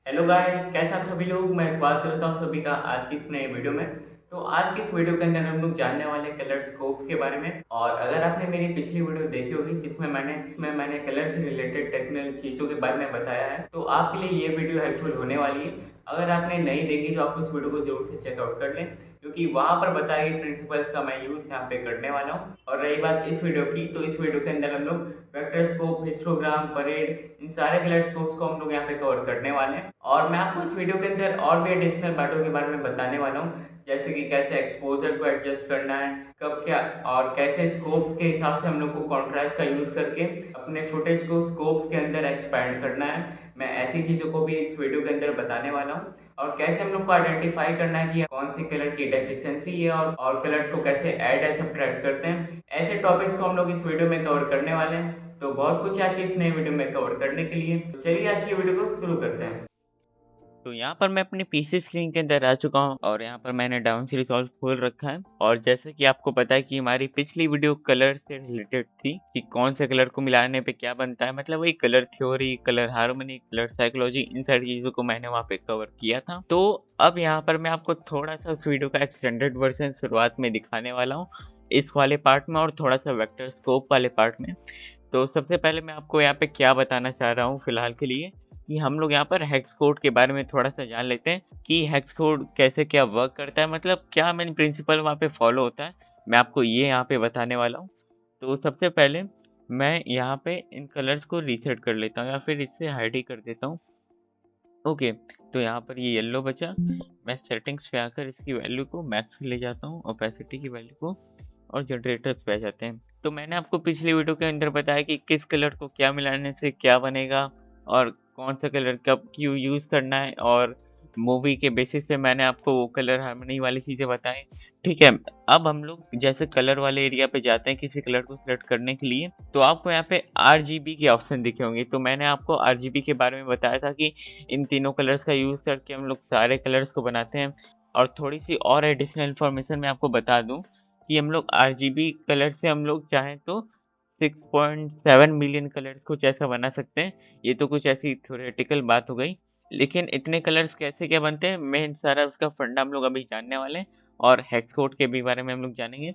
Hello guys, कैसे आप सभी लोग। मैं स्वागत करता हूँ सभी का आज की इस नए वीडियो में। तो आज की इस वीडियो के अंदर हम लोग जानने वाले हैं कलर स्कोप्स के बारे में। और अगर आपने मेरी पिछली वीडियो देखी होगी जिसमें मैंने कलर से रिलेटेड टेक्निकल चीज़ों के बारे में बताया है, तो आपके लिए ये वीडियो हेल्पफुल होने वाली है। अगर आपने नहीं देखी तो आप उस वीडियो को जरूर से चेकआउट कर लें, क्योंकि वहाँ पर बताए गए प्रिंसिपल्स का मैं यूज़ यहाँ पे करने वाला हूँ। और रही बात इस वीडियो की, तो इस वीडियो के अंदर हम लोग वेक्टर स्कोप, हिस्टोग्राम, परेड, इन सारे कलर स्कोप्स को हम लोग यहाँ पे कवर करने वाले हैं। और मैं आपको इस वीडियो के अंदर और भी एडिशनल बातों के बारे में बताने वाला हूँ, जैसे कि कैसे एक्सपोजर को एडजस्ट करना है, कब क्या, और कैसे स्कोप्स के हिसाब से हम लोग को कॉन्ट्रास्ट का यूज़ करके अपने फुटेज को स्कोप्स के अंदर एक्सपैंड करना है। मैं ऐसी चीज़ों को भी इस वीडियो के अंदर बताने वाला हूँ। और कैसे हम लोग को आइडेंटिफाई करना है कि कौन सी कलर की डेफिशिएंसी है, और कलर्स को कैसे ऐड या सब्ट्रैक्ट करते हैं। ऐसे टॉपिक्स को हम लोग इस वीडियो में कवर करने वाले हैं। तो बहुत कुछ आज की इस नई वीडियो में कवर करने के लिए, तो चलिए आज की वीडियो को शुरू करते हैं। तो यहाँ पर मैं अपने पीसी स्क्रीन के अंदर आ चुका हूँ और यहाँ पर मैंने डाउन सी रिजॉल्व खोल रखा है। और जैसे कि आपको पता है कि हमारी पिछली वीडियो कलर से रिलेटेड थी कि कौन से कलर को मिलाने पे क्या बनता है, मतलब वही colour theory, colour harmony, colour psychology, इन सारी चीज़ों को मैंने वहाँ पे कवर किया था। तो अब यहाँ पर मैं आपको थोड़ा सा उस वीडियो का एक्सटेंडेड वर्जन शुरुआत में दिखाने वाला हूँ, इस वाले पार्ट में और थोड़ा सा वेक्टर स्कोप वाले पार्ट में। तो सबसे पहले मैं आपको यहाँ पे क्या बताना चाह रहा हूँ फिलहाल के लिए, कि हम लोग यहाँ पर हेक्स कोड के बारे में थोड़ा सा जान लेते हैं कि हेक्स कोड कैसे क्या वर्क करता है, मतलब क्या मेन प्रिंसिपल वहाँ पे फॉलो होता है, मैं आपको ये यहाँ पे बताने वाला हूँ। तो सबसे पहले मैं यहाँ पे इन कलर्स को रीसेट कर लेता हूँ या फिर इससे हाइड ही कर देता हूँ। ओके, तो यहाँ पर ये येलो बचा। मैं सेटिंग्स पे आकर इसकी वैल्यू को मैक्स ले जाता हूँ, ओपेसिटी की वैल्यू को, और जनरेटर्स पे आ जाते हैं। तो मैंने आपको पिछली वीडियो के अंदर बताया कि किस कलर को क्या मिलाने से क्या बनेगा और कौन सा कलर कब क्यों यूज़ करना है, और मूवी के बेसिस पे मैंने आपको वो कलर हार्मनी वाली चीज़ें बताई। ठीक है, अब हम लोग जैसे कलर वाले एरिया पे जाते हैं किसी कलर को सिलेक्ट करने के लिए, तो आपको यहाँ पे RGB के ऑप्शन दिखे होंगे। तो मैंने आपको RGB के बारे में बताया था कि इन तीनों कलर्स का यूज़ करके हम लोग सारे कलर्स को बनाते हैं। और थोड़ी सी और एडिशनल इन्फॉर्मेशन मैं आपको बता दूं कि हम लोग RGB कलर से हम लोग चाहें तो 6.7 मिलियन कलर्स कुछ ऐसा बना सकते हैं। ये तो कुछ ऐसी थ्योरेटिकल बात हो गई, लेकिन इतने कलर्स कैसे क्या बनते हैं मेन सारा उसका फंडा हम लोग अभी जानने वाले हैं, और हेक्स कोड के भी बारे में हम लोग जानेंगे।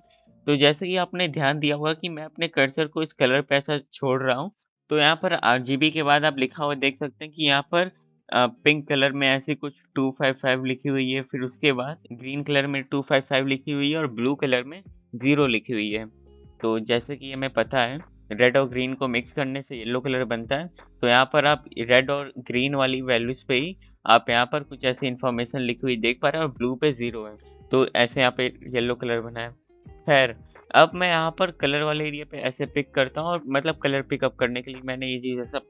तो जैसे कि आपने ध्यान दिया होगा कि मैं अपने कर्सर को इस कलर पे ऐसा छोड़ रहा हूँ, तो यहाँ पर RGB के बाद आप लिखा हुआ देख सकते हैं कि यहाँ पर पिंक कलर में ऐसी कुछ 255 लिखी हुई है, फिर उसके बाद ग्रीन कलर में 255 लिखी हुई है, और ब्लू कलर में 0 लिखी हुई है। तो जैसे कि हमें पता है रेड और ग्रीन को मिक्स करने से येलो कलर बनता है। तो यहाँ पर आप रेड और ग्रीन वाली वैल्यूज पे ही आप यहाँ पर कुछ ऐसी इन्फॉर्मेशन लिखी हुई देख पा रहे हैं, और ब्लू पे 0 है, तो ऐसे यहाँ पे येलो कलर बना है। खैर, अब मैं यहाँ पर कलर वाले एरिया पे ऐसे पिक करता हूँ, और मतलब कलर पिकअप करने के लिए मैंने ये चीज़ ऐसा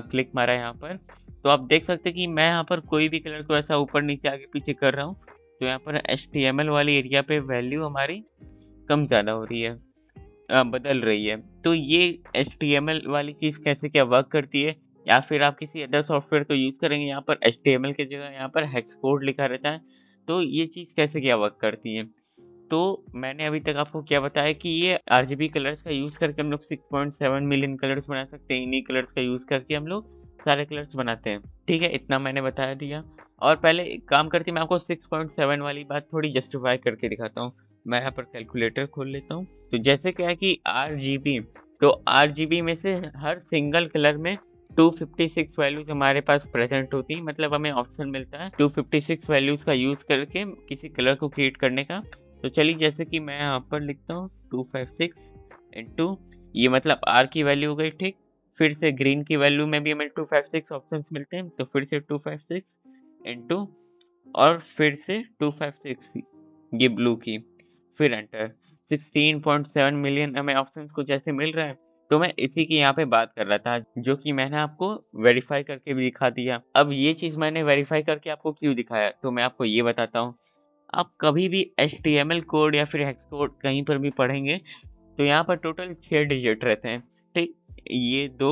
क्लिक मारा है यहाँ पर। तो आप देख सकते हैं कि मैं यहाँ पर कोई भी कलर को ऐसा ऊपर नीचे आगे पीछे कर रहा हूँ, तो यहाँ पर HTML वाली एरिया पे वैल्यू हमारी कम ज़्यादा हो रही है, बदल रही है। तो ये HTML वाली चीज़ कैसे क्या वर्क करती है, या फिर आप किसी अदर सॉफ्टवेयर को यूज़ करेंगे, यहाँ पर HTML की जगह यहाँ पर हेक्स कोड लिखा रहता है, तो ये चीज़ कैसे क्या वर्क करती है। तो मैंने अभी तक आपको क्या बताया कि ये RGB कलर्स का यूज़ करके हम लोग 6.7 मिलियन कलर्स बना सकते हैं। इन्हीं कलर्स का यूज़ करके हम लोग सारे कलर्स बनाते हैं। ठीक है, इतना मैंने बता दिया। और पहले एक काम करके मैं आपको 6.7 वाली बात थोड़ी जस्टिफाई करके दिखाता हूँ। मैं यहाँ पर कैलकुलेटर खोल लेता हूँ। तो जैसे क्या है कि RGB, तो RGB में से हर सिंगल कलर में 256 वैल्यूज हमारे पास प्रेजेंट होती है, मतलब हमें ऑप्शन मिलता है 256 वैल्यूज का यूज़ करके किसी कलर को क्रिएट करने का। तो चलिए, जैसे कि मैं यहाँ पर लिखता हूँ 256 इंटू, ये मतलब R की वैल्यू हो गई, ठीक। फिर से ग्रीन की वैल्यू में भी हमें 256 ऑप्शंस मिलते हैं, तो फिर से 256 इंटू, और फिर से 256 ये ब्लू की, फिर एंटर। 16.7 मिलियन हमें ऑप्शंस कुछ ऐसे मिल रहा है। तो मैं इसी की यहाँ पे बात कर रहा था, जो कि मैंने आपको वेरीफाई करके भी दिखा दिया। अब ये चीज़ मैंने वेरीफाई करके आपको क्यों दिखाया, तो मैं आपको ये बताता हूँ। आप कभी भी HTML कोड या फिर हेक्स कोड कहीं पर भी पढ़ेंगे, तो यहाँ पर टोटल 6 डिजिट रहते हैं, ठीक। ये दो,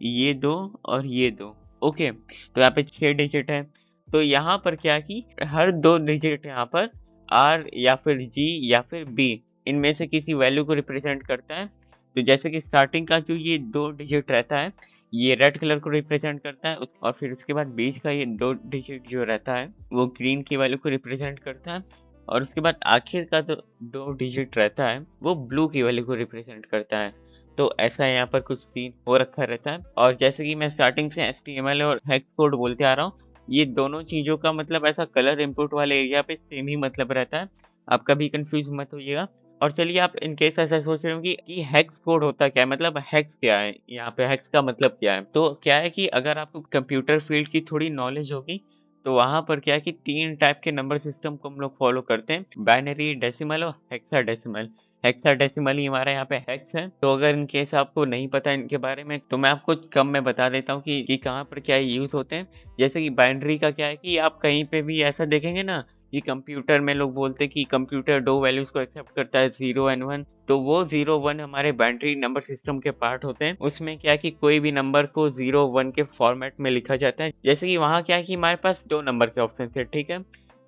ये दो, और ये दो। ओके, तो यहाँ पे 6 डिजिट है। तो यहाँ पर क्या है कि हर 2 डिजिट यहाँ पर R या फिर G या फिर B, इनमें से किसी वैल्यू को रिप्रेजेंट करता है। तो जैसे कि स्टार्टिंग का जो ये 2 डिजिट रहता है, ये रेड कलर को रिप्रेजेंट करता है और फिर उसके बाद बीच का ये 2 डिजिट जो रहता है वो ग्रीन की वैल्यू को रिप्रेजेंट करता है और उसके बाद आखिर का जो 2 डिजिट रहता है वो ब्लू की वैल्यू को रिप्रेजेंट करता है। तो ऐसा यहाँ पर कुछ सीन हो रखा रहता है और जैसे कि मैं स्टार्टिंग से HTML और हेक्स कोड बोलते आ रहा हूँ, ये दोनों चीजों का मतलब ऐसा कलर इनपुट वाले एरिया पे सेम ही मतलब रहता है। आप कभी कंफ्यूज मत होइएगा। और चलिए आप इन केस ऐसा सोच रहे हो कि हेक्स कोड होता क्या है, मतलब हेक्स क्या है, यहाँ पे हेक्स का मतलब क्या है। तो क्या है कि अगर आपको कंप्यूटर फील्ड की थोड़ी नॉलेज होगी तो वहां पर क्या है कि 3 टाइप के नंबर सिस्टम को हम लोग फॉलो करते हैं, बाइनरी, डेसिमल और हेक्साडेसिमल। हेक्साडेसिमल ही हमारा यहाँ पे हेक्स है। तो अगर इन केस आपको नहीं पता इनके बारे में तो मैं आपको कम में बता देता हूँ कि कहाँ पर क्या यूज होते हैं। जैसे कि बाइनरी का क्या है कि आप कहीं पे भी ऐसा देखेंगे ना कि कंप्यूटर में लोग बोलते हैं कि कंप्यूटर 2 वैल्यूज को एक्सेप्ट करता है, 0 एंड 1। तो वो 0 1 हमारे बाइनरी नंबर सिस्टम के पार्ट होते हैं। उसमें क्या है कि कोई भी नंबर को 0 1 के फॉर्मेट में लिखा जाता है। जैसे कि वहाँ क्या है कि हमारे पास 2 नंबर के ऑप्शन है, ठीक है।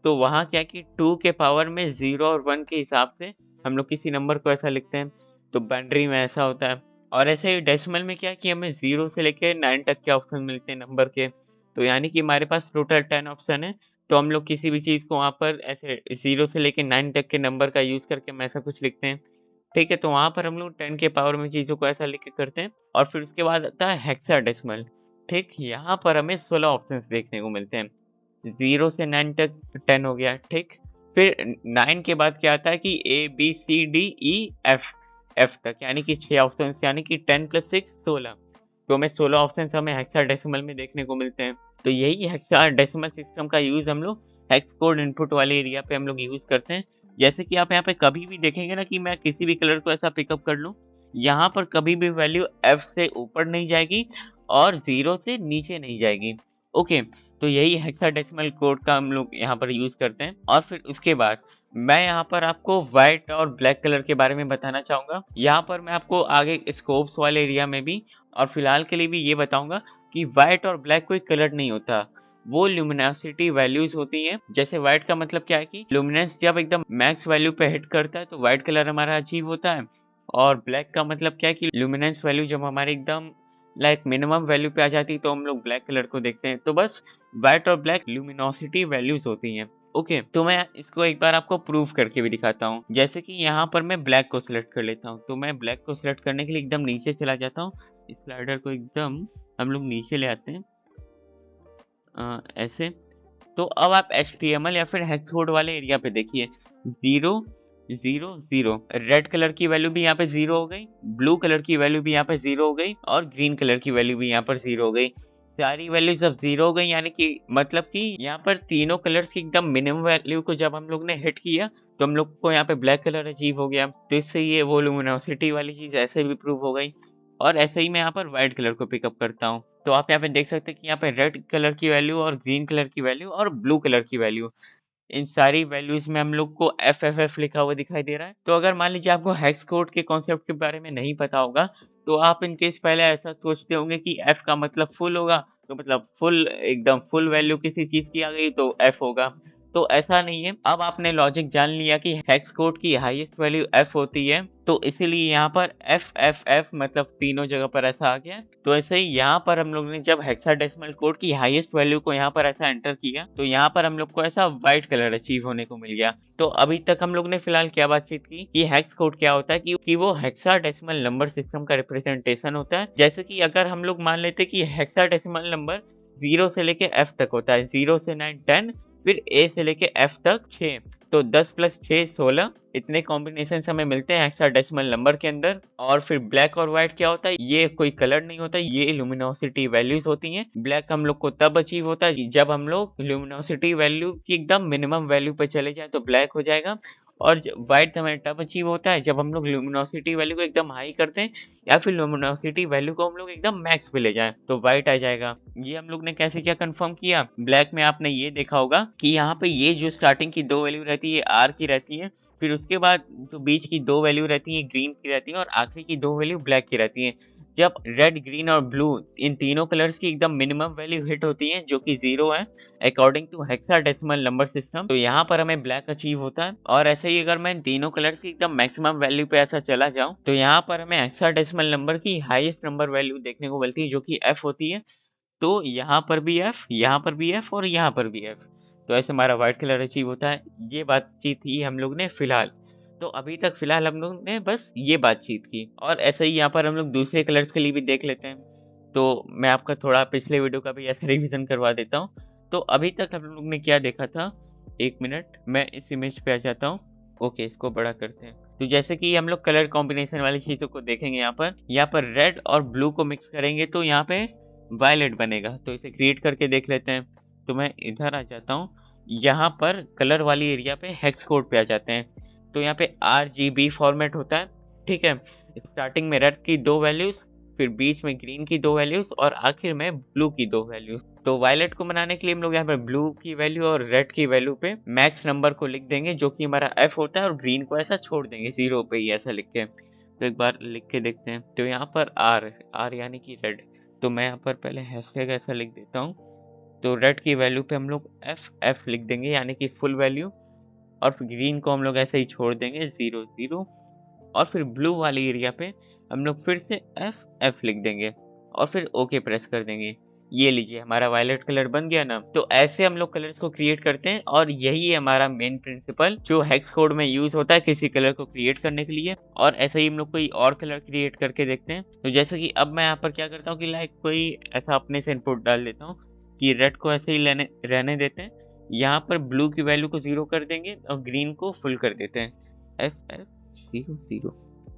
तो वहाँ क्या है कि 2 के पावर में 0 और 1 के हिसाब से हम लोग किसी नंबर को ऐसा लिखते हैं। तो बाइनरी में ऐसा होता है। और ऐसे ही डेसिमल में क्या है कि हमें 0 से लेके 9 तक के ऑप्शन मिलते हैं नंबर के। तो यानी कि हमारे पास टोटल 10 ऑप्शन है। तो हम लोग किसी भी चीज को वहाँ पर ऐसे 0 से लेके 9 तक के नंबर का यूज करके हम ऐसा कुछ लिखते हैं, ठीक है। तो वहाँ पर हम लोग 10 के पावर में चीजों को ऐसा लिख के करते हैं। और फिर उसके बाद आता है हेक्साडेसिमल, ठीक। यहाँ पर हमें 16 ऑप्शन देखने को मिलते हैं। 0 से 9 तक 10 हो गया, ठीक। फिर 9 के बाद क्या आता है कि ABCDEF, एफ तक, यानी कि 6 ऑप्शन, यानी कि 10 + 6 16। तो हमें 16 ऑप्शन हमें हेक्साडेसिमल में देखने को मिलते हैं। तो यही हेक्साडेसिमल सिस्टम का यूज हम लोग हेक्स कोड इनपुट वाले एरिया पे हम लोग यूज करते हैं। जैसे कि आप यहाँ पे कभी भी देखेंगे ना कि मैं किसी भी कलर को ऐसा पिकअप कर लूं, यहाँ पर कभी भी वैल्यू F से ऊपर नहीं जाएगी और 0 से नीचे नहीं जाएगी। ओके, तो यही हेक्साडेसिमल कोड का हम लोग यहाँ पर यूज करते हैं। और फिर उसके बाद मैं यहाँ पर आपको व्हाइट और ब्लैक कलर के बारे में बताना चाहूंगा। यहाँ पर मैं आपको आगे स्कोप्स वाले एरिया में भी और फिलहाल के लिए भी ये बताऊंगा कि व्हाइट और ब्लैक कोई कलर नहीं होता, वो ल्यूमिनोसिटी वैल्यूज होती हैं। जैसे व्हाइट का मतलब क्या है कि लुमिनेंस जब एकदम मैक्स वैल्यू पे हिट करता है तो व्हाइट कलर हमारा अचीव होता है। और ब्लैक का मतलब क्या है कि लुमिनेंस वैल्यू जब हमारे एकदम लाइक मिनिमम वैल्यू पे आ जाती है तो हम लोग ब्लैक कलर को देखते हैं। तो बस व्हाइट और ब्लैक ल्यूमिनोसिटी वैल्यूज होती हैं। ओके, तो मैं इसको एक बार आपको प्रूव करके भी दिखाता हूँ। जैसे कि यहाँ पर मैं ब्लैक को सिलेक्ट कर लेता हूँ। तो मैं ब्लैक को सिलेक्ट करने के लिए एकदम नीचे चला जाता हूँ। स्लाइडर को एकदम हम लोग नीचे ले आते हैं, ऐसे। तो अब आप HTML या फिर हेक्स कोड वाले एरिया पे देखिए, 0 0 0, रेड कलर की वैल्यू भी यहाँ पे 0 हो गई, ब्लू कलर की वैल्यू भी यहाँ पे 0 हो गई और ग्रीन कलर की वैल्यू भी यहाँ पर 0 हो गई। सारी वैल्यू जब 0 हो गई यानी कि मतलब कि यहाँ पर तीनों कलर्स की एकदम मिनिमम वैल्यू को जब हम लोग ने हिट किया तो हम लोग को यहाँ पे ब्लैक कलर अचीव हो गया। तो इससे ये वो लुमिनोसिटी वाली चीज ऐसे भी प्रूव हो गई। और ऐसे ही मैं यहाँ पर व्हाइट कलर को पिकअप करता हूँ। तो आप यहाँ पे देख सकते हैं कि यहाँ पे रेड कलर की वैल्यू और ग्रीन कलर की वैल्यू और ब्लू कलर की वैल्यू, इन सारी वैल्यूज में हम लोग को FFF लिखा हुआ दिखाई दे रहा है। तो अगर मान लीजिए आपको हेक्स कोड के कॉन्सेप्ट के बारे में नहीं पता होगा तो आप इन केस पहले ऐसा सोचते होंगे कि F का मतलब फुल होगा, तो मतलब फुल एकदम फुल वैल्यू किसी चीज की आ गई तो F होगा। तो ऐसा नहीं है। अब आपने लॉजिक जान लिया कि हेक्स कोड की हाईएस्ट वैल्यू F होती है, तो इसीलिए यहाँ पर FFF मतलब तीनों जगह पर ऐसा आ गया। तो ऐसे ही यहाँ पर हम लोग ने जब हेक्साडेसिमल कोड की हाईएस्ट वैल्यू को यहाँ पर ऐसा एंटर किया तो यहाँ पर हम लोग को ऐसा व्हाइट कलर अचीव होने को मिल गया। तो अभी तक हम लोग ने फिलहाल क्या बातचीत की कि हेक्स कोड क्या होता है कि वो हेक्साडेसिमल नंबर सिस्टम का रिप्रेजेंटेशन होता है। जैसे कि अगर हम लोग मान लेते कि हेक्साडेसिमल नंबर 0 से लेके F तक होता है, 0 से 9 10, फिर A से लेके F तक 6, तो 10 + 6 16, इतने कॉम्बिनेशन हमें मिलते हैं हेक्साडेसिमल नंबर के अंदर। और फिर ब्लैक और व्हाइट क्या होता है, ये कोई कलर नहीं होता, ये लुमिनोसिटी वैल्यूज होती हैं। ब्लैक हम लोग को तब अचीव होता है जब हम लोग लुमिनोसिटी वैल्यू की एकदम मिनिमम वैल्यू पे चले जाए तो ब्लैक हो जाएगा। और व्हाइट हमें तब अचीव होता है जब हम लोग लुमिनोसिटी वैल्यू को एकदम हाई करते हैं या फिर लुमिनोसिटी वैल्यू को हम लोग एकदम मैक्स पे ले जाएं तो व्हाइट आ जाएगा। ये हम लोग ने कैसे क्या कंफर्म किया, ब्लैक में आपने ये देखा होगा कि यहाँ पे ये जो स्टार्टिंग की 2 वैल्यू रहती है R की रहती है, फिर उसके बाद जो बीच की 2 वैल्यू रहती है ग्रीन की रहती है और आखिरी की 2 वैल्यू ब्लैक की रहती है। जब रेड, ग्रीन और ब्लू इन तीनों कलर्स की एकदम मिनिमम वैल्यू हिट होती है जो कि 0 है according to hexadecimal number system, तो यहाँ पर हमें ब्लैक अचीव होता है। और ऐसे ही अगर मैं इन तीनों कलर्स की एकदम मैक्सिमम वैल्यू पे ऐसा चला जाऊं तो यहाँ पर हमें हेक्साडेसिमल नंबर की हाईएस्ट नंबर वैल्यू देखने को मिलती है जो कि f होती है। तो यहाँ पर भी f, यहाँ पर भी f और यहाँ पर भी f। तो ऐसे हमारा व्हाइट कलर अचीव होता है। ये बातचीत ही हम लोग ने फिलहाल, तो अभी तक फिलहाल हम लोग ने बस ये बातचीत की, और ऐसे ही यहाँ पर हम लोग दूसरे कलर्स के लिए भी देख लेते हैं। तो मैं आपका थोड़ा पिछले वीडियो का भी ऐसे रिवीजन करवा देता हूँ। तो अभी तक हम लोग ने क्या देखा था, 1 मिनट मैं इस इमेज पे आ जाता हूँ। ओके, इसको बड़ा करते हैं। तो जैसे कि हम लोग कलर कॉम्बिनेशन वाली चीजों को देखेंगे, यहाँ पर रेड और ब्लू को मिक्स करेंगे तो यहाँ पे वायलेट बनेगा। तो इसे क्रिएट करके देख लेते हैं। तो मैं इधर आ जाता हूँ, यहाँ पर कलर वाली एरिया पे हेक्स कोड पे आ जाते हैं। तो यहाँ पे RGB फॉर्मेट होता है, ठीक है। स्टार्टिंग में रेड की 2 वैल्यूज, फिर बीच में ग्रीन की 2 वैल्यूज और आखिर में ब्लू की 2 वैल्यूज। तो वायलेट को बनाने के लिए हम लोग यहाँ पर ब्लू की वैल्यू और रेड की वैल्यू पे मैक्स नंबर को लिख देंगे जो कि हमारा f होता है, और ग्रीन को ऐसा छोड़ देंगे 0 पे ही ऐसा लिख के। तो एक बार लिख के देखते हैं। तो यहाँ पर R यानी कि रेड, तो मैं यहाँ पर पहले हैशटैग ऐसा लिख देता हूँ। तो रेड की वैल्यू पे हम लोग f लिख देंगे यानी कि फुल वैल्यू, और फिर ग्रीन को हम लोग ऐसे ही छोड़ देंगे 0 0, और फिर ब्लू वाली एरिया पे हम लोग फिर से f लिख देंगे और फिर ओके प्रेस कर देंगे। ये लीजिए हमारा वायलेट कलर बन गया ना। तो ऐसे हम लोग कलर्स को क्रिएट करते हैं, और यही है हमारा मेन प्रिंसिपल जो हेक्स कोड में यूज होता है किसी कलर को क्रिएट करने के लिए। और ऐसे ही हम लोग कोई और कलर क्रिएट करके देखते हैं। तो जैसे कि अब मैं यहाँ पर क्या करता हूँ कि लाइक कोई ऐसा अपने से इनपुट डाल देता हूँ कि रेड को ऐसे ही रहने देते हैं। यहाँ पर ब्लू की वैल्यू को 0 कर देंगे और ग्रीन को फुल कर देते हैं, f 0 0।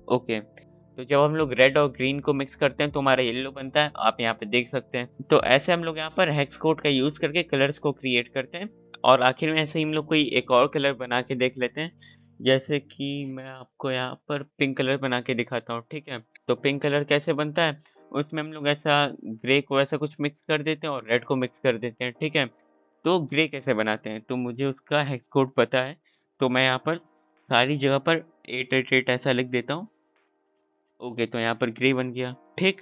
ओके, तो जब हम लोग रेड और ग्रीन को मिक्स करते हैं तो हमारा येलो बनता है, आप यहाँ पे देख सकते हैं। तो ऐसे हम लोग यहाँ पर हेक्स कोड का यूज करके कलर्स को क्रिएट करते हैं। और आखिर में ऐसे ही हम लोग कोई एक और कलर बना के देख लेते हैं। जैसे कि मैं आपको यहाँ पर पिंक कलर बना के दिखाता हूँ, ठीक है। तो पिंक कलर कैसे बनता है, उसमें हम लोग ऐसा ग्रे को ऐसा कुछ मिक्स कर देते हैं और रेड को मिक्स कर देते हैं, ठीक है। तो ग्रे कैसे बनाते हैं, तो मुझे उसका हेक्स कोड पता है। तो मैं यहाँ पर सारी जगह पर 888 ऐसा लिख देता हूँ। ओके, तो यहाँ पर ग्रे बन गया, ठीक।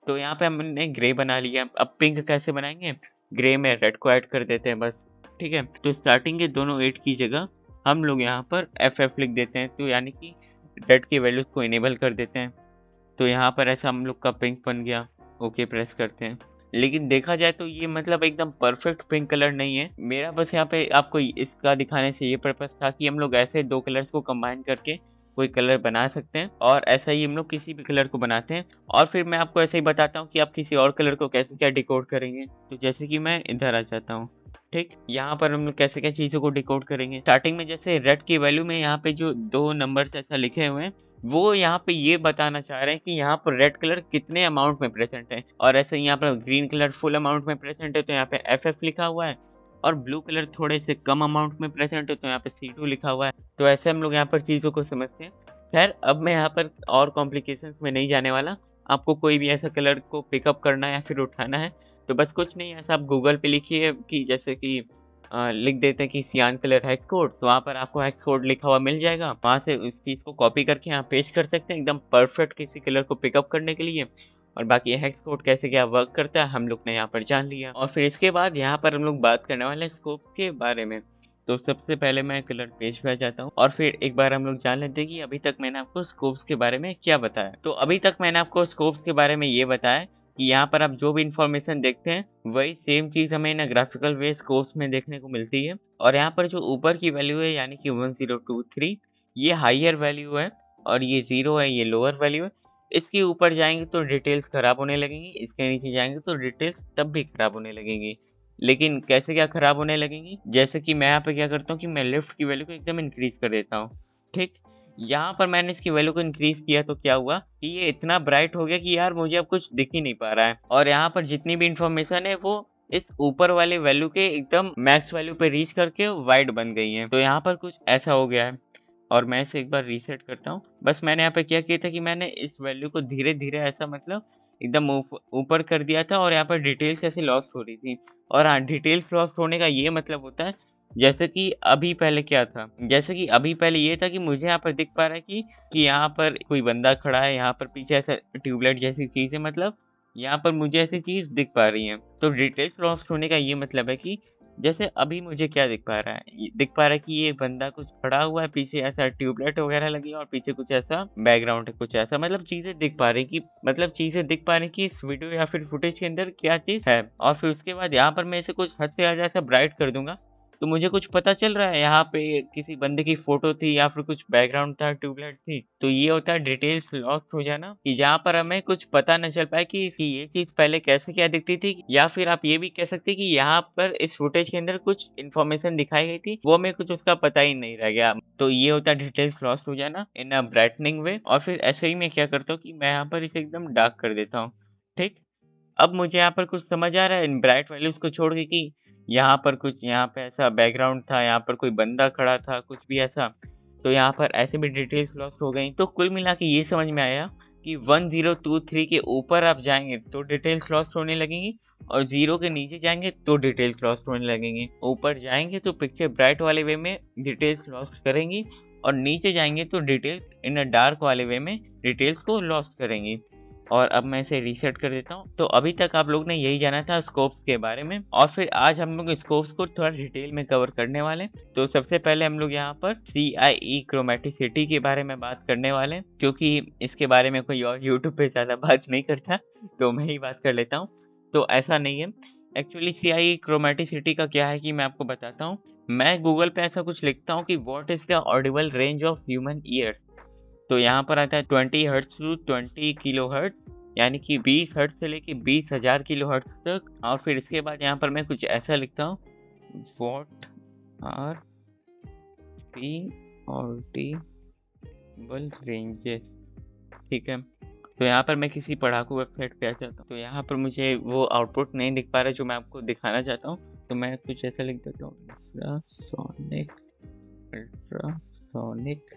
तो यहाँ पे हमने ग्रे बना लिया। अब पिंक कैसे बनाएंगे, ग्रे में रेड को ऐड कर देते हैं बस, ठीक है। तो स्टार्टिंग के दोनों 8 की जगह हम लोग यहाँ पर FF लिख देते हैं, तो यानी कि रेड की वैल्यूज को इनेबल कर देते हैं। तो यहाँ पर ऐसा हम लोग का पिंक बन गया। ओके प्रेस करते हैं। लेकिन देखा जाए तो ये मतलब एकदम परफेक्ट पिंक कलर नहीं है मेरा, बस यहाँ पे आपको इसका दिखाने से ये पर्पस था कि हम लोग ऐसे 2 कलर्स को कंबाइन करके कोई कलर बना सकते हैं, और ऐसा ही हम लोग किसी भी कलर को बनाते हैं। और फिर मैं आपको ऐसे ही बताता हूँ कि आप किसी और कलर को कैसे क्या डिकोड करेंगे। तो जैसे कि मैं इधर आ जाता हूँ, ठीक। यहाँ पर हम लोग कैसे क्या चीजों को डिकोड करेंगे। स्टार्टिंग में जैसे रेड की वैल्यू में यहाँ पे जो 2 नंबर्स ऐसा लिखे हुए हैं, वो यहाँ पे ये बताना चाह रहे हैं कि यहाँ पर रेड कलर कितने अमाउंट में प्रेजेंट है। और ऐसे यहाँ पर ग्रीन कलर फुल अमाउंट में प्रेजेंट है तो यहाँ पे FF लिखा हुआ है, और ब्लू कलर थोड़े से कम अमाउंट में प्रेजेंट है तो यहाँ पे C2 लिखा हुआ है। तो ऐसे हम लोग यहाँ पर चीज़ों को समझते हैं। खैर, अब मैं यहाँ पर और कॉम्प्लिकेशंस में नहीं जाने वाला। आपको कोई भी ऐसा कलर को पिकअप करना है या फिर उठाना है तो बस कुछ नहीं, ऐसा आप गूगल पे लिखिए कि जैसे कि लिख देते हैं कि सियान कलर हेक्स कोड, तो वहाँ पर आपको हेक्स कोड लिखा हुआ मिल जाएगा। वहाँ से उस चीज़ को कॉपी करके यहाँ पेस्ट कर सकते हैं एकदम परफेक्ट किसी कलर को पिकअप करने के लिए। और बाकी हेक्स कोड कैसे क्या वर्क करता है हम लोग ने यहाँ पर जान लिया। और फिर इसके बाद यहाँ पर हम लोग बात करने वाले हैं स्कोप के बारे में। तो सबसे पहले मैं कलर पेज पे आ जाता हूँ, और फिर एक बार हम लोग जान लेते हैं कि अभी तक मैंने आपको स्कोप्स के बारे में क्या बताया। तो अभी तक मैंने आपको स्कोप्स के बारे में ये बताया कि यहाँ पर आप जो भी इंफॉर्मेशन देखते हैं वही सेम चीज हमें इन ग्राफिकल वे स्कोप्स में देखने को मिलती है। और यहाँ पर जो ऊपर की वैल्यू है यानी कि 1023 ये हाइयर वैल्यू है, और ये 0 है ये लोअर वैल्यू है। इसके ऊपर जाएंगे तो डिटेल्स खराब होने लगेंगी, इसके नीचे जाएंगे तो डिटेल्स तब भी खराब होने लगेंगी। लेकिन कैसे क्या खराब होने लगेंगी, जैसे कि मैं यहाँ पे क्या करता हूँ कि मैं लेफ्ट की वैल्यू को एकदम इंक्रीज कर देता हूँ, ठीक। यहाँ पर मैंने इसकी वैल्यू को इंक्रीज किया तो क्या हुआ कि ये इतना ब्राइट हो गया कि यार मुझे अब कुछ दिख ही नहीं पा रहा है। और यहाँ पर जितनी भी इंफॉर्मेशन है वो इस ऊपर वाले वैल्यू के एकदम मैक्स वैल्यू पे रीच करके वाइड बन गई है। तो यहाँ पर कुछ ऐसा हो गया है। और मैं इसे एक बार रीसेट करता हूँ। बस मैंने यहाँ पे क्या किया था कि मैंने इस वैल्यू को धीरे धीरे ऐसा मतलब एकदम ऊपर कर दिया था, और यहाँ पर डिटेल्स ऐसे लॉस्ट हो रही थी। और हाँ, डिटेल्स लॉस्ट होने का ये मतलब होता है जैसे कि अभी पहले क्या था, जैसे कि अभी पहले ये था कि मुझे यहाँ पर दिख पा रहा है कि यहाँ पर कोई बंदा खड़ा है, यहाँ पर पीछे ऐसा ट्यूबलाइट जैसी चीज़ है, मतलब यहाँ पर मुझे ऐसी चीज़ दिख पा रही है। तो डिटेल्स लॉस्ट होने का ये मतलब है कि जैसे अभी मुझे क्या दिख पा रहा है, दिख पा रहा है कि ये बंदा कुछ खड़ा हुआ है, पीछे ऐसा ट्यूबलाइट वगैरह लगी है और पीछे कुछ ऐसा बैकग्राउंड है, कुछ ऐसा, मतलब चीजें दिख पा रही कि मतलब चीजें दिख पा रही कि इस वीडियो या फिर फुटेज के अंदर क्या चीज है। और फिर उसके बाद यहाँ पर मैं इसे कुछ हद से ज्यादा ऐसा ब्राइट कर दूंगा तो मुझे कुछ पता चल रहा है, यहाँ पे किसी बंदे की फोटो थी या फिर कुछ बैकग्राउंड था, ट्यूबलाइट थी। तो ये होता है डिटेल्स लॉस्ट हो जाना, कि जहाँ पर हमें कुछ पता न चल पाए कि ये चीज पहले कैसे क्या दिखती थी, या फिर आप ये भी कह सकते हैं कि यहाँ पर इस फुटेज के अंदर कुछ इन्फॉर्मेशन दिखाई गई थी, वो हमें कुछ उसका पता ही नहीं रह गया। तो ये होता है डिटेल्स लॉस्ट हो जाना इन अ ब्राइटनिंग वे। और फिर ऐसे ही मैं क्या करता हूँ कि मैं यहाँ पर इसे एकदम डार्क कर देता हूँ। ठीक, अब मुझे यहाँ पर कुछ समझ आ रहा है इन ब्राइट वैल्यूज को छोड़ के कि यहाँ पर कुछ, यहाँ पे ऐसा बैकग्राउंड था, यहाँ पर कोई बंदा खड़ा था, कुछ भी ऐसा। तो यहाँ पर ऐसे भी डिटेल्स लॉस्ट हो गई। तो कुल मिला के ये समझ में आया कि 1023 के ऊपर आप जाएंगे तो डिटेल्स लॉस्ट होने लगेंगी, और 0 के नीचे जाएंगे तो डिटेल्स लॉस्ट होने लगेंगे। ऊपर जाएंगे तो पिक्चर ब्राइट वाले वे में डिटेल्स लॉस्ट करेंगी, और नीचे जाएंगे तो डिटेल्स इन डार्क वाले वे में डिटेल्स को लॉस्ट करेंगी। और अब मैं इसे रीसेट कर देता हूँ। तो अभी तक आप लोग ने यही जाना था स्कोप्स के बारे में, और फिर आज हम लोग स्कोप्स को थोड़ा डिटेल में कवर करने वाले हैं। तो सबसे पहले हम लोग यहाँ पर CIE क्रोमेटिसिटी के बारे में बात करने वाले हैं, क्योंकि इसके बारे में कोई और यूट्यूब पे ज़्यादा बात नहीं करता, तो मैं ही बात कर लेता हूँ। तो ऐसा नहीं है, एक्चुअली CIE क्रोमेटिसिटी का क्या है कि मैं आपको बताता हूँ। मैं गूगल पे ऐसा कुछ लिखता हूँ कि what is the Audible range of human ears, तो यहाँ पर आता है 20 हर्ट्ज टू 20 किलो हर्ट्ज, यानी कि 20 हर्ट्ज से लेके 20,000 किलो हर्ट्ज तक। और फिर इसके बाद यहाँ पर मैं कुछ ऐसा लिखता हूँ, what are the audible ranges. ठीक है, तो यहाँ पर मैं किसी पढ़ाकू वेबसाइट पे आ जाता हूँ, तो यहाँ पर मुझे वो आउटपुट नहीं दिख पा रहा जो मैं आपको दिखाना चाहता हूँ। तो मैं कुछ ऐसा लिख देता हूँ, अल्ट्रासोनिक अल्ट्रासोनिक।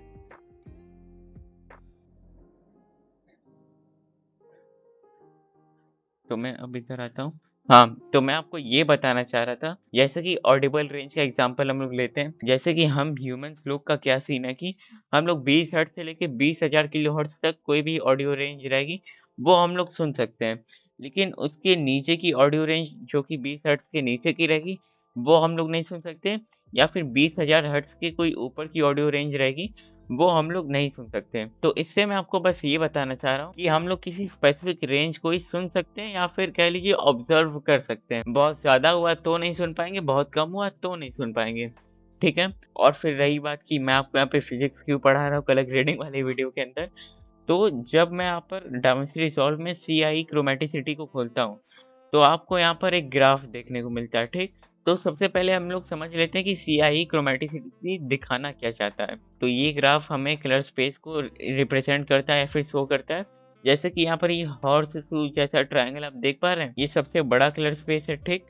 तो मैं अब इधर आता हूँ। हाँ, तो मैं आपको ये बताना चाह रहा था, जैसे कि ऑडिबल रेंज का एग्जांपल हम लोग लेते हैं। जैसे कि हम ह्यूमंस लोग का क्या सीन है कि हम लोग 20 हर्ट्ज से लेके 20,000 किलो हर्ट्ज तक कोई भी ऑडियो रेंज रहेगी वो हम लोग सुन सकते हैं। लेकिन उसके नीचे की ऑडियो रेंज जो कि 20 हर्ट्ज के नीचे की रहेगी वो हम लोग नहीं सुन सकते, या फिर 20,000 हर्ट्ज के कोई ऊपर की ऑडियो रेंज रहेगी वो हम लोग नहीं सुन सकते। तो इससे मैं आपको बस ये बताना चाह रहा हूँ कि हम लोग किसी स्पेसिफिक रेंज को ही सुन सकते हैं, या फिर कह लीजिए ऑब्जर्व कर सकते हैं। बहुत ज़्यादा हुआ तो नहीं सुन पाएंगे, बहुत कम हुआ तो नहीं सुन पाएंगे। ठीक है, और फिर रही बात कि मैं आपको यहाँ पे फिजिक्स क्यों पढ़ा रहा हूँ कलर ग्रेडिंग वाली वीडियो के अंदर, तो जब मैं यहाँ पर डाविंसी रिजॉल्व में CIE क्रोमेटिसिटी को खोलता हूँ तो आपको यहाँ पर एक ग्राफ देखने को मिलता है। ठीक, तो सबसे पहले हम लोग समझ लेते हैं कि CIE क्रोमेटिसिटी दिखाना क्या चाहता है। तो ये ग्राफ हमें कलर स्पेस को रिप्रेजेंट करता है या फिर शो करता है। जैसे कि यहाँ पर ये हॉर्स शू जैसा ट्रायंगल आप देख पा रहे हैं, ये सबसे बड़ा कलर स्पेस है। ठीक,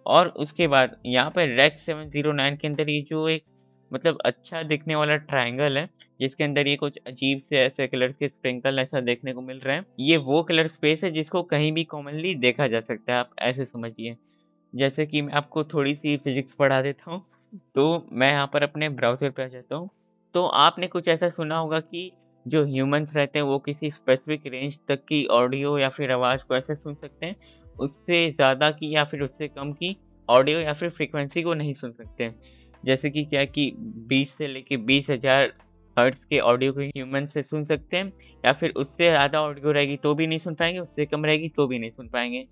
और उसके बाद यहाँ पर रेक्स 709 के अंदर ये जो एक मतलब अच्छा दिखने वाला ट्रायंगल है, जिसके अंदर ये कुछ अजीब से ऐसे कलर के स्प्रिंकल ऐसा देखने को मिल रहे हैं, ये वो कलर स्पेस है जिसको कहीं भी कॉमनली देखा जा सकता है, आप ऐसे समझिए। जैसे कि मैं आपको थोड़ी सी फिजिक्स पढ़ा देता हूँ, तो मैं यहाँ पर अपने ब्राउज़र पे आ जाता हूँ। तो आपने कुछ ऐसा सुना होगा कि जो ह्यूमन्स रहते हैं वो किसी स्पेसिफिक रेंज तक की ऑडियो या फिर आवाज़ को ऐसे सुन सकते हैं, उससे ज़्यादा की या फिर उससे कम की ऑडियो या फिर फ्रीक्वेंसी को नहीं सुन सकते। जैसे कि क्या कि 20 से लेके 20,000 हर्ट्ज़ के ऑडियो को ह्यूमन से सुन सकते हैं, या फिर उससे ज़्यादा ऑडियो रहेगी तो भी नहीं सुन पाएँगे, उससे कम रहेगी तो भी नहीं सुन पाएँगे।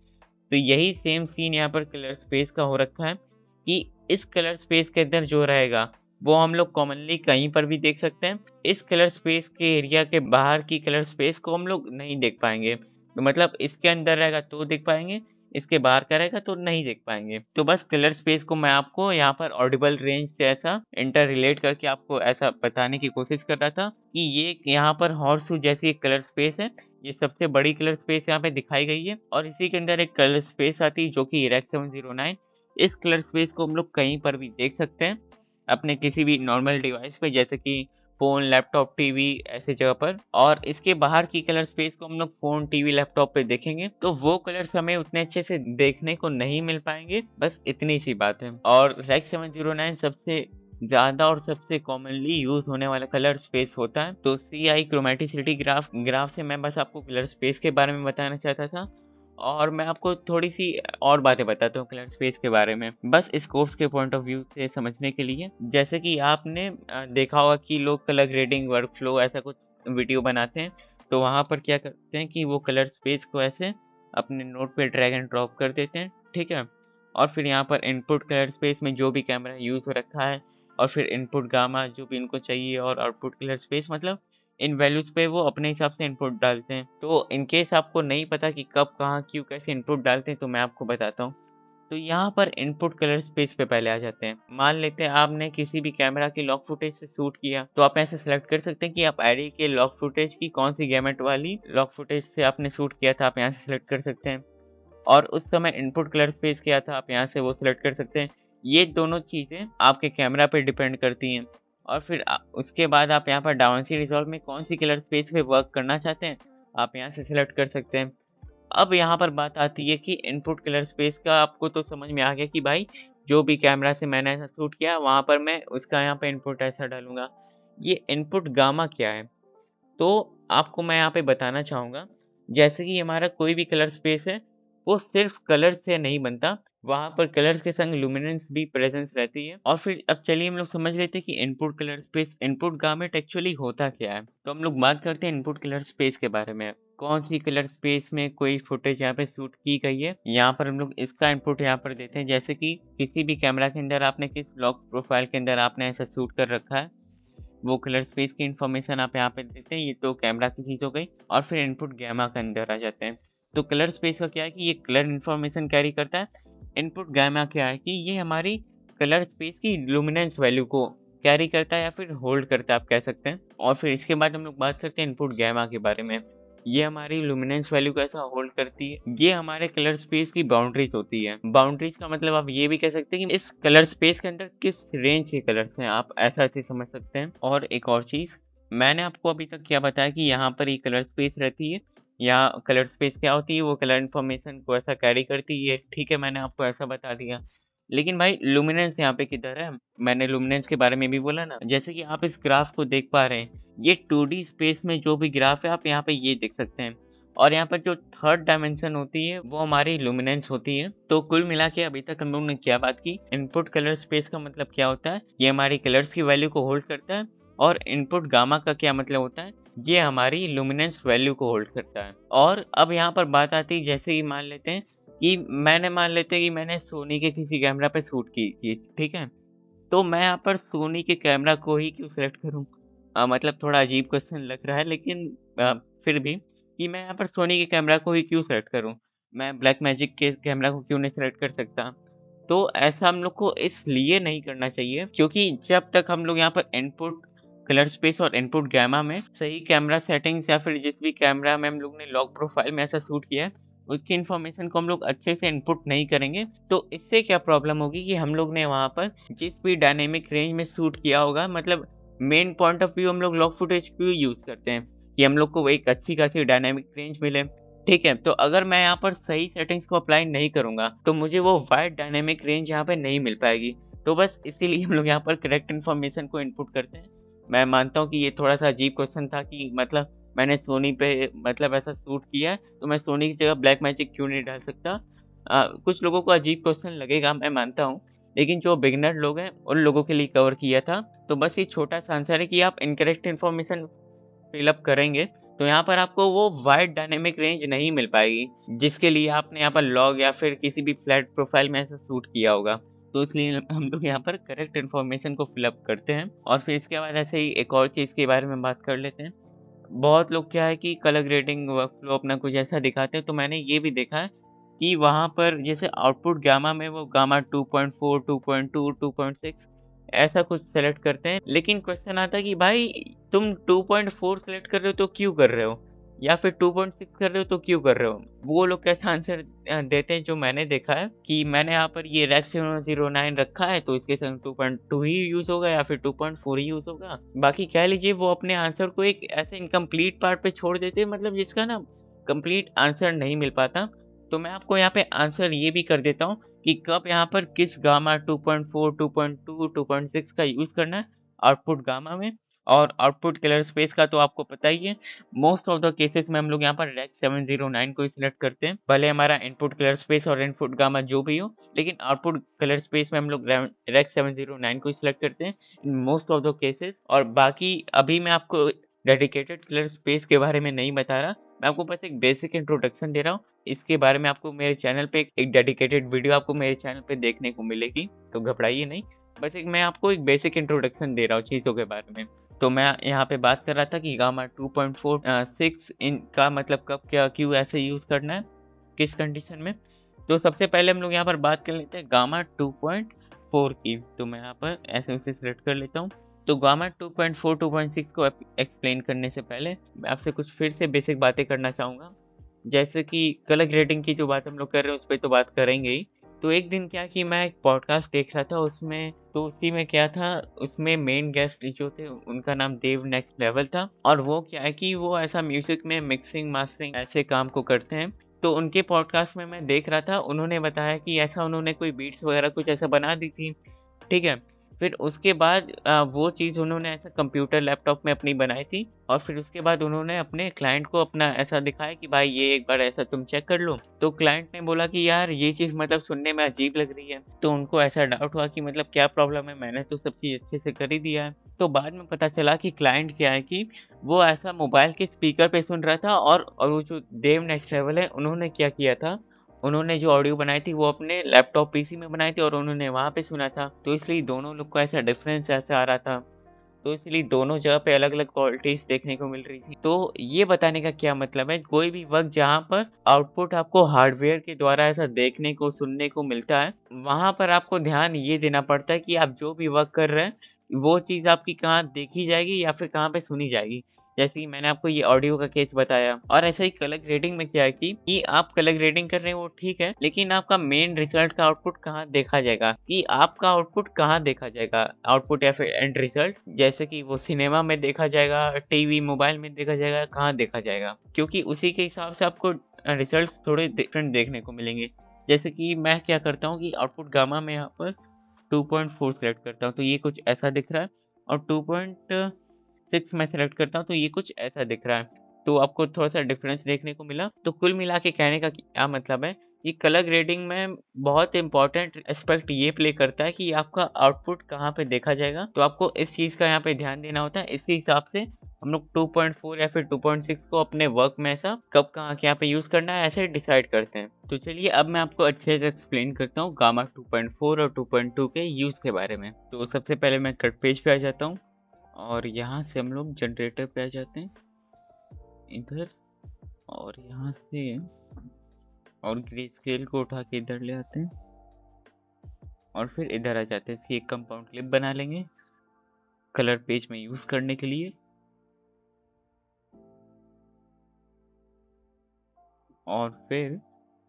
तो यही सेम सीन यहाँ पर कलर स्पेस का हो रखा है कि इस कलर स्पेस के अंदर जो रहेगा वो हम लोग कॉमनली कहीं पर भी देख सकते हैं। इस कलर स्पेस के एरिया के बाहर की कलर स्पेस को हम लोग नहीं देख पाएंगे। तो मतलब इसके अंदर रहेगा तो देख पाएंगे, इसके बाहर का रहेगा तो नहीं देख पाएंगे। तो बस कलर स्पेस को मैं आपको यहाँ पर ऑडिबल रेंज से ऐसा इंटर रिलेट करके आपको ऐसा बताने की कोशिश कर रहा था कि ये यहाँ पर हॉर्स जैसी एक कलर स्पेस है, ये सबसे बड़ी कलर स्पेस यहाँ पे दिखाई गई है। और इसी के अंदर एक कलर स्पेस आती है जो कि रेक्स 709। इस कलर स्पेस को हम लोग कहीं पर भी देख सकते हैं अपने किसी भी नॉर्मल डिवाइस पे, जैसे कि फ़ोन, लैपटॉप, टीवी ऐसे जगह पर, और इसके बाहर की कलर स्पेस को हम लोग फ़ोन, टीवी, लैपटॉप पे देखेंगे तो वो कलर्स हमें उतने अच्छे से देखने को नहीं मिल पाएँगे, बस इतनी सी बात है। और रेक्स 709 सबसे ज़्यादा और सबसे कॉमनली यूज़ होने वाला कलर स्पेस होता है। तो CI क्रोमैटिसिटी ग्राफ से मैं बस आपको कलर स्पेस के बारे में बताना चाहता था, और मैं आपको थोड़ी-सी और बातें बताता हूँ कलर स्पेस के बारे में, बस स्कोप्स के पॉइंट ऑफ व्यू से समझने के लिए। जैसे कि आपने देखा होगा कि लोग कलर ग्रेडिंग वर्कफ्लो ऐसा कुछ वीडियो बनाते हैं, तो वहाँ पर क्या करते हैं कि वो कलर स्पेस को ऐसे अपने नोट पे ड्रैग एंड ड्रॉप कर देते हैं, ठीक है? और फिर यहाँ पर इनपुट कलर स्पेस में जो भी कैमरा यूज़ हो रखा है, और फिर इनपुट गामा जो भी इनको चाहिए, और आउटपुट कलर स्पेस, मतलब इन वैल्यूज़ पे वो अपने हिसाब से इनपुट डालते हैं। तो इन केस आपको नहीं पता कि कब, कहाँ, क्यों, कैसे इनपुट डालते हैं, तो मैं आपको बताता हूँ। तो यहाँ पर इनपुट कलर स्पेस पे पहले आ जाते हैं। मान लेते हैं आपने किसी भी कैमरा की लॉक फुटेज से शूट किया, तो आप ऐसे सेलेक्ट कर सकते हैं कि आप एरे के लॉक फुटेज की कौन सी गैमेट वाली लॉक फुटेज से आपने शूट किया था, आप यहाँ से सेलेक्ट कर सकते हैं। और उस समय इनपुट कलर स्पेस क्या था, आप यहाँ से वो सिलेक्ट कर सकते हैं। ये दोनों चीज़ें आपके कैमरा पे डिपेंड करती हैं। और फिर उसके बाद आप यहाँ पर डाउनसी रिज़ॉल्व में कौन सी कलर स्पेस पे वर्क करना चाहते हैं, आप यहाँ से सिलेक्ट कर सकते हैं। अब यहाँ पर बात आती है कि इनपुट कलर स्पेस का आपको तो समझ में आ गया कि भाई जो भी कैमरा से मैंने ऐसा शूट किया, वहाँ पर मैं उसका यहाँ पे इनपुट ऐसा डालूँगा। ये इनपुट गामा क्या है? तो आपको मैं यहाँ पे बताना चाहूँगा, जैसे कि हमारा कोई भी कलर स्पेस है, वो सिर्फ़ कलर से नहीं बनता, वहाँ पर कलर के संग लुमिनेंस भी प्रेज़ेंस रहती है। और फिर अब चलिए हम लोग समझ लेते हैं कि input colour space, input gamut actually होता क्या है? तो हम लोग बात करते हैं इनपुट कलर स्पेस के बारे में। कौन-सी कलर स्पेस में कोई फुटेज यहाँ पे शूट की गई है, यहाँ पर हम लोग इसका इनपुट यहाँ पर देते हैं। जैसे कि किसी भी कैमरा के अंदर आपने किस लॉक प्रोफ़ाइल के अंदर आपने ऐसा शूट कर रखा है, वो कलर स्पेस की इन्फॉर्मेशन आप यहाँ पे देते हैं। ये तो कैमरा की चीज़ हो गई, और फिर इनपुट गैमा के अंदर आ जाते हैं। तो कलर स्पेस का क्या है कि ये कलर इन्फॉर्मेशन कैरी करता है। इनपुट गैमा क्या है कि ये हमारी कलर स्पेस की लुमिनेंस वैल्यू को कैरी करता है, या फिर होल्ड करता है, आप कह सकते हैं। और फिर इसके बाद हम लोग बात करते हैं इनपुट गैमा के बारे में। ये हमारी लुमिनेंस वैल्यू को ऐसा होल्ड करती है। ये हमारे कलर स्पेस की बाउंड्रीज होती है। बाउंड्रीज का मतलब आप ये भी कह सकते हैं कि इस कलर स्पेस के अंदर किस रेंज के कलर्स हैं, आप ऐसा ऐसे समझ सकते हैं। और एक और चीज़, मैंने आपको अभी तक क्या बताया कि यहाँ पर ये कलर स्पेस रहती है, या कलर स्पेस क्या होती है, वो कलर इन्फॉर्मेशन को ऐसा कैरी करती है, ठीक है, मैंने आपको ऐसा बता दिया। लेकिन भाई लुमिनेंस यहाँ पे किधर है? मैंने लुमिनेंस के बारे में भी बोला ना। जैसे कि आप इस ग्राफ को देख पा रहे हैं, ये 2D स्पेस में जो भी ग्राफ है, आप यहाँ पे ये देख सकते हैं। और यहाँ पर जो थर्ड डायमेंशन होती है, वो हमारी लुमिनेंस होती है। तो कुल मिला के अभी तक हम लोगों ने क्या बात की, इनपुट कलर स्पेस का मतलब क्या होता है, ये हमारी कलर्स की वैल्यू को होल्ड करता है। और इनपुट गामा का क्या मतलब होता है, ये हमारी लुमिनेंस वैल्यू को होल्ड करता है। और अब यहाँ पर बात आती है, जैसे कि मान लेते हैं कि मान लेते हैं कि मैंने सोनी के किसी कैमरा पे शूट की, ठीक है? तो मैं यहाँ पर सोनी के कैमरा को ही क्यों सेलेक्ट करूँ? मतलब थोड़ा अजीब क्वेश्चन लग रहा है, लेकिन फिर भी, कि मैं यहाँ पर सोनी के कैमरा को ही क्यों सेलेक्ट करूँ? मैं ब्लैकमैजिक के कैमरा को क्यों नहीं सेलेक्ट कर सकता? तो ऐसा हम लोग को इसलिए नहीं करना चाहिए, क्योंकि जब तक हम लोग यहाँ पर इनपुट कलर स्पेस और इनपुट गैमा में सही कैमरा सेटिंग्स, या फिर जिस भी कैमरा में हम लोग ने लॉक प्रोफाइल में ऐसा शूट किया है, उसकी इन्फॉर्मेशन को हम लोग अच्छे से इनपुट नहीं करेंगे, तो इससे क्या प्रॉब्लम होगी कि हम लोग ने वहाँ पर जिस भी डायनेमिक रेंज में शूट किया होगा, मतलब मेन पॉइंट ऑफ व्यू हम लोग लॉक फुटेज क्यों यूज़ करते हैं कि हम लोग को वो एक अच्छी खासी डायनेमिक रेंज मिले, ठीक है? तो अगर मैं यहाँ पर सही सेटिंग्स को अप्लाई नहीं करूँगा, तो मुझे वो वाइड डायनेमिक रेंज यहाँ पे नहीं मिल पाएगी। तो बस इसीलिए हम लोग यहाँ पर करेक्ट इन्फॉर्मेशन को इनपुट करते हैं। मैं मानता हूँ कि ये थोड़ा-सा अजीब क्वेश्चन था कि मतलब मैंने सोनी पे मतलब ऐसा शूट किया है, तो मैं सोनी की जगह ब्लैकमैजिक क्यों नहीं डाल सकता? कुछ लोगों को अजीब क्वेश्चन लगेगा, मैं मानता हूँ, लेकिन जो बिगिनर लोग हैं, उन लोगों के लिए कवर किया था। तो बस ये छोटा-सा आंसर है कि आप इनकरेक्ट इन्फॉर्मेशन फिल अप करेंगे, तो यहाँ पर आपको वो वाइड डायनेमिक रेंज नहीं मिल पाएगी, जिसके लिए आपने यहाँ पर लॉग या फिर किसी भी फ्लैट प्रोफाइल में ऐसा शूट किया होगा। तो इसलिए हम लोग यहाँ पर करेक्ट इन्फॉर्मेशन को फिल अप करते हैं। और फिर इसके बाद ऐसे ही एक और चीज़ के बारे में बात कर लेते हैं। बहुत लोग क्या है कि कलर ग्रेडिंग वर्कफ्लो अपना कुछ ऐसा दिखाते हैं, तो मैंने ये भी देखा है कि वहाँ पर जैसे आउटपुट गामा में वो गामा 2.4, 2.2, 2.6 ऐसा कुछ सेलेक्ट करते हैं। लेकिन क्वेश्चन आता है कि भाई तुम 2.4 सेलेक्ट कर रहे हो तो क्यों कर रहे हो? या फिर 2.6 कर रहे हो तो क्यों कर रहे हो? वो लोग कैसा आंसर देते हैं जो मैंने देखा है कि मैंने यहाँ पर ये रेक्स 709 रखा है तो इसके संग 2.2 ही यूज होगा या फिर 2.4 ही यूज होगा। बाकी कह लीजिए वो अपने आंसर को एक ऐसे इनकम्प्लीट पार्ट पे छोड़ देते हैं, मतलब जिसका ना कंप्लीट आंसर नहीं मिल पाता। तो मैं आपको यहाँ पे आंसर ये भी कर देता हूँ कि कब यहाँ पर किस गामा 2.4, 2.2, 2.6 का यूज करना है आउटपुट गामा में। और आउटपुट कलर स्पेस का तो आपको पता ही है, मोस्ट ऑफ द केसेस में हम लोग यहाँ पर रेक्स 709 को ही सिलेक्ट करते हैं, भले हमारा इनपुट कलर स्पेस और इनपुट गामा जो भी हो, लेकिन आउटपुट कलर स्पेस में हम लोग रेक्स 709 को ही सिलेक्ट करते हैं in most of the cases. और बाकी अभी मैं आपको डेडिकेटेड कलर स्पेस के बारे में नहीं बता रहा, मैं आपको बस एक बेसिक इंट्रोडक्शन दे रहा हूँ। इसके बारे में आपको मेरे चैनल पे एक डेडिकेटेड वीडियो आपको मेरे चैनल पे देखने को मिलेगी, तो घबराइए नहीं। बस मैं आपको एक बेसिक इंट्रोडक्शन दे रहा हूँ चीज़ों के बारे में। तो मैं यहाँ पे बात कर रहा था कि गामा 2.46 इनका मतलब कब क्या क्यों ऐसे यूज करना है, किस कंडीशन में। तो सबसे पहले हम लोग यहाँ पर बात कर लेते हैं गामा 2.4 की। तो मैं यहाँ पर ऐसे उसे सिलेक्ट कर लेता हूँ। तो गामा 2.4, 2.6 को एक्सप्लेन करने से पहले मैं आपसे कुछ फिर से बेसिक बातें करना चाहूँगा। जैसे कि कलर ग्रेडिंग की जो बात हम लोग कर रहे हैं उस पर तो बात करेंगे ही। तो एक दिन क्या कि मैं एक पॉडकास्ट देख रहा था, उसमें तो उसी में क्या था, उसमें मेन गेस्ट जो थे उनका नाम देव नेक्स्ट लेवल था। और वो क्या है कि वो ऐसा म्यूजिक में मिक्सिंग मास्टरिंग ऐसे काम को करते हैं। तो उनके पॉडकास्ट में मैं देख रहा था, उन्होंने बताया कि ऐसा उन्होंने कोई बीट्स वगैरह कुछ ऐसा बना दी थी, ठीक है। फिर उसके बाद वो चीज़ उन्होंने ऐसा कंप्यूटर लैपटॉप में अपनी बनाई थी और फिर उसके बाद उन्होंने अपने क्लाइंट को अपना ऐसा दिखाया कि भाई ये एक बार ऐसा तुम चेक कर लो। तो क्लाइंट ने बोला कि यार ये चीज़ मतलब सुनने में अजीब लग रही है। तो उनको ऐसा डाउट हुआ कि मतलब क्या प्रॉब्लम है, मैंने तो सब चीज़ अच्छे से कर ही दिया है। तो बाद में पता चला कि क्लाइंट क्या है कि वो ऐसा मोबाइल के स्पीकर पे सुन रहा था और वो जो देव नेक्स्ट लेवल है उन्होंने क्या किया था, उन्होंने जो ऑडियो बनाई थी वो अपने लैपटॉप पीसी में बनाई थी और उन्होंने वहाँ पे सुना था। तो इसलिए दोनों लोग को ऐसा डिफरेंस ऐसा आ रहा था। तो इसलिए दोनों जगह पे अलग-अलग क्वालिटीज़ देखने को मिल रही थी। तो ये बताने का क्या मतलब है, कोई भी वक़्त जहाँ पर आउटपुट आपको हार्डवेयर के द्वारा ऐसा देखने को, सुनने को मिलता है, वहाँ पर आपको ध्यान ये देना पड़ता है कि आप जो भी वर्क कर रहे हैं, वो चीज़ आपकी कहाँ देखी जाएगी या फिर कहाँ पे सुनी जाएगी। जैसे कि मैंने आपको ये ऑडियो का केस बताया। और ऐसे ही कलर ग्रेडिंग में क्या है कि आप कलर ग्रेडिंग कर रहे हैं वो ठीक है, लेकिन आपका मेन रिजल्ट का आउटपुट कहाँ देखा जाएगा, कि आपका आउटपुट कहाँ देखा जाएगा, आउटपुट या फिर एंड रिजल्ट, जैसे कि वो सिनेमा में देखा जाएगा, टीवी मोबाइल में देखा जाएगा, कहाँ देखा जाएगा, क्योंकि उसी के हिसाब से आपको रिजल्ट थोड़े डिफरेंट देखने को मिलेंगे। जैसे कि मैं क्या करता हूँ कि आउटपुट गामा में यहाँ पर 2.4 सेलेक्ट करता हूँ तो ये कुछ ऐसा दिख रहा है, और 2.6 मैं सेलेक्ट करता हूँ तो ये कुछ ऐसा दिख रहा है। तो आपको थोड़ा सा डिफरेंस देखने को मिला। तो कुल मिला के कहने का क्या मतलब है कि कलर ग्रेडिंग में बहुत इंपॉर्टेंट एस्पेक्ट ये प्ले करता है कि आपका आउटपुट कहाँ पे देखा जाएगा। तो आपको इस चीज़ का यहाँ पे ध्यान देना होता है। इसी हिसाब से हम लोग 2.4 या फिर 2.6 को अपने वर्क में ऐसा कब कहाँ के यहाँ पे यूज़ करना है ऐसे डिसाइड करते हैं। तो चलिए अब मैं आपको अच्छे से एक्सप्लेन करता हूँ गामा 2.4 और 2.2 के यूज़ के बारे में। तो सबसे पहले मैं कट पेज पे आ जाता हूँ और यहाँ से हम लोग जनरेटर पे आ जाते हैं इधर, और यहाँ से और ग्रे स्केल को उठा के इधर ले आते हैं और फिर इधर आ जाते हैं। इसकी एक कंपाउंड क्लिप बना लेंगे कलर पेज में यूज़ करने के लिए। और फिर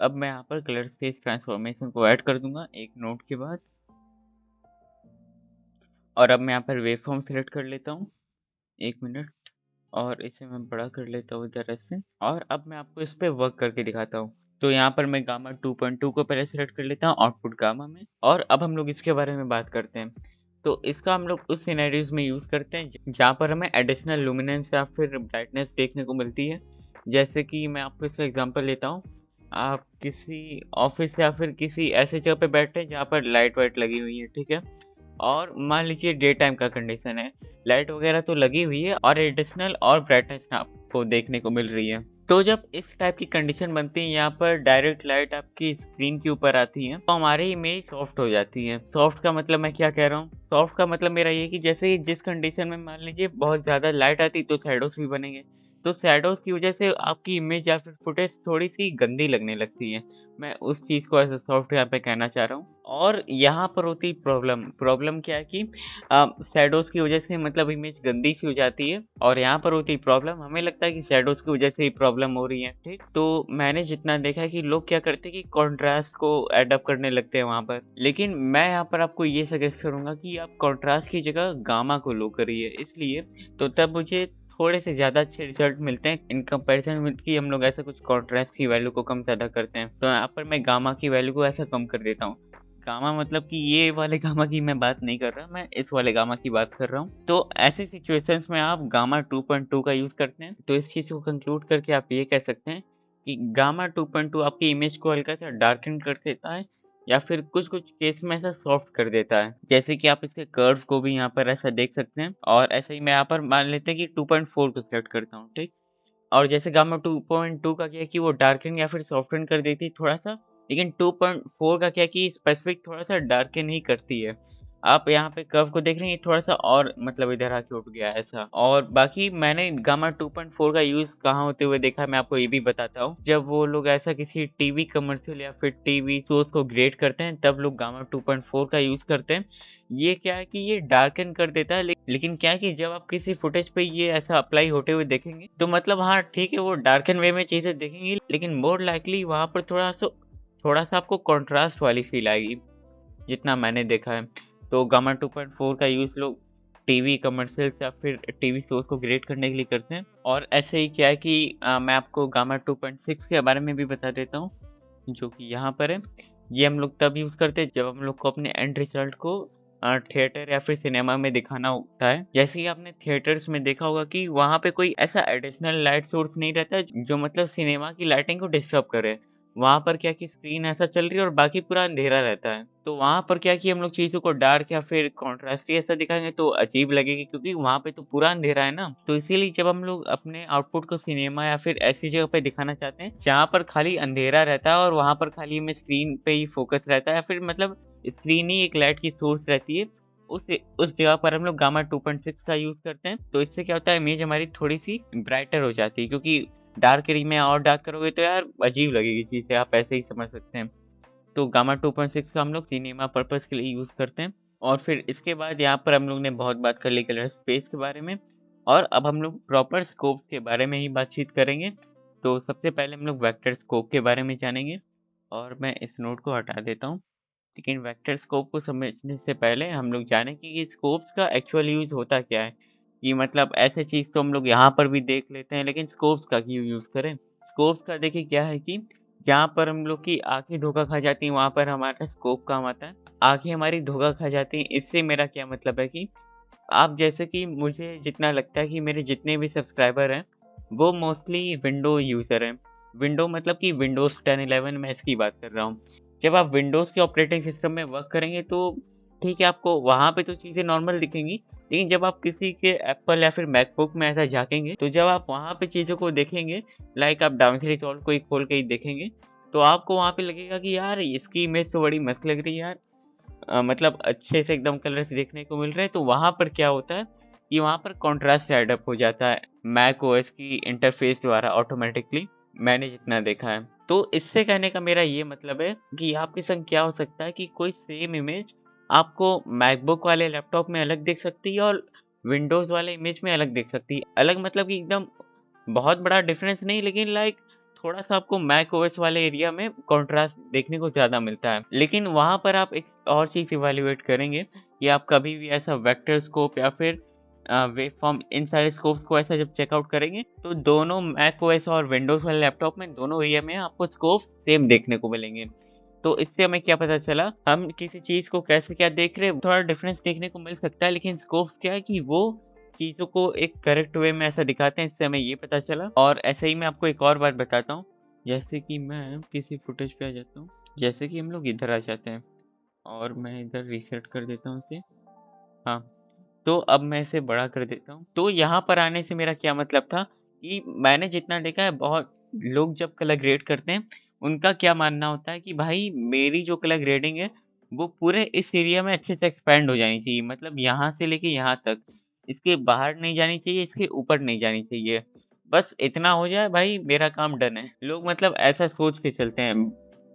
अब मैं यहाँ पर कलर स्पेस ट्रांसफॉर्मेशन को ऐड कर दूंगा एक नोट के बाद। और अब मैं यहाँ पर वेवफॉर्म सेलेक्ट कर लेता हूँ, 1 मिनट, और इसे मैं बड़ा कर लेता हूँ इधर ऐसे। और अब मैं आपको इस पे वर्क करके दिखाता हूँ। तो यहाँ पर मैं गामा 2.2 को पहले सेलेक्ट कर लेता हूँ आउटपुट गामा में, और अब हम लोग इसके बारे में बात करते हैं। तो इसका हम लोग उस सिनेरियोज में यूज़ करते हैं जहाँ पर हमें एडिशनल लुमिनेंस या फिर ब्राइटनेस देखने को मिलती है। जैसे कि मैं आपको इसका एग्जांपल लेता हूँ, आप किसी ऑफिस या फिर किसी ऐसे जगह पे बैठे हैं जहाँ पर लाइट वाइट लगी हुई है, ठीक है। और मान लीजिए डे टाइम का कंडीशन है, लाइट वगैरह तो लगी हुई है और एडिशनल और ब्राइटनेस आपको देखने को मिल रही है। तो जब इस टाइप की कंडीशन बनती है, यहाँ पर डायरेक्ट लाइट आपकी स्क्रीन के ऊपर आती है, तो हमारी इमेज सॉफ्ट हो जाती है। सॉफ्ट का मतलब मैं क्या कह रहा हूँ, सॉफ्ट का मतलब मेरा ये कि जैसे जिस कंडीशन में मान लीजिए बहुत ज़्यादा लाइट आती तो शैडोज भी बनेंगे, तो शैडोज़ की वज़ह से आपकी इमेज या फिर फुटेज थोड़ी-सी गंदी लगने लगती है। मैं उस चीज़ को एज़ अ सॉफ्ट यहाँ पे कहना चाह रहा हूँ। और यहाँ पर होती प्रॉब्लम, प्रॉब्लम क्या है कि शैडोज़ की वज़ह से मतलब इमेज गंदी-सी हो जाती है और यहाँ पर होती प्रॉब्लम हमें लगता है कि शैडोज़ की वज़ह से ही प्रॉब्लम हो रही है, ठीक? तो मैंने जितना देखा है कि लोग क्या करते हैं कि कॉन्ट्रास्ट को एडॉप्ट करने लगते हैं वहाँ पर। लेकिन मैं यहाँ पर आपको ये सजेस्ट करूँगा कि आप कॉन्ट्रास्ट की जगह गामा को लो करिए, इसलिए तो तब मुझे थोड़े से ज़्यादा अच्छे रिज़ल्ट मिलते हैं इन कंपैरिज़न विद कि हम लोग ऐसा कुछ कॉन्ट्रास्ट की वैल्यू को कम-ज़्यादा करते हैं। तो यहाँ पर मैं गामा की वैल्यू को ऐसा कम कर देता हूँ। गामा मतलब कि ये वाले गामा की मैं बात नहीं कर रहा, मैं इस वाले गामा की बात कर रहा हूँ। तो ऐसे सिचुएशंस में आप गामा 2.2 का यूज़ करते हैं, तो इस चीज़ को कंक्लूड करके आप ये कह सकते हैं कि गामा 2.2 आपकी इमेज को हल्का-सा डार्कन कर देता है या फिर कुछ-कुछ केस में ऐसा सॉफ्ट कर देता है। जैसे कि आप इसके कर्व्स को भी यहाँ पर ऐसा देख सकते हैं और ऐसे ही मैं यहाँ पर मान लेते हैं कि 2.4 को सेलेक्ट करता हूँ, ठीक? और जैसे गामा 2.2 का क्या है कि वो डार्कन या फिर सॉफ्टन कर देती है थोड़ा-सा, लेकिन 2.4 का क्या है कि स्पेसिफिक थोड़ा-सा डार्कन ही करती है। आप यहाँ पे कर्व को देख रहे हैं, ये थोड़ा-सा और मतलब इधर आके उठ गया है ऐसा। और बाकी मैंने गामा 2.4 का यूज़ कहाँ होते हुए देखा है, मैं आपको ये भी बताता हूँ। जब वो लोग ऐसा किसी टीवी कमर्शियल या फिर टीवी शोज़ को ग्रेड करते हैं, तब लोग गामा 2.4 का यूज़ करते हैं। ये क्या है कि ये डार्कन कर देता है लेकिन क्या है कि जब आप किसी फुटेज पे ये ऐसा अप्लाई होते हुए देखेंगे तो मतलब हाँ ठीक है वो डार्कन वे में चीज़ें दिखेंगी लेकिन मोर लाइकली वहाँ पर थोड़ा-सा आपको कंट्रास्ट वाली फ़ील आएगी, जितना मैंने देखा है। तो गामा 2.4 का यूज़ लोग टीवी कमर्शियल्स या फिर टीवी शोज़ को ग्रेड करने के लिए करते हैं। और ऐसे ही क्या है कि मैं आपको गामा 2.6 के बारे में भी बता देता हूँ, जो कि यहाँ पर है। ये हम लोग तब यूज़ करते हैं जब हम लोग को अपने एंड रिजल्ट को थिएटर या फिर सिनेमा में दिखाना होता है। जैसे कि आपने थिएटर्स में देखा होगा कि वहाँ पे कोई ऐसा एडिशनल लाइट सोर्स नहीं रहता है जो मतलब सिनेमा की लाइटिंग को डिस्टर्ब करे। वहाँ पर क्या है कि स्क्रीन ऐसा चल रही है और बाकी पूरा अंधेरा रहता है। तो वहाँ पर क्या है कि हम लोग चीज़ों को डार्क या फिर कॉन्ट्रास्टी ऐसा दिखाएँगे तो अजीब लगेगी क्योंकि वहाँ पे तो पूरा अंधेरा है ना। तो इसीलिए जब हम लोग अपने आउटपुट को सिनेमा या फिर ऐसी जगह पे दिखाना चाहते हैं जहाँ पर खाली अंधेरा रहता है और वहाँ पर खाली हमें स्क्रीन पे ही फ़ोकस रहता है या फिर मतलब स्क्रीन ही एक लाइट की सोर्स रहती है, उस उस जगह पर हम लोग गामा 2.6 का यूज़ करते हैं। तो इससे क्या होता है इमेज हमारी थोड़ी-सी ब्राइटर हो जाती है क्योंकि डार्क एरिया में और डार्क करोगे तो यार अजीब लगेगी चीज़ें, आप ऐसे ही समझ सकते हैं। तो गामा 2.6 का हम लोग सिनेमा पर्पज़ के लिए यूज़ करते हैं। और फिर इसके बाद यहाँ पर हम लोग ने बहुत बात कर ली कलर स्पेस के बारे में और अब हम लोग प्रॉपर स्कोप के बारे में ही बातचीत करेंगे। तो सबसे पहले हम लोग वेक्टर स्कोप के बारे में जानेंगे और मैं इस नोट को हटा देता हूँ। लेकिन वेक्टर स्कोप को समझने से पहले हम लोग जानें कि ये स्कोप्स का एक्चुअल यूज़ होता क्या है? कि मतलब ऐसे चीज़ तो हम लोग यहाँ पर भी देख लेते हैं लेकिन स्कोप्स का क्यों यूज़ करें? स्कोप्स का देखिए क्या है कि जहाँ पर हम लोग की आँखें धोखा खा जाती हैं वहाँ पर हमारा स्कोप काम आता है। आँखें हमारी धोखा खा जाती हैं, इससे मेरा क्या मतलब है कि आप जैसे कि मुझे जितना लगता है कि मेरे जितने भी सब्सक्राइबर हैं, वो मोस्टली विंडो यूज़र हैं। विंडो मतलब कि विंडोज़ 10, 11 मैं इसकी बात कर रहा हूँ। जब आप विंडोज़ के ऑपरेटिंग सिस्टम में वर्क करेंगे तो ठीक है, आपको वहाँ पे तो चीज़ें नॉर्मल दिखेंगी, लेकिन जब आप किसी के एप्पल या फिर मैकबुक में ऐसा झाँकेंगे, तो जब आप वहाँ पे चीज़ों को देखेंगे, लाइक आप डाविंची रिज़ॉल्व को ही खोल के ही देखेंगे, तो आपको वहाँ पे लगेगा कि यार इसकी इमेज तो बड़ी मस्त लग रही है यार। मतलब अच्छे से एकदम कलर्स देखने को मिल रहे हैं, तो वहाँ पर क्या होता है कि वहाँ पर कॉन्ट्रास्ट ऐड अप हो जाता है मैक ओएस की इंटरफ़ेस द्वारा ऑटोमैटिकली, मैंने जितना देखा है। तो इससे कहने का मेरा ये मतलब है कि आपके संग क्या हो सकता है कि कोई सेम इमेज आपको मैकबुक वाले लैपटॉप में अलग दिख सकती है और विंडोज़ वाले इमेज में अलग दिख सकती है। अलग मतलब कि एकदम बहुत बड़ा डिफ़रेंस नहीं, लेकिन लाइक थोड़ा-सा आपको मैक ओएस वाले एरिया में कॉन्ट्रास्ट देखने को ज़्यादा मिलता है। लेकिन वहाँ पर आप एक और चीज़ इवैल्यूएट करेंगे कि आप कभी भी ऐसा वेक्टर स्कोप या फिर वेवफॉर्म इन सारे स्कोप्स को ऐसा जब चेकआउट करेंगे, तो दोनों मैक ओएस और विंडोज़ वाले लैपटॉप में दोनों एरिया में आपको स्कोप सेम देखने को मिलेंगे। तो इससे हमें क्या पता चला, हम किसी चीज़ को कैसे क्या देख रहे हैं, थोड़ा डिफ़रेंस देखने को मिल सकता है, लेकिन स्कोप्स क्या है कि वो चीज़ों को एक करेक्ट वे में ऐसा दिखाते हैं, इससे हमें ये पता चला। और ऐसे ही मैं आपको एक और बात बताता हूँ, जैसे कि मैं किसी फुटेज पे आ जाता हूँ, जैसे कि हम लोग इधर आ जाते हैं और मैं इधर रीसेट कर देता हूँ इसे। हाँ, तो अब मैं इसे बड़ा कर देता हूँ। तो यहाँ पर आने से मेरा क्या मतलब था कि मैंने जितना देखा है बहुत लोग जब कलर ग्रेड करते हैं, उनका क्या मानना होता है कि भाई मेरी जो कलर ग्रेडिंग है, वो पूरे इस एरिया में अच्छे से एक्सपैंड हो जानी चाहिए। मतलब यहाँ से लेके यहाँ तक। इसके बाहर नहीं जानी चाहिए, इसके ऊपर नहीं जानी चाहिए। बस इतना हो जाए भाई, मेरा काम डन है। लोग मतलब ऐसा सोच के चलते हैं,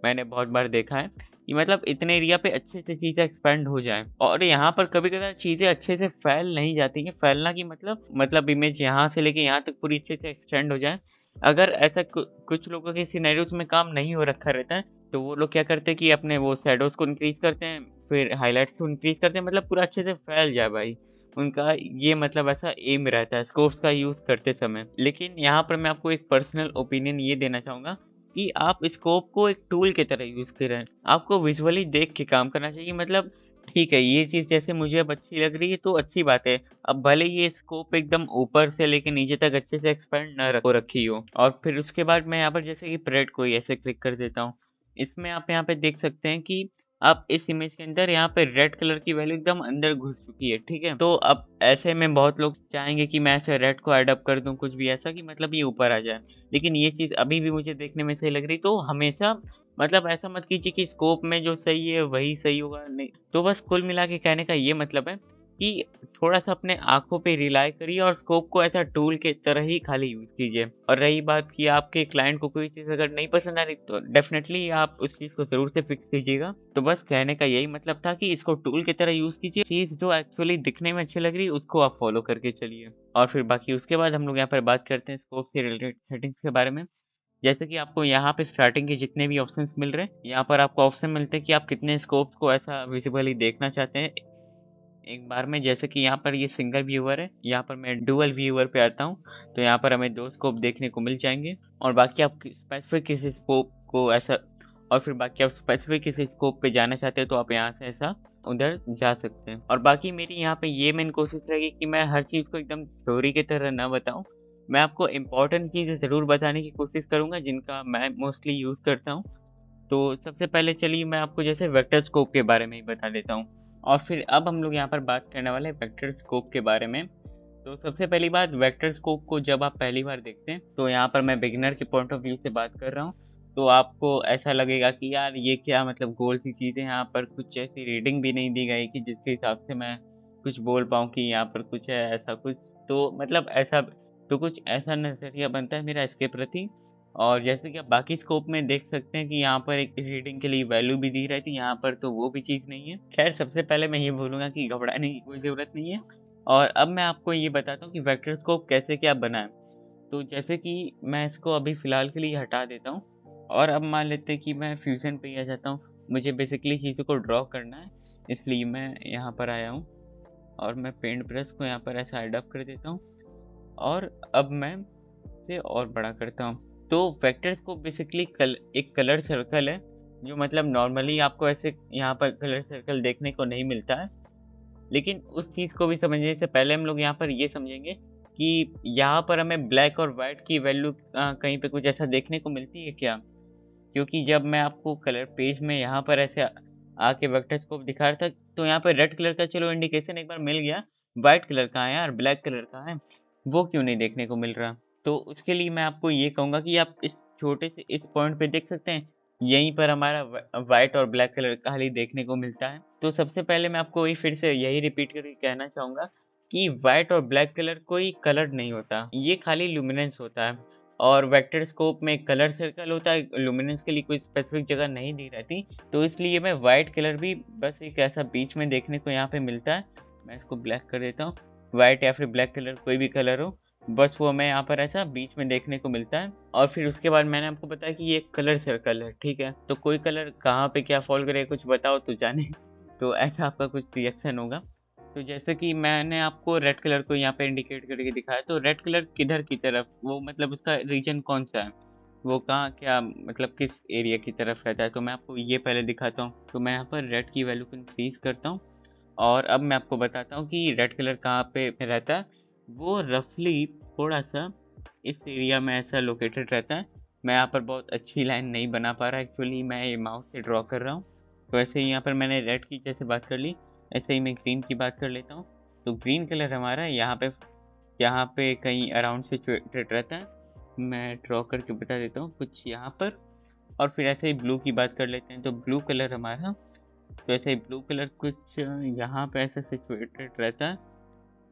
मैंने बहुत बार देखा है कि मतलब इतने एरिया पे अच्छे से चीज़ें एक्सपेंड हो जाएँ और यहाँ पर कभी-कभार चीज़ें अच्छे से फैल नहीं जाती हैं। फैलना की मतलब इमेज यहाँ से लेके यहाँ तक पूरी अच्छे से एक्सटेंड हो जाए। अगर ऐसा कुछ लोगों के सिनेरियोज़ में काम नहीं हो रखा रहता है, तो वो लोग क्या करते हैं कि अपने वो शैडोज़ को इंक्रीज़ करते हैं, फिर हाइलाइट्स को इंक्रीज़ करते हैं, मतलब पूरा अच्छे से फैल जाए भाई। उनका ये मतलब ऐसा एम रहता है स्कोप्स का यूज़ करते समय। लेकिन यहाँ पर मैं आपको एक पर्सनल ओपिनियन ये देना चाहूँगा कि आप स्कोप को एक टूल की तरह यूज़ करें। आपको विज़ुअली देख के काम करना चाहिए, मतलब ठीक है, ये चीज़ जैसे मुझे अब अच्छी लग रही है तो अच्छी बात है। अब भले ये स्कोप एकदम ऊपर से लेके नीचे तक अच्छे से एक्सपेंड ना हो रखी हो, और फिर उसके बाद मैं यहाँ पर जैसे कि प्रेड को ही ऐसे क्लिक कर देता हूँ। इसमें आप यहाँ पे देख सकते हैं कि अब इस इमेज के अंदर यहाँ पे रेड कलर की वैल्यू एकदम अंदर घुस चुकी है, ठीक है? तो अब ऐसे में बहुत लोग चाहेंगे कि मैं ऐसे रेड को ऐड अप कर दूँ, कुछ भी ऐसा कि मतलब ये ऊपर आ जाए। लेकिन ये चीज़ अभी भी मुझे देखने में सही लग रही, तो हमेशा मतलब ऐसा मत कीजिए कि स्कोप में जो सही है वही सही होगा, नहीं। तो बस कुल मिला के कहने का ये मतलब है कि थोड़ा-सा अपने आँखों पे रिलाय करिए और स्कोप को ऐसा टूल के तरह ही खाली यूज़ कीजिए। और रही बात कि आपके क्लाइंट को कोई चीज़ अगर नहीं पसंद आ रही, तो डेफ़िनेटली आप उस चीज़ को ज़रूर से फिक्स कीजिएगा। तो बस कहने का यही मतलब था कि इसको टूल की तरह यूज़ कीजिए, चीज़ जो एक्चुअली दिखने में अच्छी लग रही है उसको आप फ़ॉलो करके चलिए। और फिर बाकी उसके बाद हम लोग यहाँ पर बात करते हैं स्कोप से रिलेटेड सेटिंग्स के बारे में। जैसे कि आपको यहाँ पे स्टार्टिंग के जितने भी ऑप्शंस मिल रहे हैं, यहाँ पर आपको ऑप्शन मिलते हैं कि आप कितने स्कोप्स को ऐसा विज़िबली देखना चाहते हैं एक बार में। जैसे कि यहाँ पर ये सिंगल व्यूअर है, यहाँ पर मैं डुअल व्यूअर पे आता हूँ, तो यहाँ पर हमें 2 स्कोप देखने को मिल जाएँगे। और बाकी आप स्पेसिफिक किसी स्कोप को ऐसा, और फिर बाकी आप स्पेसिफिक किसी स्कोप पे जाना चाहते हैं तो आप यहाँ से ऐसा उधर जा सकते हैं। और बाकी मेरी यहाँ पे ये मेन कोशिश रहेगी कि मैं हर चीज़ को एकदम थ्योरी की तरह ना बताऊँ। मैं आपको इम्पोर्टेंट चीज़ें ज़रूर बताने की कोशिश करूँगा जिनका मैं मोस्टली यूज़ करता हूँ। तो सबसे पहले चलिए मैं आपको जैसे वेक्टर स्कोप के बारे में ही बता देता हूँ, और फिर अब हम लोग यहाँ पर बात करने वाले हैं वेक्टर स्कोप के बारे में। तो सबसे पहली बात, वेक्टर स्कोप को जब आप पहली बार देखते हैं, तो यहाँ पर मैं बिगिनर के पॉइंट ऑफ व्यू से बात कर रहा हूँ। तो आपको ऐसा लगेगा कि यार ये क्या, मतलब गोल सी चीज़ें, यहाँ पर कुछ ऐसी रीडिंग भी नहीं दी गई कि जिसके हिसाब से मैं कुछ बोल पाऊँ कि यहाँ पर कुछ है ऐसा कुछ। तो मतलब ऐसा, तो कुछ ऐसा नज़रिया बनता है मेरा इसके प्रति। और जैसे कि आप बाकी स्कोप में देख सकते हैं कि यहाँ पर एक रीडिंग के लिए वैल्यू भी दी रहती है, यहाँ पर तो वो भी चीज़ नहीं है। खैर सबसे पहले मैं ये बोलूँगा कि घबराने की कोई ज़रूरत नहीं है। और अब मैं आपको ये बताता हूँ कि वेक्टर स्कोप कैसे क्या बनाएँ। तो जैसे कि मैं इसको अभी फ़िलहाल के लिए हटा देता हूँ, और अब मान लेते हैं कि मैं फ्यूज़न पे ही आ जाता हूँ। मुझे बेसिकली चीज़ों को ड्रॉ करना है, इसलिए मैं यहाँ पर आया हूँ और मैं पेंट ब्रश को यहाँ पर ऐसा एडॉप्ट कर देता हूँ, और अब मैं इसे और बड़ा करता हूँ। तो वेक्टर स्कोप बेसिकली एक कलर सर्कल है, जो मतलब नॉर्मली आपको ऐसे यहाँ पर कलर सर्कल देखने को नहीं मिलता है। लेकिन उस चीज़ को भी समझने से पहले हम लोग यहाँ पर ये समझेंगे कि यहाँ पर हमें ब्लैक और व्हाइट की वैल्यू कहीं पे कुछ ऐसा देखने को मिलती है क्या? क्योंकि जब मैं आपको कलर पेज में यहाँ पर ऐसे आके वेक्टर स्कोप दिखा रहा था, तो यहाँ पे रेड कलर का चलो इंडिकेशन एक बार मिल गया, व्हाइट कलर कहाँ है यार, ब्लैक कलर कहाँ है? वो क्यों नहीं देखने को मिल रहा? तो उसके लिए मैं आपको ये कहूँगा कि आप इस छोटे से इस पॉइंट पे देख सकते हैं, यहीं पर हमारा व्हाइट और ब्लैक कलर खाली देखने को मिलता है। तो सबसे पहले मैं आपको वही फिर से यही रिपीट करके कहना चाहूँगा कि व्हाइट और ब्लैक कलर कोई कलर नहीं होता, ये खाली ल्यूमिनेंस होता है। और वेक्टर स्कोप में कलर सर्कल होता है, लुमिनेंस के लिए कोई स्पेसिफिक जगह नहीं दी रहती, तो इसलिए मैं व्हाइट कलर भी बस एक ऐसा बीच में देखने को यहाँ पे मिलता है। मैं इसको ब्लैक कर देता हूँ। व्हाइट या फिर ब्लैक कलर कोई भी कलर हो, बस वो हमें यहाँ पर ऐसा बीच में देखने को मिलता है। और फिर उसके बाद मैंने आपको बताया कि ये एक कलर सर्कल है, ठीक है? तो कोई कलर कहाँ पे क्या फॉल करे कुछ बताओ तो जाने। तो ऐसा आपका कुछ रिएक्शन होगा। तो जैसे कि मैंने आपको रेड कलर को यहाँ पे इंडिकेट करके दिखाया, तो रेड कलर किधर की तरफ, वो मतलब उसका रीजन कौन सा है, वो कहाँ क्या मतलब किस एरिया की तरफ रहता है, तो मैं आपको ये पहले दिखाता हूँ। तो मैं यहाँ पर रेड की वैल्यू को इंक्रीज करता हूँ, और अब मैं आपको बताता हूँ कि रेड कलर कहाँ पे रहता है। वो रफली थोड़ा सा इस एरिया में ऐसा लोकेटेड रहता है। मैं यहाँ पर बहुत अच्छी लाइन नहीं बना पा रहा, एक्चुअली मैं ये माउस से ड्रॉ कर रहा हूँ। तो ऐसे ही यहाँ पर मैंने रेड की जैसे बात कर ली, ऐसे ही मैं ग्रीन की बात कर लेता हूँ। तो ग्रीन कलर हमारा यहाँ पे कहीं अराउंड सिचुएटेड रहता है। मैं ड्रॉ करके बता देता हूँ कुछ यहाँ पर। और फिर ऐसे ही ब्लू की बात कर लेते हैं, तो ब्लू कलर हमारा, तो ऐसे ही ब्लू कलर कुछ यहाँ पे ऐसे सिचुएटेड रहता है।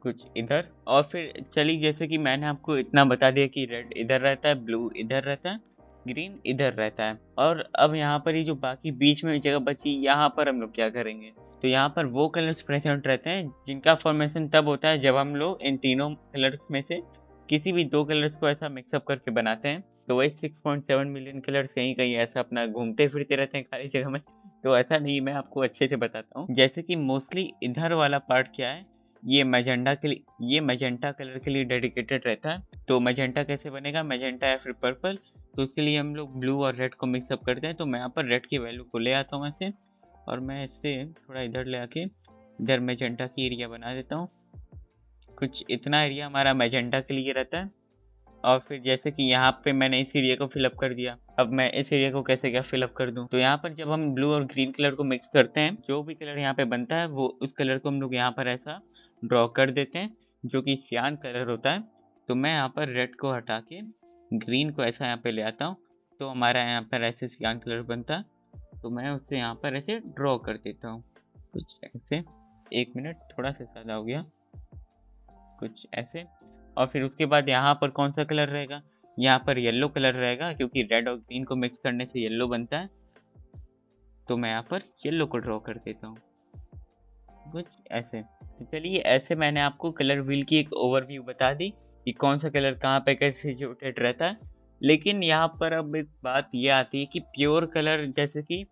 कुछ इधर। और फिर चलिए, जैसे कि मैंने आपको इतना बता दिया कि रेड इधर रहता है, ब्लू इधर रहता है, ग्रीन इधर रहता है। और अब यहाँ पर ये जो बाकी बीच में जगह बची, यहाँ पर हम लोग क्या करेंगे? तो यहाँ पर वो कलर्स प्रेजेंट रहते हैं जिनका फॉर्मेशन तब होता है जब हम लोग इन तीनों कलर्स में से किसी भी दो कलर्स को ऐसा मिक्सअप करके बनाते हैं। तो वही 6.7 मिलियन कलर्स कहीं कहीं ऐसा अपना घूमते फिरते रहते हैं खाली जगह में। तो ऐसा नहीं, मैं आपको अच्छे से बताता हूँ। जैसे कि मोस्टली इधर वाला पार्ट क्या है, ये मैजेंटा के लिए, ये मैजेंटा कलर के लिए डेडिकेटेड रहता है। तो मैजेंटा कैसे बनेगा, मैजेंटा या फिर पर्पल, तो उसके लिए हम लोग ब्लू और रेड को मिक्सअप करते हैं। तो मैं यहाँ पर रेड की वैल्यू को ले आता हूँ ऐसे, और मैं इससे थोड़ा इधर ले आके इधर मैजेंटा की एरिया बना देता हूँ। कुछ इतना एरिया हमारा मैजेंटा के लिए रहता है। और फिर जैसे कि यहाँ पे मैंने इस एरिया को फिलअप कर दिया, अब मैं इस एरिया को कैसे क्या फिलअप कर दूं? तो यहाँ पर जब हम ब्लू और ग्रीन कलर को मिक्स करते हैं, जो भी कलर यहाँ पे बनता है वो उस कलर को हम लोग यहाँ पर ऐसा ड्रॉ कर देते हैं, जो कि सियान कलर होता है। तो मैं यहाँ पर रेड को हटा के ग्रीन को ऐसा यहाँ पे ले आता हूँ, तो हमारा यहाँ पर ऐसे सियान कलर बनता है। तो मैं उससे यहाँ पर ऐसे ड्रॉ कर देता हूँ कुछ ऐसे। 1 मिनट, थोड़ा सा ज़्यादा हो गया, कुछ ऐसे। और फिर उसके बाद यहाँ पर कौन सा कलर रहेगा? यहाँ पर येलो कलर रहेगा, क्योंकि रेड और ग्रीन को मिक्स करने से येलो बनता है। तो मैं यहाँ पर येलो को ड्रॉ कर देता हूँ कुछ ऐसे। तो चलिए, ऐसे मैंने आपको कलर व्हील की एक ओवरव्यू बता दी कि कौन सा कलर कहाँ पे कैसे सिचुएटेड रहता है। लेकिन यहाँ पर अब एक बात ये आती है कि प्योर कलर, जैसे कि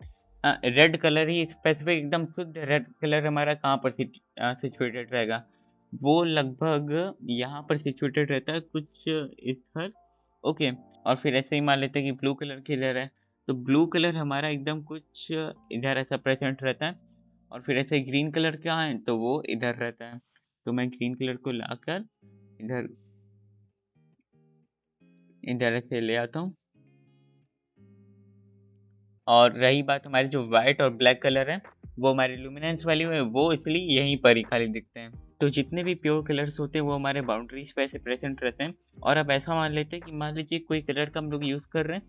रेड कलर ही स्पेसिफिक एकदम शुद्ध रेड कलर हमारा कहाँ पर सिचुएटेड रहेगा? वो लगभग यहाँ पर सिचुएटेड रहता है कुछ इधर। ओके। और फिर ऐसे ही मान लेते हैं कि ब्लू कलर किधर है, तो ब्लू कलर हमारा एकदम कुछ इधर ऐसा प्रेजेंट रहता है। और फिर ऐसे ग्रीन कलर कहाँ है, तो वो इधर रहता है। तो मैं ग्रीन कलर को लाकर इधर इधर ऐसे ले आता हूँ। और रही बात हमारी जो व्हाइट और ब्लैक कलर है, वो हमारी लुमिनेंस वैल्यू है, वो इसलिए यहीं पर ही खाली दिखते हैं। तो जितने भी प्योर कलर्स होते हैं वो हमारे बाउंड्रीज पे ऐसे प्रेजेंट रहते हैं। और अब ऐसा मान लेते हैं कि मान लीजिए कोई कलर का हम लोग यूज़ कर रहे हैं,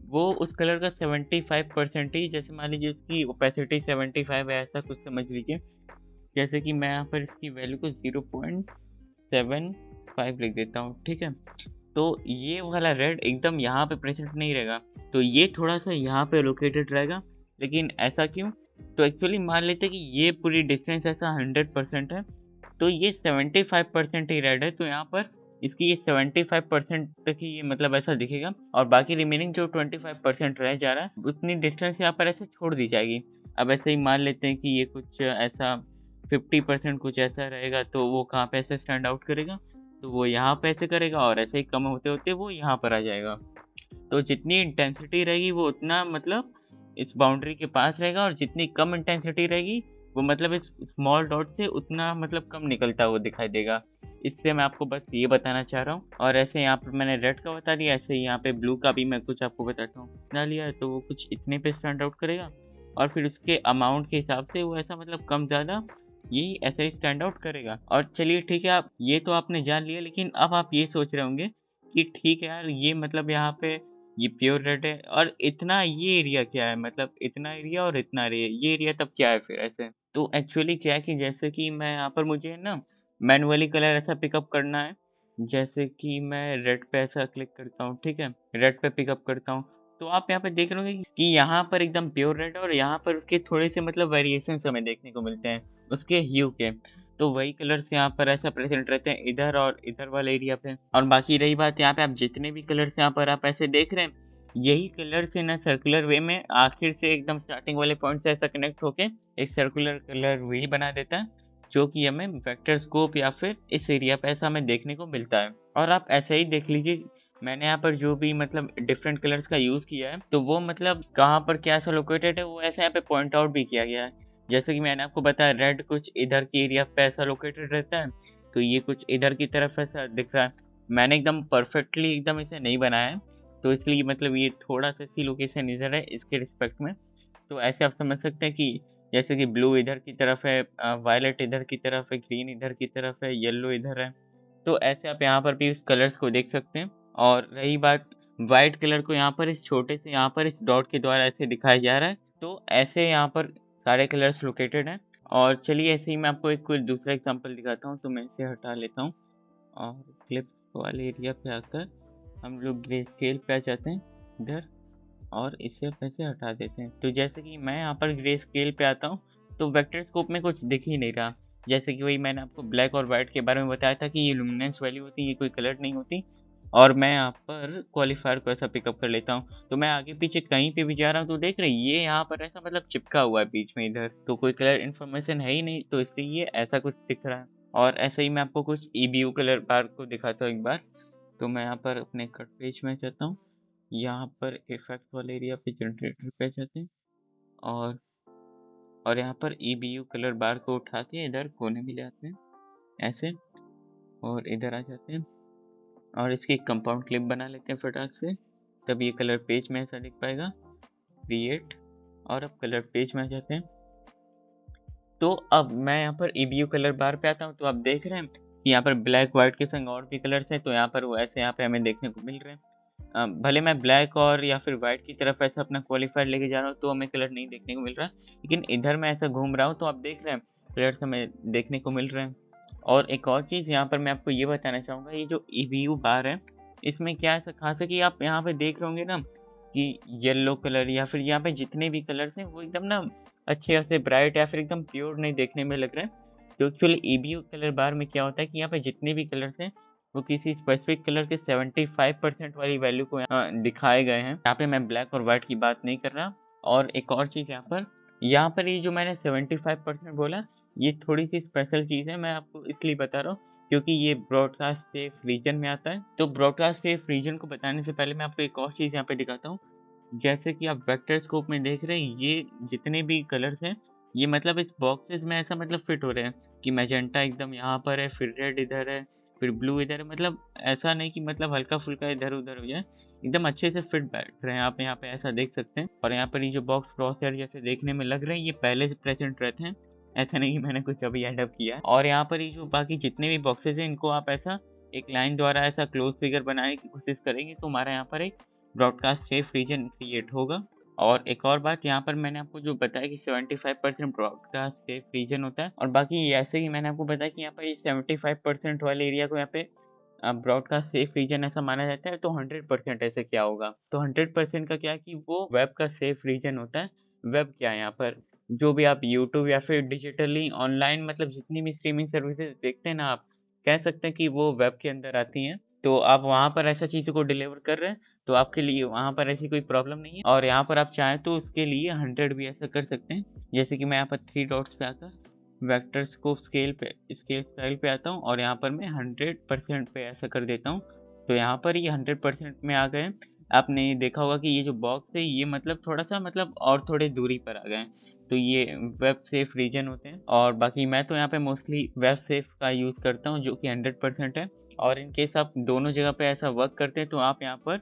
वो उस कलर का 75% ही, जैसे मान लीजिए उसकी ओपेसिटी 75 है, ऐसा कुछ समझ लीजिए। जैसे कि मैं यहाँ पर इसकी वैल्यू को 0.75 लिख देता हूँ, ठीक है। तो ये वाला रेड एकदम यहाँ पे प्रेजेंट नहीं रहेगा, तो ये थोड़ा सा यहाँ पे लोकेटेड रहेगा। लेकिन ऐसा क्यों? तो एक्चुअली मान लेते हैं कि ये पूरी डिस्टेंस ऐसा 100% है, तो ये 75% ही रेड है, तो यहाँ पर इसकी ये 75% तक ही ये मतलब ऐसा दिखेगा, और बाकी रिमेनिंग जो 25% रह जा रहा है उतनी डिस्टेंस यहाँ पर ऐसे छोड़ दी जाएगी। अब ऐसे ही मान लेते हैं कि ये कुछ ऐसा 50% कुछ ऐसा रहेगा, तो वो कहाँ पे ऐसे स्टैंड आउट करेगा? तो वो यहाँ पे ऐसे करेगा, और ऐसे ही कम होते होते वो यहाँ पर आ जाएगा। तो जितनी इंटेंसिटी रहेगी वो उतना मतलब इस बाउंड्री के पास रहेगा, और जितनी कम इंटेंसिटी रहेगी वो मतलब इस स्मॉल डॉट से उतना मतलब कम निकलता हुआ दिखाई देगा। इससे मैं आपको बस ये बताना चाह रहा हूँ। और ऐसे यहाँ पर मैंने रेड का बता दिया, ऐसे ही यहाँ पे ब्लू का भी मैं कुछ आपको बताता हूँ। बना लिया है, तो वो कुछ इतने पे स्टैंड आउट करेगा, और फिर उसके अमाउंट के हिसाब से वो ऐसा मतलब कम ज़्यादा यही ऐसे ही स्टैंड आउट करेगा। और चलिए ठीक है, आप ये तो आपने जान लिया, लेकिन अब आप ये सोच रहे होंगे कि ठीक है यार, ये मतलब यहाँ पे ये प्योर रेड है, और इतना ये एरिया क्या है? मतलब इतना एरिया और इतना एरिया, ये एरिया तब क्या है फिर ऐसे? तो एक्चुअली क्या है कि जैसे कि मैं यहाँ पर मुझे ना मैनुअली कलर ऐसा पिकअप करना है। जैसे कि मैं रेड पे ऐसा क्लिक करता हूँ, ठीक है, रेड पे पिकअप करता हूँ। तो आप यहाँ पे देख रहे होंगे कि यहाँ पर एकदम प्योर रेड है, और यहाँ पर उसके थोड़े से मतलब वेरिएशंस हमें देखने को मिलते हैं उसके ह्यू के। तो वही कलर्स यहाँ पर ऐसा प्रेजेंट रहते हैं इधर और इधर वाले एरिया पे। और बाकी रही बात, यहाँ पे आप जितने भी कलर्स यहाँ पर आप ऐसे देख रहे हैं, यही कलर से ना सर्कुलर वे में आखिर से एकदम स्टार्टिंग वाले पॉइंट से ऐसा कनेक्ट होके एक सर्कुलर कलर वे बना देता है, जो कि हमें वेक्टर स्कोप या फिर इस एरिया पे ऐसा हमें देखने को मिलता है। और आप ऐसे ही देख लीजिए, मैंने यहाँ पर जो भी मतलब डिफरेंट कलर्स का यूज किया है, तो वो मतलब कहाँ पर क्या ऐसा लोकेटेड है वो ऐसे यहाँ पे पॉइंट आउट भी किया गया है। जैसे कि मैंने आपको बताया, रेड कुछ इधर की एरिया पे ऐसा लोकेटेड रहता है, तो ये कुछ इधर की तरफ ऐसा दिख रहा है। मैंने एकदम परफेक्टली एकदम इसे नहीं बनाया है, तो इसलिए मतलब ये थोड़ा सा सी लोकेशन इधर है इसके रिस्पेक्ट में। तो ऐसे आप समझ सकते हैं कि जैसे कि ब्लू इधर की तरफ है, वायलेट इधर की तरफ है, ग्रीन इधर की तरफ है, येलो इधर है। तो ऐसे आप यहाँ पर भी इस कलर्स को देख सकते हैं। और रही बात वाइट कलर को, यहाँ पर इस छोटे से यहाँ पर इस डॉट के द्वारा ऐसे दिखाया जा रहा है। तो ऐसे यहाँ पर सारे कलर्स लोकेटेड हैं। और चलिए ऐसे ही मैं आपको एक कोई दूसरा एग्जांपल दिखाता हूँ। तो मैं इसे हटा लेता हूँ और क्लिप्स वाले एरिया पे आकर हम लोग ग्रे स्केल पे आ जाते हैं इधर, और इसे पैसे हटा देते हैं। तो जैसे कि मैं यहाँ पर ग्रे स्केल पे आता हूँ तो वेक्टर स्कोप में कुछ दिख ही नहीं रहा। जैसे कि वही मैंने आपको ब्लैक और वाइट के बारे में बताया था कि ये लुमिनेंस वैल्यू होती है, ये कोई कलर नहीं होती। और मैं यहाँ पर क्वालिफायर को ऐसा पिकअप कर लेता हूँ। तो मैं आगे पीछे कहीं पे भी जा रहा हूँ तो देख रहे ये यहाँ पर ऐसा मतलब चिपका हुआ है बीच में इधर, तो कोई कलर इन्फॉर्मेशन है ही नहीं, तो इसलिए ये ऐसा कुछ दिख रहा है। और ऐसे ही मैं आपको कुछ EBU कलर बार को दिखाता हूँ एक बार। तो मैं यहाँ पर अपने कट पेज में जाता हूँ, यहाँ पर इफेक्ट वाले एरिया पे जनरेटर पे जाते हैं, और यहाँ पर EBU कलर बार को उठा के इधर कोने में ले आते हैं ऐसे, और इधर आ जाते हैं और इसकी एक कंपाउंड क्लिप बना लेते हैं फटाक से। तब ये कलर पेज में ऐसा दिख पाएगा, क्रिएट, और अब कलर पेज में आ जाते हैं। तो अब मैं यहाँ पर EBU कलर बार पे आता हूँ तो आप देख रहे हैं कि यहाँ पर ब्लैक व्हाइट के संग और भी कलर्स हैं, तो यहाँ पर वो ऐसे यहाँ पे हमें देखने को मिल रहे हैं। भले मैं ब्लैक और या फिर वाइट की तरफ ऐसा अपना क्वालिफायर लेके जा रहा हूँ तो हमें कलर नहीं देखने को मिल रहा, लेकिन इधर मैं ऐसा घूम रहा हूँ तो आप देख रहे हैं कलर्स हमें देखने को मिल रहे हैं। और एक और चीज़ यहाँ पर मैं आपको ये बताना चाहूँगा, ये जो EBU बार है इसमें क्या ऐसा खास है कि आप यहाँ पे देख रहे होंगे ना कि येलो कलर या फिर यहाँ पे जितने भी कलर्स हैं वो एकदम ना अच्छे से ब्राइट या फिर एकदम प्योर नहीं देखने में लग रहे हैं। तो एक्चुअली EBU कलर बार में क्या होता है कि यहाँ पे जितने भी कलर्स हैं वो किसी स्पेसिफिक कलर के 75% वाली वैल्यू को दिखाए गए हैं। यहाँ पे मैं ब्लैक और व्हाइट की बात नहीं कर रहा। और एक और चीज़ यहाँ पर ये जो मैंने 75% बोला ये थोड़ी सी स्पेशल चीज़ है, मैं आपको इसलिए बता रहा हूँ क्योंकि ये ब्रॉडकास्ट सेफ रीजन में आता है। तो ब्रॉडकास्ट सेफ रीजन को बताने से पहले मैं आपको एक और चीज़ यहाँ पे दिखाता हूँ। जैसे कि आप वेक्टर स्कोप में देख रहे हैं ये जितने भी कलर्स हैं ये मतलब इस बॉक्सेस में ऐसा मतलब फिट हो रहे हैं कि मैजेंटा एकदम यहाँ पर है, फिर रेड इधर है, फिर ब्लू इधर है। मतलब ऐसा नहीं कि मतलब हल्का फुल्का इधर उधर हो जाए, एकदम अच्छे से फिट बैठ रहे हैं। आप यहाँ पे ऐसा देख सकते हैं। और यहाँ पर ये जो बॉक्स क्रॉस हेयर जैसे देखने में लग रहे हैं ये पहले से प्रेजेंट रहते हैं, ऐसा नहीं कि मैंने कुछ अभी एडअप किया है। और यहाँ पर ये जो बाकी जितने भी बॉक्सेस हैं इनको आप ऐसा एक लाइन द्वारा ऐसा क्लोज फिगर बनाने की कोशिश करेंगे तो हमारा यहाँ पर एक ब्रॉडकास्ट सेफ रीजन क्रिएट होगा। और एक और बात यहाँ पर मैंने आपको जो बताया कि 75% ब्रॉडकास्ट सेफ रीजन होता है, और बाकी ऐसे ही मैंने आपको बताया कि यहाँ पर 75% वाले एरिया को यहाँ पे ब्रॉडकास्ट सेफ रीजन ऐसा माना जाता है। तो 100% ऐसे क्या होगा, तो 100% का क्या है कि वो वेब का सेफ रीजन होता है। वेब क्या है, यहाँ पर जो भी आप यूट्यूब या फिर डिजिटली ऑनलाइन मतलब जितनी भी स्ट्रीमिंग सर्विसेज देखते हैं ना, आप कह सकते हैं कि वो वेब के अंदर आती हैं। तो आप वहाँ पर ऐसा चीज़ों को डिलीवर कर रहे हैं तो आपके लिए वहाँ पर ऐसी कोई प्रॉब्लम नहीं है। और यहाँ पर आप चाहें तो उसके लिए 100 भी ऐसा कर सकते हैं। जैसे कि मैं यहाँ पर 3 डॉट्स पे आकर वेक्टर्स को स्केल स्टाइल पे आता हूँ और यहाँ पर मैं 100% पे ऐसा कर देता हूँ। तो यहाँ पर ये 100% में आ गए। आपने देखा होगा कि ये जो बॉक्स है ये मतलब थोड़ा सा मतलब और थोड़े दूरी पर आ गए, तो ये वेब सेफ रीजन होते हैं। और बाकी मैं तो यहाँ पे मोस्टली वेब सेफ का यूज़ करता हूँ जो कि 100% है। और इन केस आप दोनों जगह पे ऐसा वर्क करते हैं तो आप यहाँ पर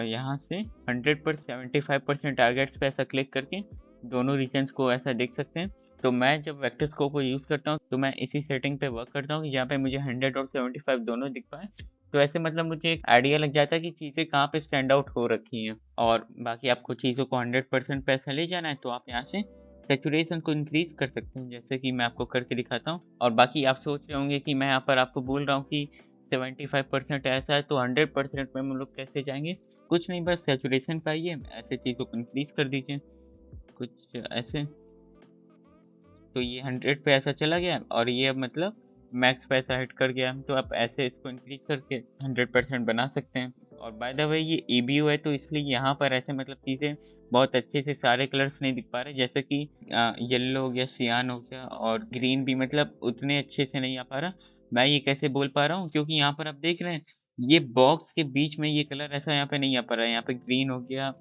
यहाँ से 100% 75% टारगेट्स पे ऐसा क्लिक करके दोनों रीजन्स को ऐसा देख सकते हैं। तो मैं जब वेक्टर स्कोप को यूज़ करता हूँ तो मैं इसी सेटिंग पे वर्क करता हूँ जहाँ पे मुझे 100 और 75 दोनों दिख पाए। तो ऐसे मतलब मुझे एक आइडिया लग जाता है कि चीज़ें कहाँ पे स्टैंड आउट हो रखी हैं। और बाकी आपको चीज़ों को 100% पे ऐसा ले जाना है तो आप यहाँ से सैचुरेशन को इंक्रीज कर सकते हैं, जैसे कि मैं आपको करके दिखाता हूँ। और बाकी आप सोच रहे होंगे कि मैं यहाँ पर आपको बोल रहा हूँ कि 75% ऐसा है तो 100% में हम लोग कैसे जाएंगे। कुछ नहीं, बस सैचुरेशन पाइए, ऐसे चीज़ों को इंक्रीज कर दीजिए कुछ ऐसे। तो ये 100 पे ऐसा चला गया और ये अब मतलब मैक्स पे ऐसा हिट कर गया, तो आप ऐसे इसको इंक्रीज करके 100% बना सकते हैं। और बाय द वे ये EBU है तो इसलिए यहाँ पर ऐसे मतलब चीज़ें बहुत अच्छे से सारे कलर्स नहीं दिख पा रहे, जैसे कि येलो हो गया, सियान हो गया, और ग्रीन भी मतलब उतने अच्छे से नहीं आ पा रहा। मैं ये कैसे बोल पा रहा हूँ क्योंकि यहाँ पर आप देख रहे हैं ये बॉक्स के बीच में ये कलर ऐसा यहाँ पे नहीं आ पा रहा है। यहाँ पे ग्रीन हो गया,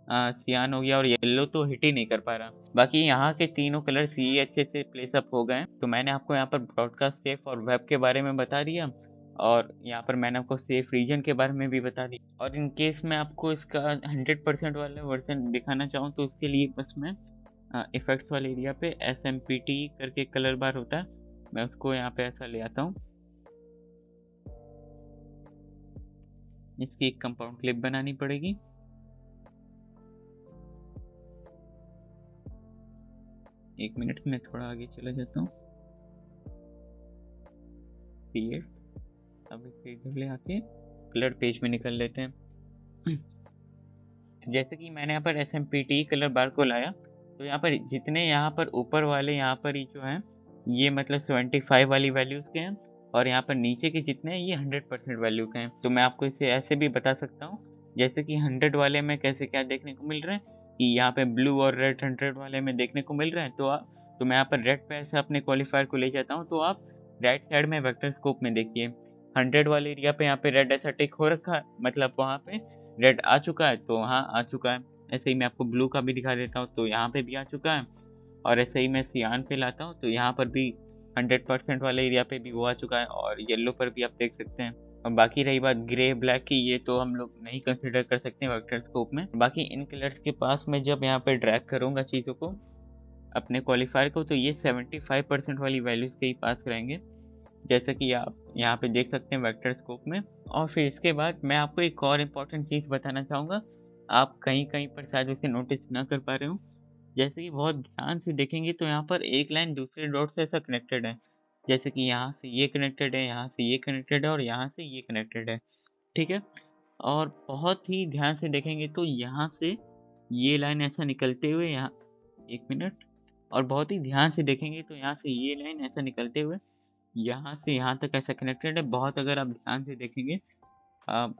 सियान हो गया और येलो तो हिट ही नहीं कर पा रहा। बाकी यहाँ के तीनों कलर्स ये अच्छे से प्लेस अप हो गए। तो मैंने आपको यहाँ पर ब्रॉडकास्ट सेफ और वेब के बारे में बता दिया, और यहाँ पर मैंने आपको सेफ रीजन के बारे में भी बता दिया। और इन केस मैं आपको इसका 100% वाला वर्जन दिखाना चाहूँ तो उसके लिए बस मैं इफेक्ट्स वाले एरिया पे SMPT करके कलर बार होता है, मैं उसको यहाँ पे ऐसा ले आता हूँ। इसकी एक कंपाउंड क्लिप बनानी पड़ेगी। 1 मिनट में थोड़ा आगे चला जाता हूँ। क्रिएट, अब इसे इधर ले आके कलर पेज में निकल लेते हैं। जैसे कि मैंने यहाँ पर SMPT कलर बार को लाया, तो यहाँ पर जितने यहाँ पर ऊपर वाले यहाँ पर ही जो हैं ये मतलब 75 वाली वैल्यूज़ के हैं, और यहाँ पर नीचे के जितने हैं ये 100% वैल्यू के हैं। तो मैं आपको इसे ऐसे भी बता सकता हूँ, जैसे कि 100 वाले में कैसे क्या देखने को मिल रहा है कि यहाँ पे ब्लू और रेड 100 वाले में देखने को मिल रहा है। तो मैं यहाँ पर रेड पे ऐसे अपने क्वालिफायर को ले जाता हूँ, तो आप राइट साइड में वेक्टर स्कोप में देखिए 100 वाले एरिया पे यहाँ पे रेड ऐसा टिक हो रखा है, मतलब वहाँ पे रेड आ चुका है, तो वहाँ आ चुका है। ऐसे ही मैं आपको ब्लू का भी दिखा देता हूँ, तो यहाँ पे भी आ चुका है। और ऐसे ही मैं सियान पे लाता हूँ, तो यहाँ पर भी 100% वाले एरिया पे भी वो आ चुका है, और येलो पर भी आप देख सकते हैं। और बाकी रही बात ग्रे ब्लैक की, ये तो हम लोग नहीं कंसिडर कर सकते वेक्टर स्कोप में। बाकी इन कलर्स के पास मैं जब यहाँ पे ड्रैग करूँगा चीज़ों को, अपने क्वालिफायर को, तो ये 75% वाली वैल्यूज के ही पास रहेंगे, जैसे कि आप यहाँ पे देख सकते हैं वेक्टर स्कोप में। और फिर इसके बाद मैं आपको एक और इम्पोर्टेंट चीज़ बताना चाहूँगा, आप कहीं कहीं पर शायद उसे नोटिस ना कर पा रहे हो। जैसे कि बहुत ध्यान से देखेंगे तो यहाँ पर एक लाइन दूसरे डॉट से ऐसा कनेक्टेड है, जैसे कि यहाँ से ये कनेक्टेड है, यहाँ से ये कनेक्टेड है, और यहाँ से ये कनेक्टेड है, ठीक है। और बहुत ही ध्यान से देखेंगे तो यहाँ से ये लाइन ऐसा निकलते हुए यहाँ, 1 मिनट, और बहुत ही ध्यान से देखेंगे तो यहाँ से ये लाइन ऐसा निकलते हुए यहाँ से यहाँ तक ऐसा कनेक्टेड है। बहुत अगर आप ध्यान से देखेंगे,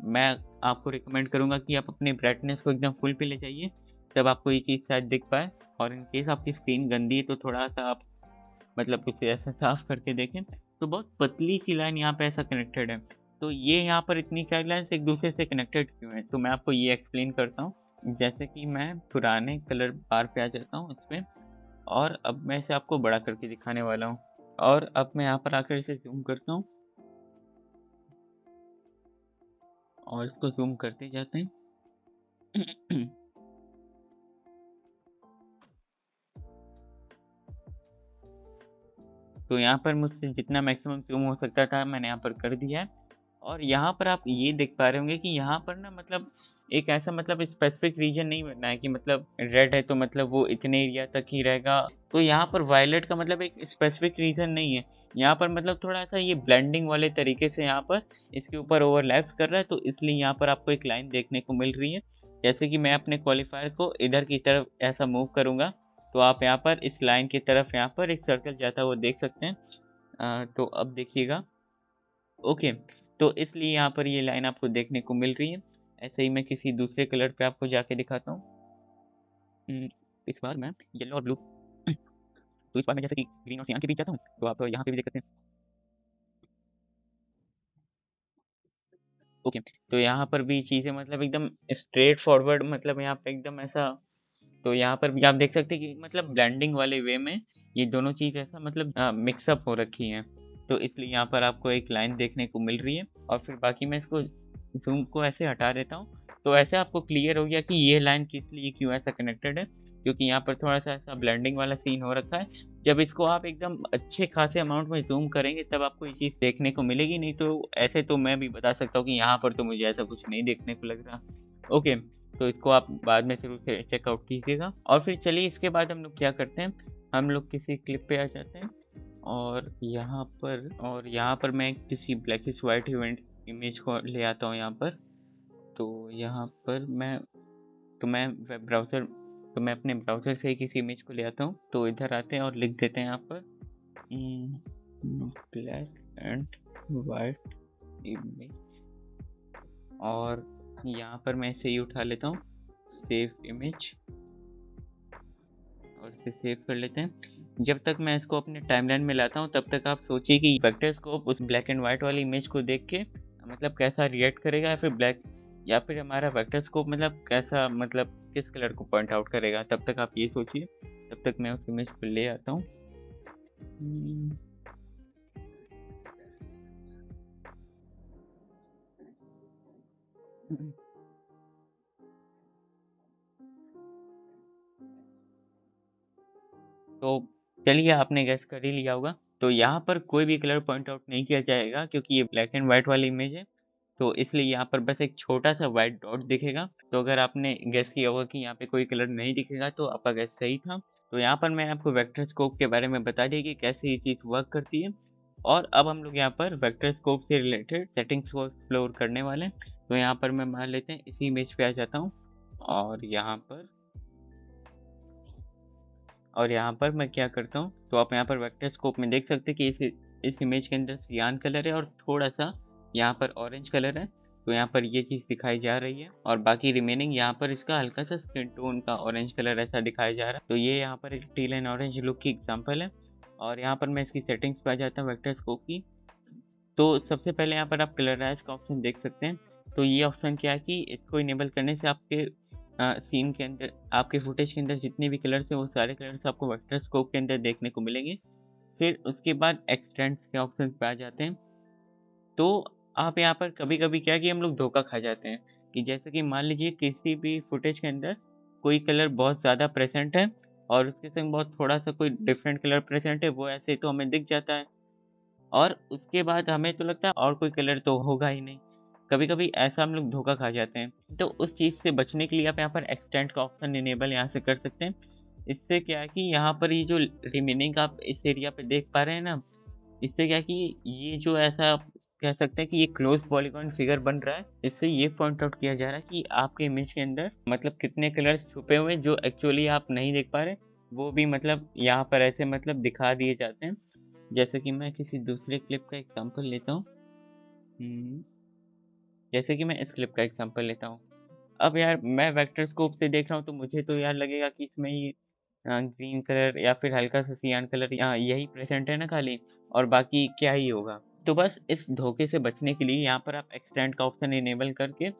मैं आपको रिकमेंड करूँगा कि आप अपने ब्राइटनेस को एकदम फुल पे ले जाइए, तब आपको ये चीज़ शायद दिख पाए। और इन केस आपकी स्क्रीन गंदी है तो थोड़ा सा आप मतलब उसे ऐसा साफ करके देखें, तो बहुत पतली सी लाइन यहाँ पे ऐसा कनेक्टेड है। तो ये यहाँ पर इतनी सारी लाइन्स एक दूसरे से कनेक्टेड क्यों है, तो मैं आपको ये एक्सप्लेन करता हूँ। जैसे कि मैं पुराने कलर बार पे आ जाता हूँ इसमें, और अब मैं इसे आपको बड़ा करके दिखाने वाला हूँ। और अब मैं यहाँ पर आकर इसे ज़ूम करता हूँ, और इसको ज़ूम करते जाते हैं। तो यहाँ पर मुझसे जितना मैक्सिमम ज़ूम हो सकता था मैंने यहाँ पर कर दिया है। और यहाँ पर आप ये देख पा रहे होंगे कि यहाँ पर ना मतलब एक ऐसा मतलब स्पेसिफिक रीजन नहीं बना है कि मतलब रेड है तो मतलब वो इतने एरिया तक ही रहेगा। तो यहाँ पर वायलेट का मतलब एक स्पेसिफिक रीजन नहीं है। यहाँ पर मतलब थोड़ा सा ये ब्लेंडिंग वाले तरीके से यहाँ पर इसके ऊपर ओवरलैप्स कर रहा है, तो इसलिए यहाँ पर आपको एक लाइन देखने को मिल रही है। जैसे कि मैं अपने क्वालिफायर को इधर की तरफ ऐसा मूव करूँगा, तो आप यहाँ पर इस लाइन की तरफ यहाँ पर एक सर्कल जाता हुआ देख सकते हैं। तो अब देखिएगा, ओके, तो इसलिए यहाँ पर ये लाइन आपको देखने को मिल रही है। ऐसे ही मैं किसी दूसरे कलर पे आपको जाके दिखाता हूँ। इस बार मैं येलो और ब्लू, तो इस बार मैं जैसे कि ग्रीन और सियान के बीच जाता हूँ, तो आप यहाँ पे भी देख सकते हैं। ओके, तो यहाँ पर भी चीज़ें मतलब एकदम स्ट्रेट फॉरवर्ड, मतलब यहाँ पे एकदम ऐसा, तो यहाँ पर भी आप देख सकते हैं कि मतलब ब्लेंडिंग वाले वे में ये दोनों चीज़ ऐसा मतलब मिक्सअप हो रखी हैं। तो इसलिए यहाँ पर आपको एक लाइन देखने को मिल रही है। और फिर बाकी मैं इसको ज़ूम को ऐसे हटा देता हूँ, तो ऐसे आपको क्लियर हो गया कि ये लाइन किस लिए क्यों ऐसा कनेक्टेड है, क्योंकि यहाँ पर थोड़ा सा ऐसा ब्लेंडिंग वाला सीन हो रखा है। जब इसको आप एकदम अच्छे खासे अमाउंट में ज़ूम करेंगे तब आपको ये चीज़ देखने को मिलेगी, नहीं तो ऐसे तो मैं भी बता सकता हूँ कि यहाँ पर तो मुझे ऐसा कुछ नहीं देखने को लग रहा। ओके, तो इसको आप बाद में ज़रूर से चेकआउट कीजिएगा। और फिर चलिए इसके बाद हम लोग क्या करते हैं, हम लोग किसी क्लिप पे आ जाते हैं, और यहाँ पर मैं किसी ब्लैकिश वाइट इवेंट इमेज को ले आता हूँ यहाँ पर। तो यहाँ पर मैं वेब ब्राउज़र, तो मैं अपने ब्राउज़र से ही किसी इमेज को ले आता हूँ। तो इधर आते हैं और लिख देते हैं यहाँ पर ब्लैक एंड वाइट इमेज, और यहाँ पर मैं इसे ही उठा लेता हूँ, सेव इमेज, और इसे सेव कर लेते हैं। जब तक मैं इसको अपने टाइमलाइन में लाता हूँ तब तक आप सोचिए कि वेक्टर स्कोप उस ब्लैक एंड वाइट वाली इमेज को देख के मतलब कैसा रिएक्ट करेगा, या फिर हमारा वेक्टर स्कोप मतलब कैसा, मतलब किस कलर को पॉइंट आउट करेगा। तब तक आप ये सोचिए, तब तक मैं उस इमेज को ले आता हूँ। तो चलिए, आपने गैस कर ही लिया होगा। तो यहाँ पर कोई भी कलर पॉइंट आउट नहीं किया जाएगा क्योंकि ये ब्लैक एंड व्हाइट वाली इमेज है, तो इसलिए यहाँ पर बस एक छोटा सा व्हाइट डॉट दिखेगा। तो अगर आपने गैस किया होगा कि यहाँ पे कोई कलर नहीं दिखेगा तो आपका गैस सही था। तो यहाँ पर मैं आपको वेक्टर स्कोप के बारे में बता दिया कि कैसे ये चीज़ वर्क करती है। और अब हम लोग यहाँ पर वेक्टर स्कोप से रिलेटेड सेटिंग्स को एक्सप्लोर करने वाले हैं। तो यहाँ पर मैं मान लेते हैं इसी इमेज पे आ जाता हूँ और यहाँ पर मैं क्या करता हूँ, तो आप यहाँ पर वेक्टर स्कोप में देख सकते हैं कि इस इमेज के अंदर सियान कलर है और थोड़ा सा यहाँ पर ऑरेंज कलर है। तो यहाँ पर ये चीज़ दिखाई जा रही है और बाकी रिमेनिंग यहाँ पर इसका हल्का सा स्किन टोन का ऑरेंज कलर ऐसा दिखाया जा रहा है। तो ये यहाँ पर एक टील एंड ऑरेंज लुक की एग्जाम्पल है। और यहाँ पर मैं इसकी सेटिंग्स पे आ जाता हूँ वेक्टर स्कोप की। तो सबसे पहले यहाँ पर आप कलराइज का ऑप्शन देख सकते हैं। तो ये ऑप्शन क्या है कि इसको इनेबल करने से आपके सीन के अंदर, आपके फुटेज के अंदर जितने भी कलर्स हैं वो सारे कलर्स आपको वेक्टर स्कोप के अंदर देखने को मिलेंगे। फिर उसके बाद एक्सटेंड्स के ऑप्शन पे आ जाते हैं। तो आप यहाँ पर कभी-कभी क्या है कि हम लोग धोखा खा जाते हैं कि जैसे कि मान लीजिए किसी भी फुटेज के अंदर कोई कलर बहुत ज़्यादा प्रेजेंट है और उसके संग बहुत थोड़ा-सा कोई डिफरेंट कलर प्रेजेंट है, वो ऐसे तो हमें दिख जाता है। और उसके बाद हमें तो लगता है और कोई कलर तो होगा ही नहीं। कभी-कभी ऐसा हम लोग धोखा खा जाते हैं। तो उस चीज़ से बचने के लिए आप यहाँ पर एक्सटेंड का ऑप्शन इनेबल यहाँ से कर सकते हैं। इससे क्या है कि यहाँ पर ये जो रिमेनिंग आप इस एरिया पे देख पा रहे हैं ना, इससे क्या है कि ये जो ऐसा आप कह सकते हैं कि ये क्लोज पॉलीगॉन फिगर बन रहा है। इससे ये पॉइंट आउट किया जा रहा है कि आपके इमेज के अंदर मतलब कितने कलर्स छुपे हुए हैं जो एक्चुअली आप नहीं देख पा रहे, वो भी मतलब यहाँ पर ऐसे मतलब दिखा दिए जाते हैं। जैसे कि मैं किसी दूसरे क्लिप का एग्जांपल लेता हूँ। जैसे कि मैं इस क्लिप का एग्जांपल लेता हूँ। अब यार मैं वेक्टर स्कोप से देख रहा हूँ तो मुझे तो यार लगेगा कि इसमें ये ग्रीन कलर या फिर हल्का सा सियान कलर यहाँ यही प्रेजेंट है ना खाली, और बाकी क्या ही होगा। तो बस इस धोखे से बचने के लिए यहाँ पर आप एक्सटेंड का ऑप्शन इनेबल करके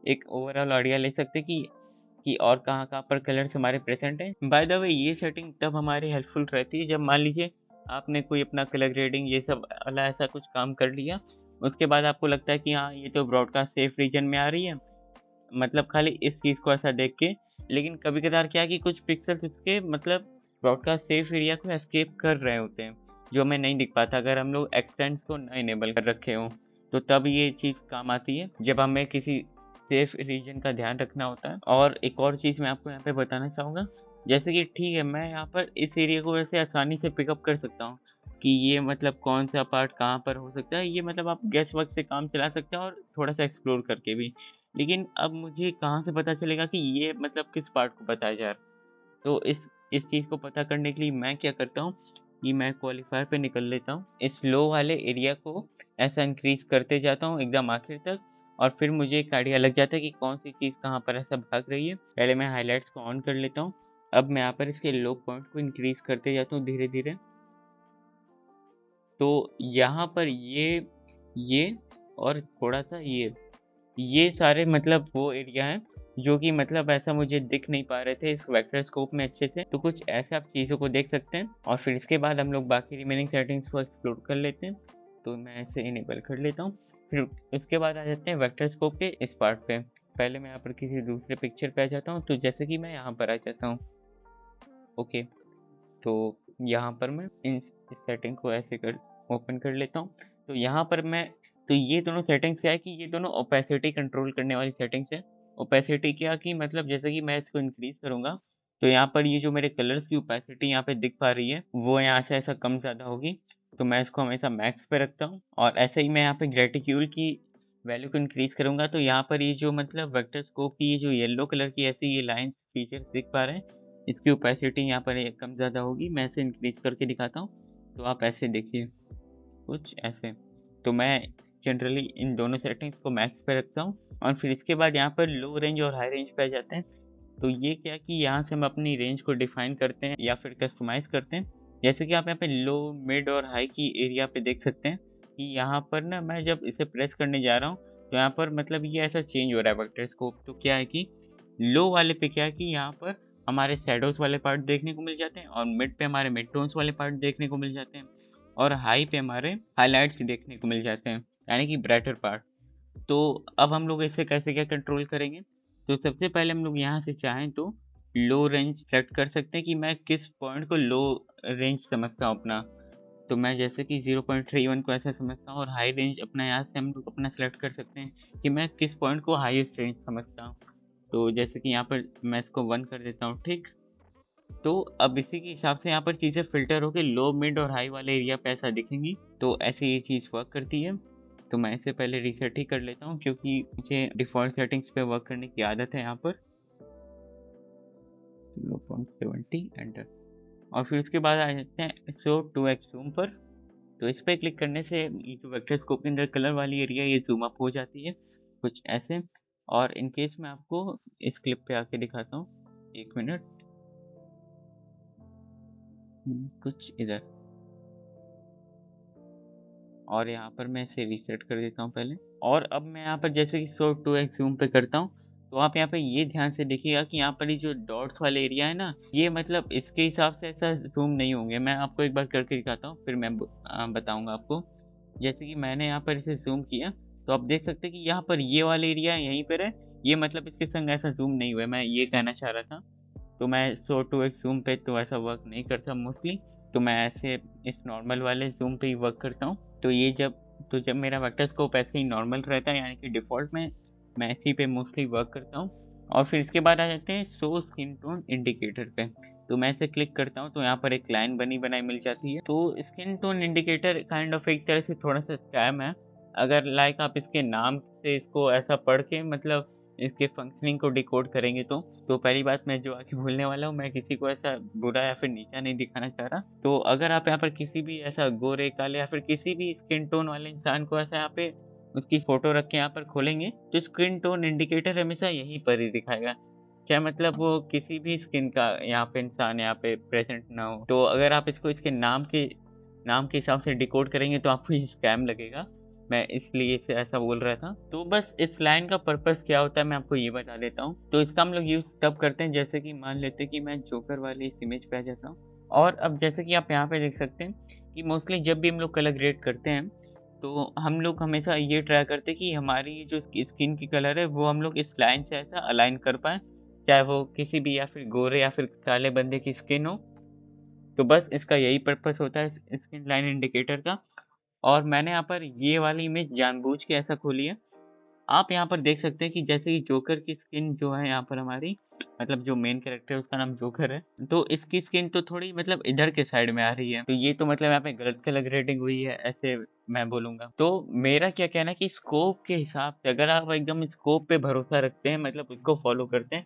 एक ओवरऑल आइडिया ले सकते हैं कि और कहाँ-कहाँ पर कलर्स हमारे प्रेजेंट हैं। बाय द वे ये सेटिंग तब हमारी हेल्पफुल रहती है जब मान लीजिए आपने कोई अपना कलर ग्रेडिंग ये सब वाला ऐसा कुछ काम कर लिया। उसके बाद आपको लगता है कि हाँ, ये तो ब्रॉडकास्ट सेफ रीजन में आ रही है। मतलब खाली इस चीज़ को ऐसा देख के, लेकिन कभी-कभार क्या है कि कुछ पिक्सेल्स इसके मतलब ब्रॉडकास्ट सेफ एरिया को एस्केप कर रहे होते हैं, जो हमें नहीं दिख पाता अगर हम लोग एक्सटेंड्स को ना इनेबल कर रखे हों। तो तब ये चीज़ काम आती है जब हमें किसी सेफ रीजन का ध्यान रखना होता है। और एक और चीज़ मैं आपको यहाँ पे बताना चाहूँगा, जैसे कि ठीक है, मैं यहाँ पर इस एरिया को वैसे आसानी से पिकअप कर सकता हूँ कि ये मतलब कौन-सा पार्ट कहाँ पर हो सकता है। ये मतलब आप गेस वर्क से काम चला सकते हैं और थोड़ा-सा एक्सप्लोर करके भी। लेकिन अब मुझे कहाँ से पता चलेगा कि ये मतलब किस पार्ट को बताया जा रहा है? तो इस चीज़ को पता करने के लिए मैं क्या करता हूँ कि मैं क्वालिफायर पे निकल लेता हूँ। इस लो वाले एरिया को ऐसा इंक्रीज़ करते जाता हूँ एकदम आखिर तक, और फिर मुझे एक आइडिया लग जाता है कि कौन-सी चीज़ कहाँ पर ऐसा भाग रही है। पहले मैं हाइलाइट्स को ऑन कर लेता हूँ। अब मैं यहाँ पर इसके लो पॉइंट को इंक्रीज़ करते जाता हूँ धीरे-धीरे। तो यहाँ पर ये और थोड़ा-सा ये सारे मतलब वो एरिया हैं जो कि मतलब ऐसा मुझे दिख नहीं पा रहे थे इस वेक्टर स्कोप में अच्छे से। तो कुछ ऐसे आप चीज़ों को देख सकते हैं और फिर इसके बाद हम लोग बाकी रिमेनिंग सेटिंग्स को एक्सप्लोर कर लेते हैं। तो मैं इसे इनेबल कर लेता हूँ। फिर उसके बाद आ जाते हैं वेक्टर स्कोप के इस पार्ट पे। पहले मैं यहाँ पर किसी दूसरे पिक्चर पे आ जाता हूँ, तो जैसे कि मैं यहाँ पर आ जाता हूँ। ओके, तो यहाँ पर मैं इस सेटिंग को ऐसे कर ओपन कर लेता हूँ। तो यहाँ पर मैं, तो ये दोनों सेटिंग्स क्या है कि ये दोनों ओपेसिटी कंट्रोल करने वाली सेटिंग्स है। ओपेसिटी क्या कि मतलब जैसे कि मैं इसको इंक्रीज़ करूँगा, तो यहाँ पर ये जो मेरे कलर्स की ओपेसिटी यहाँ पे दिख पा रही है, वो यहाँ से ऐसा कम ज़्यादा होगी। तो मैं इसको हमेशा मैक्स पे रखता हूँ और ऐसे ही मैं यहाँ पे ग्रेटिट्यूड की वैल्यू को इंक्रीज़ करूँगा, तो यहाँ पर ये जो मतलब वेक्टर स्कोप की ये जो येलो कलर की ऐसी ये लाइन्स फीचर्स दिख पा रहे हैं, इसकी ओपेसिटी यहाँ पर ये कम ज़्यादा होगी। मैं इसे इंक्रीज़ करके दिखाता हूँ, तो आप ऐसे देखिए, कुछ ऐसे। तो मैं जनरली इन दोनों सेटिंग्स को मैक्स पे रखता हूँ और फिर इसके बाद यहाँ पर लो रेंज और हाई रेंज पे आ जाते हैं। तो ये क्या है कि यहाँ से हम अपनी रेंज को डिफाइन करते हैं या फिर कस्टमाइज़ करते हैं। जैसे कि आप यहाँ पे लो, मिड और हाई की एरिया पे देख सकते हैं कि यहाँ पर ना मैं जब इसे प्रेस करने जा रहा हूँ, तो यहाँ पर मतलब ये ऐसा चेंज हो रहा है वेक्टर स्कोप। तो क्या है कि लो वाले पे क्या है कि यहाँ पर हमारे शैडोज़ वाले पार्ट देखने को मिल जाते हैं और मिड पे हमारे मिड टोन्स वाले पार्ट देखने को मिल जाते हैं और हाई पे हमारे हाइलाइट्स देखने को मिल जाते हैं, यानी कि ब्राइटर पार्ट। तो अब हम लोग इसे कैसे क्या कंट्रोल करेंगे? तो सबसे पहले हम लोग यहाँ से चाहें तो लो रेंज सेलेक्ट कर सकते हैं कि मैं किस पॉइंट को लो रेंज समझता हूँ अपना। तो मैं जैसे कि 0.31 को ऐसा समझता हूँ और हाई रेंज अपना यहाँ से हम लोग अपना सेलेक्ट कर सकते हैं कि मैं किस पॉइंट को हाईएस्ट रेंज समझता हूँ। तो जैसे कि यहाँ पर मैं इसको 1 कर देता हूँ, ठीक? तो अब इसी के हिसाब से यहाँ पर चीज़ें फ़िल्टर होके लो, मिड और हाई वाले एरिया पे ऐसा दिखेंगी। तो ऐसे ये चीज़ वर्क करती है। तो मैं इसे पहले रीसेट ही कर लेता हूँ क्योंकि मुझे डिफ़ॉल्ट सेटिंग्स पे वर्क करने की आदत है यहाँ पर। 0.70 एंटर। और फिर उसके बाद आ जाते हैं शो 2x ज़ूम पर। तो इस पे क्लिक करने से ये जो वेक्टर स्कोप के अंदर कलर वाली एरिया ये ज़ूम अप हो जाती है, कुछ ऐसे। और इन केस मैं आपको इस क्लिप पे आके दिखाता हूँ, 1 मिनट। कुछ इधर। और यहाँ पर मैं इसे रीसेट कर देता हूँ पहले। और अब मैं यहाँ पर जैसे कि शो 2x ज़ूम पे करता हूँ, तो आप यहाँ पे ये ध्यान से देखिएगा कि यहाँ पर ये जो डॉट्स वाले एरिया है ना, ये मतलब इसके हिसाब से ऐसा ज़ूम नहीं होंगे। मैं आपको एक बार करके दिखाता हूँ, फिर मैं बताऊँगा आपको। जैसे कि मैंने यहाँ पर इसे ज़ूम किया, तो आप देख सकते हैं कि यहाँ पर ये वाला एरिया यहीं पर है, ये मतलब इसके संग ऐसा ज़ूम नहीं हुआ है, मैं ये कहना चाह रहा था। तो मैं शो 2x ज़ूम पे तो ऐसा वर्क नहीं करता मोस्टली, तो मैं ऐसे इस नॉर्मल वाले ज़ूम पे ही वर्क करता हूँ। तो ये जब मेरा वेक्टर स्कोप ऐसे ही नॉर्मल रहता है, यानी कि डिफ़ॉल्ट में, मैं इसी पे मोस्टली वर्क करता हूँ। और फिर इसके बाद आ जाते हैं शो स्किन टोन इंडिकेटर पे। तो मैं इसे क्लिक करता हूँ, तो यहाँ पर एक लाइन बनी बनाई मिल जाती है। तो skin tone indicator kind of एक तरह से थोड़ा-सा स्कैम है। अगर लाइक आप इसके नाम से इसको ऐसा पढ़ के मतलब इसके फंक्शनिंग को डिकोड करेंगे तो पहली बात मैं जो आगे बोलने वाला हूँ, मैं किसी को ऐसा बुरा या फिर नीचा नहीं दिखाना चाह रहा। तो अगर आप यहाँ पर किसी भी ऐसा गोरे, काले या फिर किसी भी स्किन टोन वाले इंसान को ऐसा यहाँ पे उसकी फ़ोटो रख के यहाँ पर खोलेंगे, तो स्किन टोन इंडिकेटर हमेशा यहीं पर ही दिखाएगा। क्या मतलब वो किसी भी स्किन का यहाँ पे इंसान यहाँ पे प्रेज़ेंट ना हो। तो अगर आप इसको इसके नाम के हिसाब से डिकोड करेंगे तो आपको ये स्कैम लगेगा। मैं इसलिए इसे ऐसा बोल रहा था। तो बस इस लाइन का पर्पस क्या होता है मैं आपको ये बता देता हूँ। तो इसका हम लोग यूज़ तब करते हैं जैसे कि मान लेते हैं कि मैं जोकर वाली इस इमेज पे आ जाता हूँ। और अब जैसे कि आप यहाँ पे देख सकते हैं कि मोस्टली जब भी हम लोग कलर ग्रेड करते हैं, तो हम लोग हमेशा ये ट्राई करते हैं कि हमारी जो स्किन की कलर है वो हम लोग इस लाइन से ऐसा अलाइन कर पाएँ, चाहे वो किसी भी या फिर गोरे या फिर काले बंदे की स्किन हो। तो बस इसका यही पर्पस होता है स्किन लाइन इंडिकेटर का। और मैंने यहाँ पर ये वाली इमेज जानबूझ के ऐसा खोली है। आप यहाँ पर देख सकते हैं कि जैसे कि जोकर की स्किन जो है यहाँ पर हमारी, मतलब जो मेन कैरेक्टर है उसका नाम जोकर है, तो इसकी स्किन तो थोड़ी मतलब इधर के साइड में आ रही है। तो ये तो मतलब यहाँ पे गलत कलर ग्रेडिंग हुई है, ऐसे मैं बोलूँगा। तो मेरा क्या कहना है कि स्कोप के हिसाब से अगर आप एकदम स्कोप पे भरोसा रखते हैं, मतलब उसको फ़ॉलो करते हैं,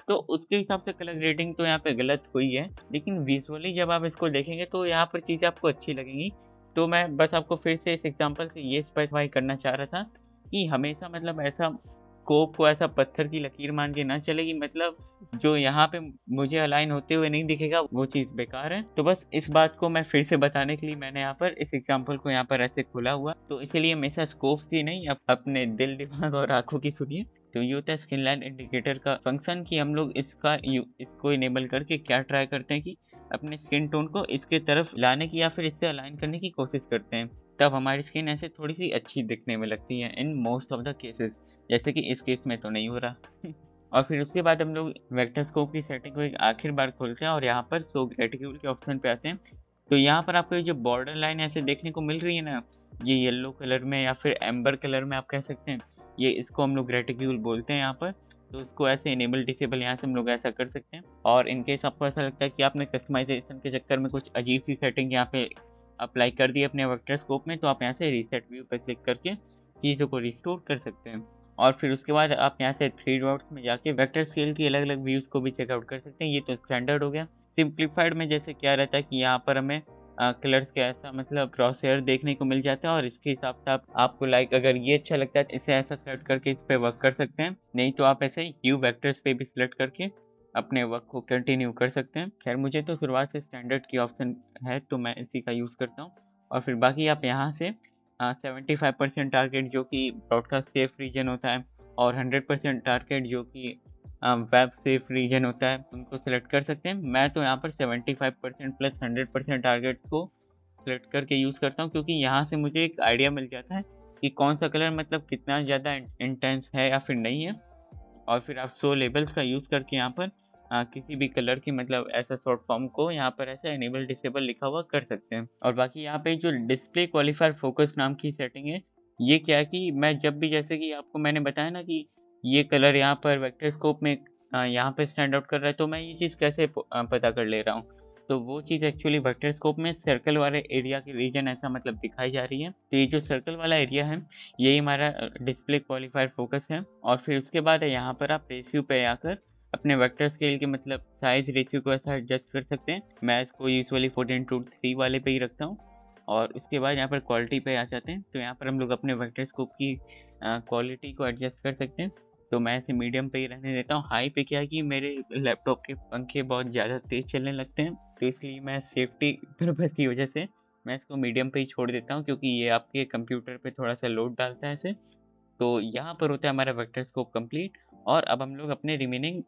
तो उसके हिसाब से कलर ग्रेडिंग तो यहाँ पे गलत हुई है। लेकिन विज़ुअली जब आप इसको देखेंगे तो यहाँ पर चीज़ें आपको अच्छी लगेंगी। तो मैं बस आपको फिर से इस एग्ज़ाम्पल से ये स्पेसिफ़ाई करना चाह रहा था कि हमेशा मतलब ऐसा स्कोप को ऐसा पत्थर की लकीर मान के ना चले कि मतलब जो यहाँ पे मुझे अलाइन होते हुए नहीं दिखेगा वो चीज़ बेकार है। तो बस इस बात को मैं फिर से बताने के लिए मैंने यहाँ पर इस एग्ज़ाम्पल को यहाँ पर ऐसे खोला हुआ। तो इसीलिए हमेशा स्कोप की नहीं, अपने दिल, दिमाग और आँखों की सुनिए। तो ये होता है स्किन लाइन इंडिकेटर का फंक्शन कि हम लोग इसको इनेबल करके क्या ट्राई करते हैं कि अपने स्किन टोन को इसके तरफ लाने की या फिर इससे अलाइन करने की कोशिश करते हैं। तब हमारी स्किन ऐसे थोड़ी-सी अच्छी दिखने में लगती है in most of the cases, जैसे कि इस केस में तो नहीं हो रहा। और फिर उसके बाद हम लोग वेक्टर स्कोप की सेटिंग को एक आखिर बार खोलते हैं और यहाँ पर शो रेटिक्यूल के ऑप्शन पे आते हैं। तो यहाँ पर आपको ये जो बॉर्डर लाइन ऐसे देखने को मिल रही है ना, ये येलो कलर में या फिर एम्बर कलर में आप कह सकते हैं, ये इसको हम लोग रेटिक्यूल बोलते हैं यहाँ पर। तो उसको ऐसे इनेबल डिसेबल यहाँ से हम लोग ऐसा कर सकते हैं। और इन केस आपको ऐसा लगता है कि आपने कस्टमाइजेशन के चक्कर में कुछ अजीब सी सेटिंग यहाँ पे अप्लाई कर दी अपने वेक्टर स्कोप में, तो आप यहाँ से रीसेट व्यू पर क्लिक करके चीज़ों को रिस्टोर कर सकते हैं। और फिर उसके बाद आप यहाँ से 3 डॉट्स में जाके वेक्टर स्केल की अलग-अलग व्यूज़ को भी चेकआउट कर सकते हैं। ये तो स्टैंडर्ड हो गया। सिम्प्लीफाइड में जैसे क्या रहता है कि यहाँ पर हमें कलर्स का ऐसा मतलब क्रॉस हेयर देखने को मिल जाता है और इसके हिसाब से आपको लाइक अगर ये अच्छा लगता है तो इसे ऐसा सेलेक्ट करके इस पे वर्क कर सकते हैं। नहीं तो आप ऐसे ह्यू वेक्टर्स पे भी सिलेक्ट करके अपने वर्क को कंटिन्यू कर सकते हैं। खैर मुझे तो शुरुआत से स्टैंडर्ड की ऑप्शन है तो मैं इसी का यूज़ करता हूँ। और फिर बाकी आप यहाँ से 75% टारगेट जो कि ब्रॉडकास्ट सेफ रीजन होता है और 100% टारगेट जो कि वेब सेफ रीजन होता है उनको सिलेक्ट कर सकते हैं। मैं तो यहाँ पर 75% प्लस 100% टारगेट को सिलेक्ट करके यूज़ करता हूँ, क्योंकि यहाँ से मुझे एक आइडिया मिल जाता है कि कौन सा कलर मतलब कितना ज़्यादा इंटेंस है या फिर नहीं है। और फिर आप शो लेबल्स का यूज़ करके यहाँ पर किसी भी कलर की मतलब ऐसा शॉर्ट फॉर्म को यहाँ पर ऐसा इनेबल डिसेबल लिखा हुआ कर सकते हैं। और बाकी यहाँ पे जो डिस्प्ले क्वालिफायर फोकस नाम की सेटिंग है, ये क्या है कि मैं जब भी जैसे कि आपको मैंने बताया ना कि ये कलर यहाँ पर वेक्टर स्कोप में यहाँ पे स्टैंड आउट कर रहा है, तो मैं ये चीज़ कैसे पता कर ले रहा हूँ? तो वो चीज़ एक्चुअली वेक्टर स्कोप में सर्कल वाले एरिया की रीजन ऐसा मतलब दिखाई जा रही है। तो ये जो सर्कल वाला एरिया है, यही हमारा डिस्प्ले क्वालिफायर फोकस है। और फिर उसके बाद है यहाँ पर आप रेशियो पे आकर अपने वेक्टर स्केल के मतलब साइज रेशियो को ऐसा एडजस्ट कर सकते हैं। मैं इसको यूजुअली 14:3 वाले पे ही रखता हूँ। और उसके बाद यहाँ पर क्वालिटी पे आ जाते हैं, तो यहाँ पर हम लोग अपने वेक्टर स्कोप की क्वालिटी को एडजस्ट कर सकते हैं। तो मैं इसे मीडियम पे ही रहने देता हूँ। हाई पे क्या है कि मेरे लैपटॉप के पंखे बहुत ज़्यादा तेज़ चलने लगते हैं, तो इसलिए मैं सेफ्टी पर्पज़ की वजह से मैं इसको मीडियम पे ही छोड़ देता हूँ, क्योंकि ये आपके कंप्यूटर पे थोड़ा-सा लोड डालता है ऐसे। तो यहाँ पर होता है हमारा वेक्टर स्कोप कंप्लीट। और अब हम लोग अपने रिमेनिंग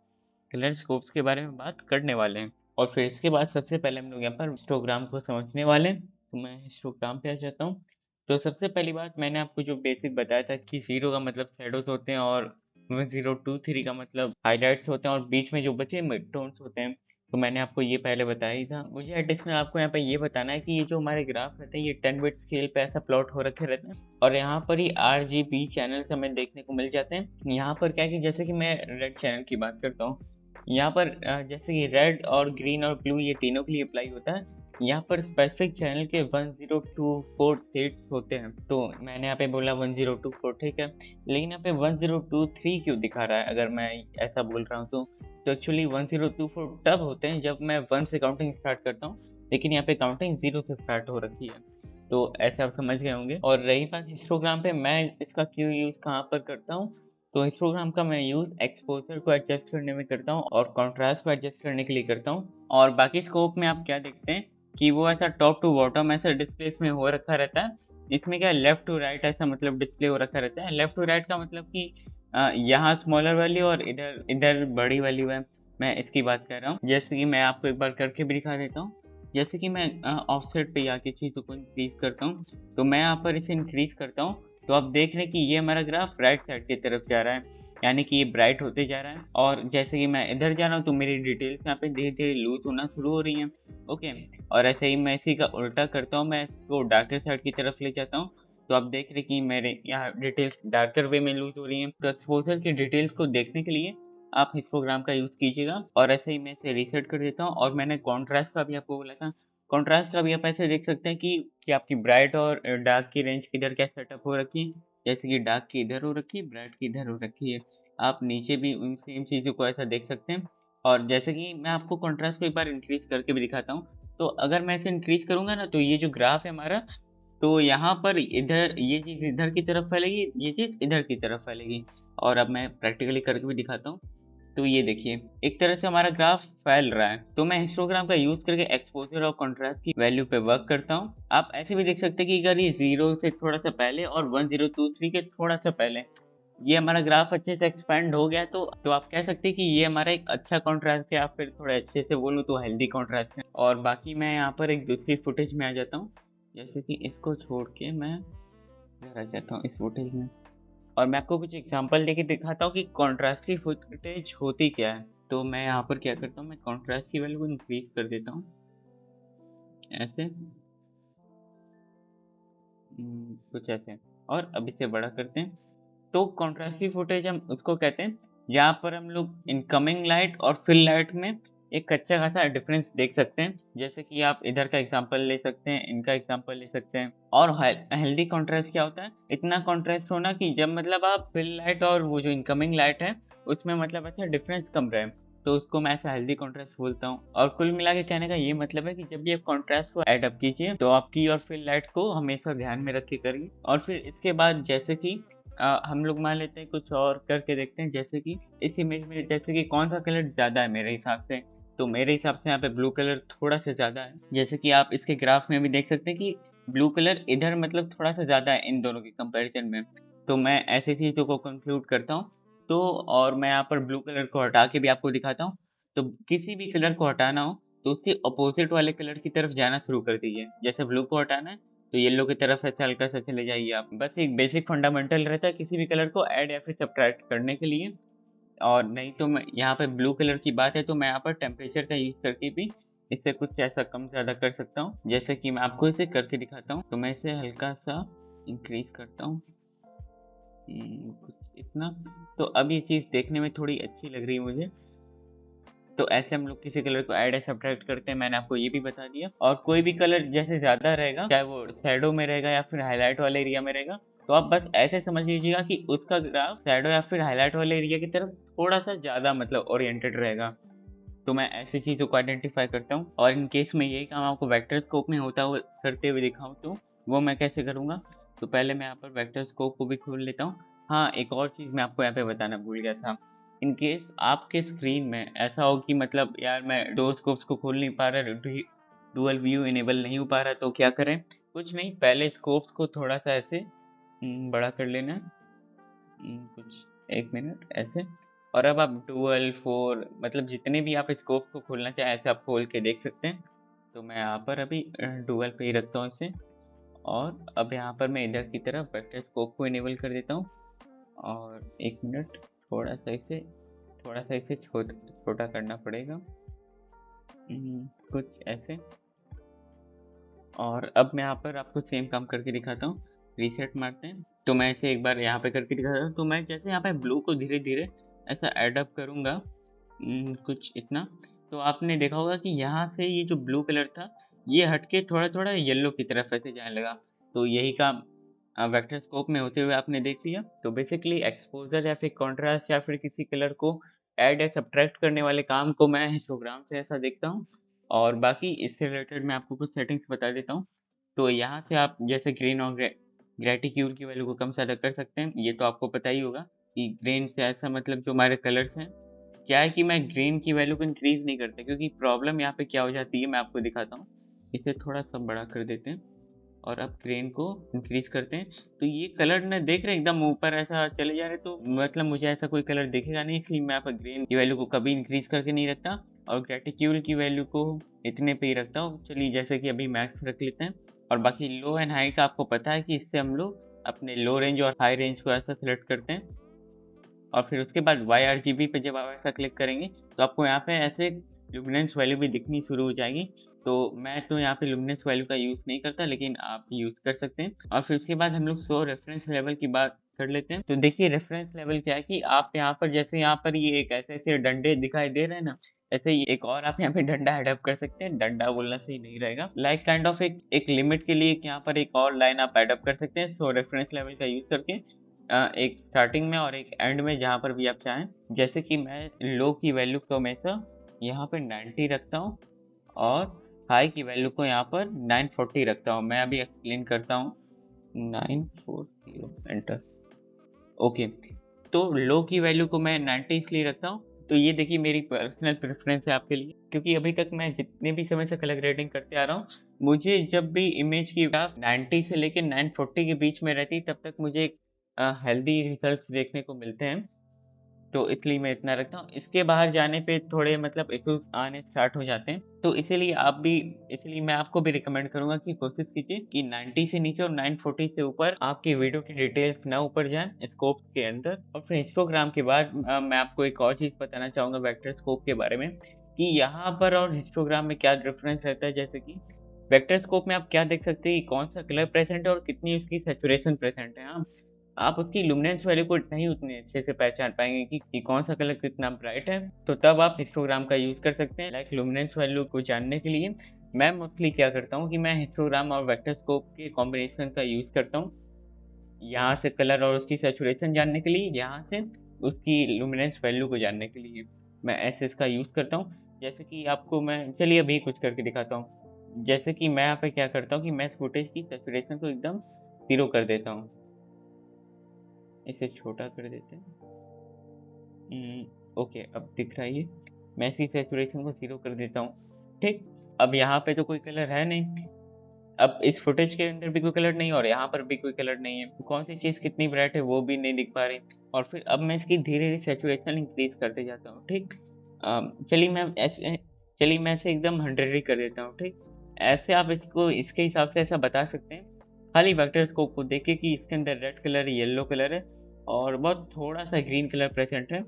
कलर स्कोप्स के बारे में बात करने वाले हैं। और फिर इसके बाद सबसे पहले हम लोग यहाँ पर हिस्टोग्राम को समझने वाले हैं। तो मैं हिस्टोग्राम पे आ जाता हूँ। तो सबसे पहली बात, मैंने आपको जो बेसिक बताया था कि 0 का मतलब शैडोज होते हैं और 1023 का मतलब हाइलाइट्स होते हैं और बीच में जो बचे मिड टोन्स होते हैं। तो मैंने आपको ये पहले बताया ही था। मुझे एडिशनल आपको यहाँ पे ये बताना है कि ये जो हमारे ग्राफ रहते हैं, ये 10 बिट स्केल पे ऐसा प्लॉट हो रखे रहते हैं और यहाँ पर ही RGB चैनल्स हमें देखने को मिल जाते हैं। यहाँ पर क्या है कि जैसे कि मैं रेड चैनल की बात करता हूँ, यहाँ पर जैसे कि रेड और ग्रीन और ब्लू ये तीनों के लिए अप्लाई होता है। यहाँ पर स्पेसिफिक चैनल के 1024 सेट्स होते हैं। तो मैंने यहाँ पे बोला 1024, ठीक है, लेकिन यहाँ पे 1023 क्यों दिखा रहा है अगर मैं ऐसा बोल रहा हूँ तो एक्चुअली 1024 तब होते हैं जब मैं 1 से काउंटिंग स्टार्ट करता हूँ, लेकिन यहाँ पे काउंटिंग 0 से स्टार्ट हो रखी है। तो ऐसे आप समझ गए होंगे। और रही बात हिस्टोग्राम पे, मैं इसका क्यों यूज़ कहाँ पर करता हूँ, तो हिस्टोग्राम का मैं यूज़ एक्सपोजर को एडजस्ट करने में करता हूँ और कॉन्ट्रास्ट को एडजस्ट करने के लिए करता हूँ। और बाकी स्कोप में आप क्या देखते हैं कि वो ऐसा टॉप टू बॉटम ऐसा डिस्प्ले में हो रखा रहता है। इसमें क्या लेफ्ट टू राइट ऐसा मतलब डिस्प्ले हो रखा रहता है। लेफ्ट टू राइट का मतलब कि यहाँ स्मॉलर वैल्यू और इधर इधर बड़ी वैल्यू है। मैं इसकी बात कर रहा हूँ। जैसे कि मैं आपको एक बार करके भी दिखा देता हूँ। जैसे कि मैं ऑफसेट पे आके चीज़ों को इंक्रीज करता हूँ, तो मैं यहाँ पर इसे इंक्रीज करता हूँ, तो आप देख रहे हैं कि ये हमारा ग्राफ राइट साइड की तरफ जा रहा है, यानी कि ये ब्राइट होते जा रहा है। और जैसे कि मैं इधर जा रहा हूँ तो मेरी डिटेल्स यहाँ पे धीरे धीरे लूज होना शुरू हो रही हैं। ओके, और ऐसे ही मैं इसी का उल्टा करता हूँ, मैं इसको डार्कर साइड की तरफ ले जाता हूँ, तो आप देख रहे हैं कि मेरे यहाँ डिटेल्स डार्कर वे में लूज हो रही हैं। तो एक्सपोजर की डिटेल्स को देखने के लिए आप हिस्टोग्राम का यूज़ कीजिएगा। और ऐसे ही मैं इसे रीसेट कर देता हूँ। और मैंने कॉन्ट्रास्ट का भी आपको बोला था, कॉन्ट्रास्ट का भी आप ऐसे देख सकते हैं कि आपकी ब्राइट और डार्क की रेंज किधर क्या सेटअप हो रखी है। जैसे कि डार्क की इधर हो रखी है, ब्राइट की इधर हो रखी है। आप नीचे भी उन सेम चीज़ों को ऐसा देख सकते हैं। और जैसे कि मैं आपको कॉन्ट्रास्ट को एक बार इंक्रीज करके भी दिखाता हूँ, तो अगर मैं इसे इंक्रीज करूँगा ना, तो ये जो ग्राफ है हमारा, तो यहाँ पर इधर ये चीज़ इधर की तरफ फैलेगी, ये चीज़ इधर की तरफ फैलेगी। और अब मैं प्रैक्टिकली करके भी दिखाता हूँ। तो ये देखिए, एक तरह से हमारा ग्राफ फैल रहा है। तो मैं हिस्टोग्राम का यूज़ करके एक्सपोजर और कॉन्ट्रास्ट की वैल्यू पे वर्क करता हूँ। आप ऐसे भी देख सकते हैं कि अगर ये 0 से थोड़ा सा पहले और 1023 के थोड़ा सा पहले ये हमारा ग्राफ अच्छे से एक्सपेंड हो गया, तो आप कह सकते हैं कि ये हमारा एक अच्छा कॉन्ट्रास्ट है, या फिर थोड़ा अच्छे से बोलूँ तो हेल्दी कॉन्ट्रास्ट है। और बाकी मैं यहाँ पर एक दूसरी फुटेज में आ जाता हूँ। जैसे कि इसको छोड़ के मैं इधर आ जाता हूँ इस फुटेज में, और मैं आपको कुछ एग्जांपल लेके दिखाता हूँ कि कॉन्ट्रास्टी फुटेज होती क्या है। तो मैं यहाँ पर क्या करता हूँ, मैं कॉन्ट्रास्ट की वैल्यू को इंक्रीज कर देता हूँ ऐसे, कुछ ऐसे, और अब इसे बड़ा करते हैं। तो कॉन्ट्रास्टी फुटेज हम उसको कहते हैं जहाँ पर हम लोग इनकमिंग लाइट और फिल लाइट में एक अच्छा खासा डिफरेंस देख सकते हैं। जैसे कि आप इधर का एग्जांपल ले सकते हैं, इनका एग्जांपल ले सकते हैं। और हेल्दी कॉन्ट्रास्ट क्या होता है, इतना कॉन्ट्रास्ट होना कि जब मतलब आप फिल लाइट और वो जो इनकमिंग लाइट है उसमें मतलब अच्छा डिफरेंस कम रहे, तो उसको मैं ऐसा हेल्दी कॉन्ट्रास्ट बोलता हूँ। और कुल मिला के कहने का ये मतलब है कि जब भी आप कॉन्ट्रास्ट को ऐड अप कीजिए, तो आपकी और फिल लाइट को हमेशा ध्यान में रख के करिए। और फिर इसके बाद जैसे कि हम लोग मान लेते हैं, कुछ और करके देखते हैं। जैसे कि इस इमेज में जैसे कि कौन सा कलर ज़्यादा है मेरे हिसाब से, तो मेरे हिसाब से यहाँ पे ब्लू कलर थोड़ा सा ज़्यादा है। जैसे कि आप इसके ग्राफ में भी देख सकते हैं कि ब्लू कलर इधर मतलब थोड़ा सा ज़्यादा है इन दोनों के कंपैरिजन में। तो मैं ऐसी चीज़ों को कंक्लूड करता हूँ। तो और मैं यहाँ पर ब्लू कलर को हटा के भी आपको दिखाता हूँ। तो किसी भी कलर को हटाना हो तो उसके अपोजिट वाले कलर की तरफ जाना शुरू कर दीजिए। जैसे ब्लू को हटाना है तो येलो की तरफ ऐसे हल्का सा चले जाइए आप। बस एक बेसिक फंडामेंटल रहता है किसी भी कलर को ऐड या फिर सब्ट्रैक्ट करने के लिए। और नहीं तो मैं यहाँ पे ब्लू कलर की बात है तो मैं यहाँ पर टेम्परेचर का यूज़ करके भी इससे कुछ ऐसा कम ज़्यादा कर सकता हूँ। जैसे कि मैं आपको इसे करके दिखाता हूँ। तो मैं इसे हल्का सा इंक्रीज करता हूँ, कुछ इतना। तो अब ये चीज़ देखने में थोड़ी अच्छी लग रही है मुझे। तो ऐसे हम लोग किसी कलर को ऐड या सब्ट्रैक्ट करते हैं, मैंने आपको ये भी बता दिया। और कोई भी कलर जैसे ज़्यादा रहेगा, चाहे वो शैडो में रहेगा या फिर हाईलाइट वाले एरिया में रहेगा, तो आप बस ऐसे समझ लीजिएगा कि उसका ग्राफ शैडो या फिर हाईलाइट वाले एरिया की तरफ थोड़ा सा ज़्यादा मतलब ओरिएंटेड रहेगा। तो मैं ऐसी चीज़ों को आइडेंटिफाई करता हूँ। और इन केस में यही काम आपको वेक्टर स्कोप में होता हुआ करते हुए दिखाऊँ तो वो मैं कैसे करूँगा। तो पहले मैं यहाँ पर वेक्टर स्कोप को भी खोल लेता हूँ। हाँ, एक और चीज़ मैं आपको यहाँ पे बताना भूल गया था। इन केस आपके स्क्रीन में ऐसा हो कि मतलब यार मैं दो स्कोप्स को खोल नहीं पा रहा, डुअल व्यू इनेबल नहीं हो पा रहा, तो क्या करें? कुछ नहीं, पहले स्कोप्स को थोड़ा सा ऐसे बड़ा कर लेना है, कुछ 1 मिनट ऐसे। और अब आप डुअल, 4 मतलब जितने भी आप स्कोप को खोलना चाहें ऐसे आप खोल के देख सकते हैं। तो मैं यहाँ पर अभी डुअल पे ही रखता हूँ इसे। और अब यहाँ पर मैं इधर की तरफ वेक्टर स्कोप को इनेबल कर देता हूँ। और 1 मिनट, थोड़ा सा इसे छोटा करना पड़ेगा, कुछ ऐसे। और अब मैं यहाँ पर आपको सेम काम करके दिखाता हूँ। रीसेट मारते हैं, तो मैं इसे एक बार यहाँ पे करके दिखाता हूँ। तो मैं जैसे यहाँ पे ब्लू को धीरे धीरे ऐसा ऐड अप करूँगा, कुछ इतना, तो आपने देखा होगा कि यहाँ से ये जो ब्लू कलर था ये हट के थोड़ा थोड़ा येलो की तरफ ऐसे जाने लगा। तो यही काम वेक्टर स्कोप में होते हुए आपने देख लिया। तो बेसिकली एक्सपोजर या फिर कॉन्ट्रास्ट या फिर किसी कलर को ऐड या सब्ट्रैक्ट करने वाले काम को मैं हिस्टोग्राम से ऐसा देखता हूँ। और बाकी इससे रिलेटेड मैं आपको कुछ सेटिंग्स बता देता हूँ। तो यहाँ से आप जैसे ग्रीन और ग्रेटिट्यूड की वैल्यू को कम ज़्यादा कर सकते हैं। ये तो आपको पता ही होगा कि ग्रीन से ऐसा मतलब जो हमारे कलर्स हैं, क्या है कि मैं ग्रीन की वैल्यू को इंक्रीज़ नहीं करता, क्योंकि प्रॉब्लम यहाँ पे क्या हो जाती है मैं आपको दिखाता हूँ। इसे थोड़ा सा बड़ा कर देते हैं और अब ग्रेन को इंक्रीज करते हैं। तो ये कलर ना देख रहे हैं एकदम ऊपर ऐसा चले जा रहे, तो मतलब मुझे ऐसा कोई कलर दिखेगा नहीं, इसलिए मैं यहाँ पर ग्रेन की वैल्यू को कभी इंक्रीज करके नहीं रखता और ग्रेटिट्यूड की वैल्यू को इतने पे ही रखता हूँ। चलिए जैसे कि अभी मैक्स रख लेते हैं। और बाकी लो एंड हाई का आपको पता है कि इससे हम लोग अपने लो रेंज और हाई रेंज को ऐसा सिलेक्ट करते हैं। और फिर उसके बाद YRGB पे जब आप ऐसा क्लिक करेंगे तो आपको यहाँ पे ऐसे लुमिनेंस वैल्यू भी दिखनी शुरू हो जाएगी। तो मैं तो यहाँ पे लुमिनेंस वैल्यू का यूज़ नहीं करता, लेकिन आप यूज़ कर सकते हैं। और फिर उसके बाद हम लोग शो रेफरेंस लेवल की बात कर लेते हैं। तो देखिए रेफरेंस लेवल क्या है कि आप यहाँ पर जैसे यहाँ पर ये एक ऐसे ऐसे डंडे दिखाई दे रहे हैं ना, ऐसे ही एक और आप यहाँ पे डंडा एडअप कर सकते हैं। डंडा बोलना सही नहीं रहेगा, लाइक काइंड ऑफ एक लिमिट के लिए यहाँ पर एक और लाइन आप एडअप कर सकते हैं शो रेफरेंस लेवल का यूज़ करके, एक स्टार्टिंग में और एक एंड में, जहाँ पर भी आप चाहें। जैसे कि मैं लो की वैल्यू को हमेशा यहाँ पर 90 रखता हूँ और हाई की वैल्यू को यहाँ पर 940 रखता हूँ। मैं अभी एक्सप्लेन करता हूँ। 940 एंटर। ओके, तो लो की वैल्यू को मैं 90 इसलिए रखता हूँ, तो ये देखिए मेरी पर्सनल प्रेफरेंस है आपके लिए, क्योंकि अभी तक मैं जितने भी समय से कलर ग्रेडिंग करते आ रहा हूँ, मुझे जब भी इमेज की ग्राफ 90 से लेकर 940 के बीच में रहती, तब तक मुझे हेल्दी रिजल्ट्स देखने को मिलते हैं। तो इसलिए मैं इतना रखता हूँ। इसके बाहर जाने पे थोड़े मतलब इश्यूज आने स्टार्ट हो जाते हैं, तो इसलिए मैं आपको भी रिकमेंड करूंगा कि कोशिश कीजिए कि 90 से नीचे और 940 से ऊपर आपकी वीडियो की डिटेल्स ना ऊपर जाएं स्कोप के अंदर। और फिर हिस्टोग्राम के बाद मैं आपको एक और चीज़ बताना चाहूँगा वेक्टर स्कोप के बारे में, कि यहाँ पर और हिस्टोग्राम में क्या डिफरेंस रहता है। जैसे कि वेक्टर स्कोप में आप क्या देख सकते हैं कि कौन सा कलर प्रेजेंट है और कितनी उसकी सैचुरेशन प्रेजेंट है। हाँ, आप उसकी लुमिनेंस वैल्यू को नहीं उतने अच्छे से पहचान पाएंगे कि कौन सा कलर कितना ब्राइट है, तो तब आप हिस्टोग्राम का यूज़ कर सकते हैं। लाइक लुमिनेंस वैल्यू को जानने के लिए मैं मोस्टली क्या करता हूँ कि मैं हिस्टोग्राम और वेक्टर स्कोप के कॉम्बिनेशन का यूज़ करता हूँ। यहाँ से कलर और उसकी सैचुरेशन जानने के लिए, यहाँ से उसकी लुमिनेंस वैल्यू को जानने के लिए मैं ऐसे इसका यूज़ करता हूँ। जैसे कि आपको मैं चलिए अभी कुछ करके दिखाता हूँ। जैसे कि मैं यहाँ पे क्या करता हूँ कि मैं इस फुटेज की सैचुरेशन को एकदम 0 कर देता हूँ। इसे छोटा कर देते हैं। ओके, अब दिख रहा है ये। मैं इसकी सैचुरेशन को 0 कर देता हूँ। ठीक, अब यहाँ पे तो कोई कलर है नहीं, अब इस फुटेज के अंदर भी कोई कलर नहीं और यहाँ पर भी कोई कलर नहीं है, तो कौन सी चीज़ कितनी ब्राइट है वो भी नहीं दिख पा रही। और फिर अब मैं इसकी धीरे धीरे सैचुरेशन इंक्रीज करते जाता हूँ। ठीक, चलिए मैं ऐसे एकदम 100 ही कर देता हूँ। ठीक, ऐसे आप इसको इसके हिसाब से ऐसा बता सकते हैं। खाली वेक्टर स्कोप को देखिए कि इसके अंदर रेड कलर है, येलो कलर है और बहुत थोड़ा सा ग्रीन कलर प्रेजेंट है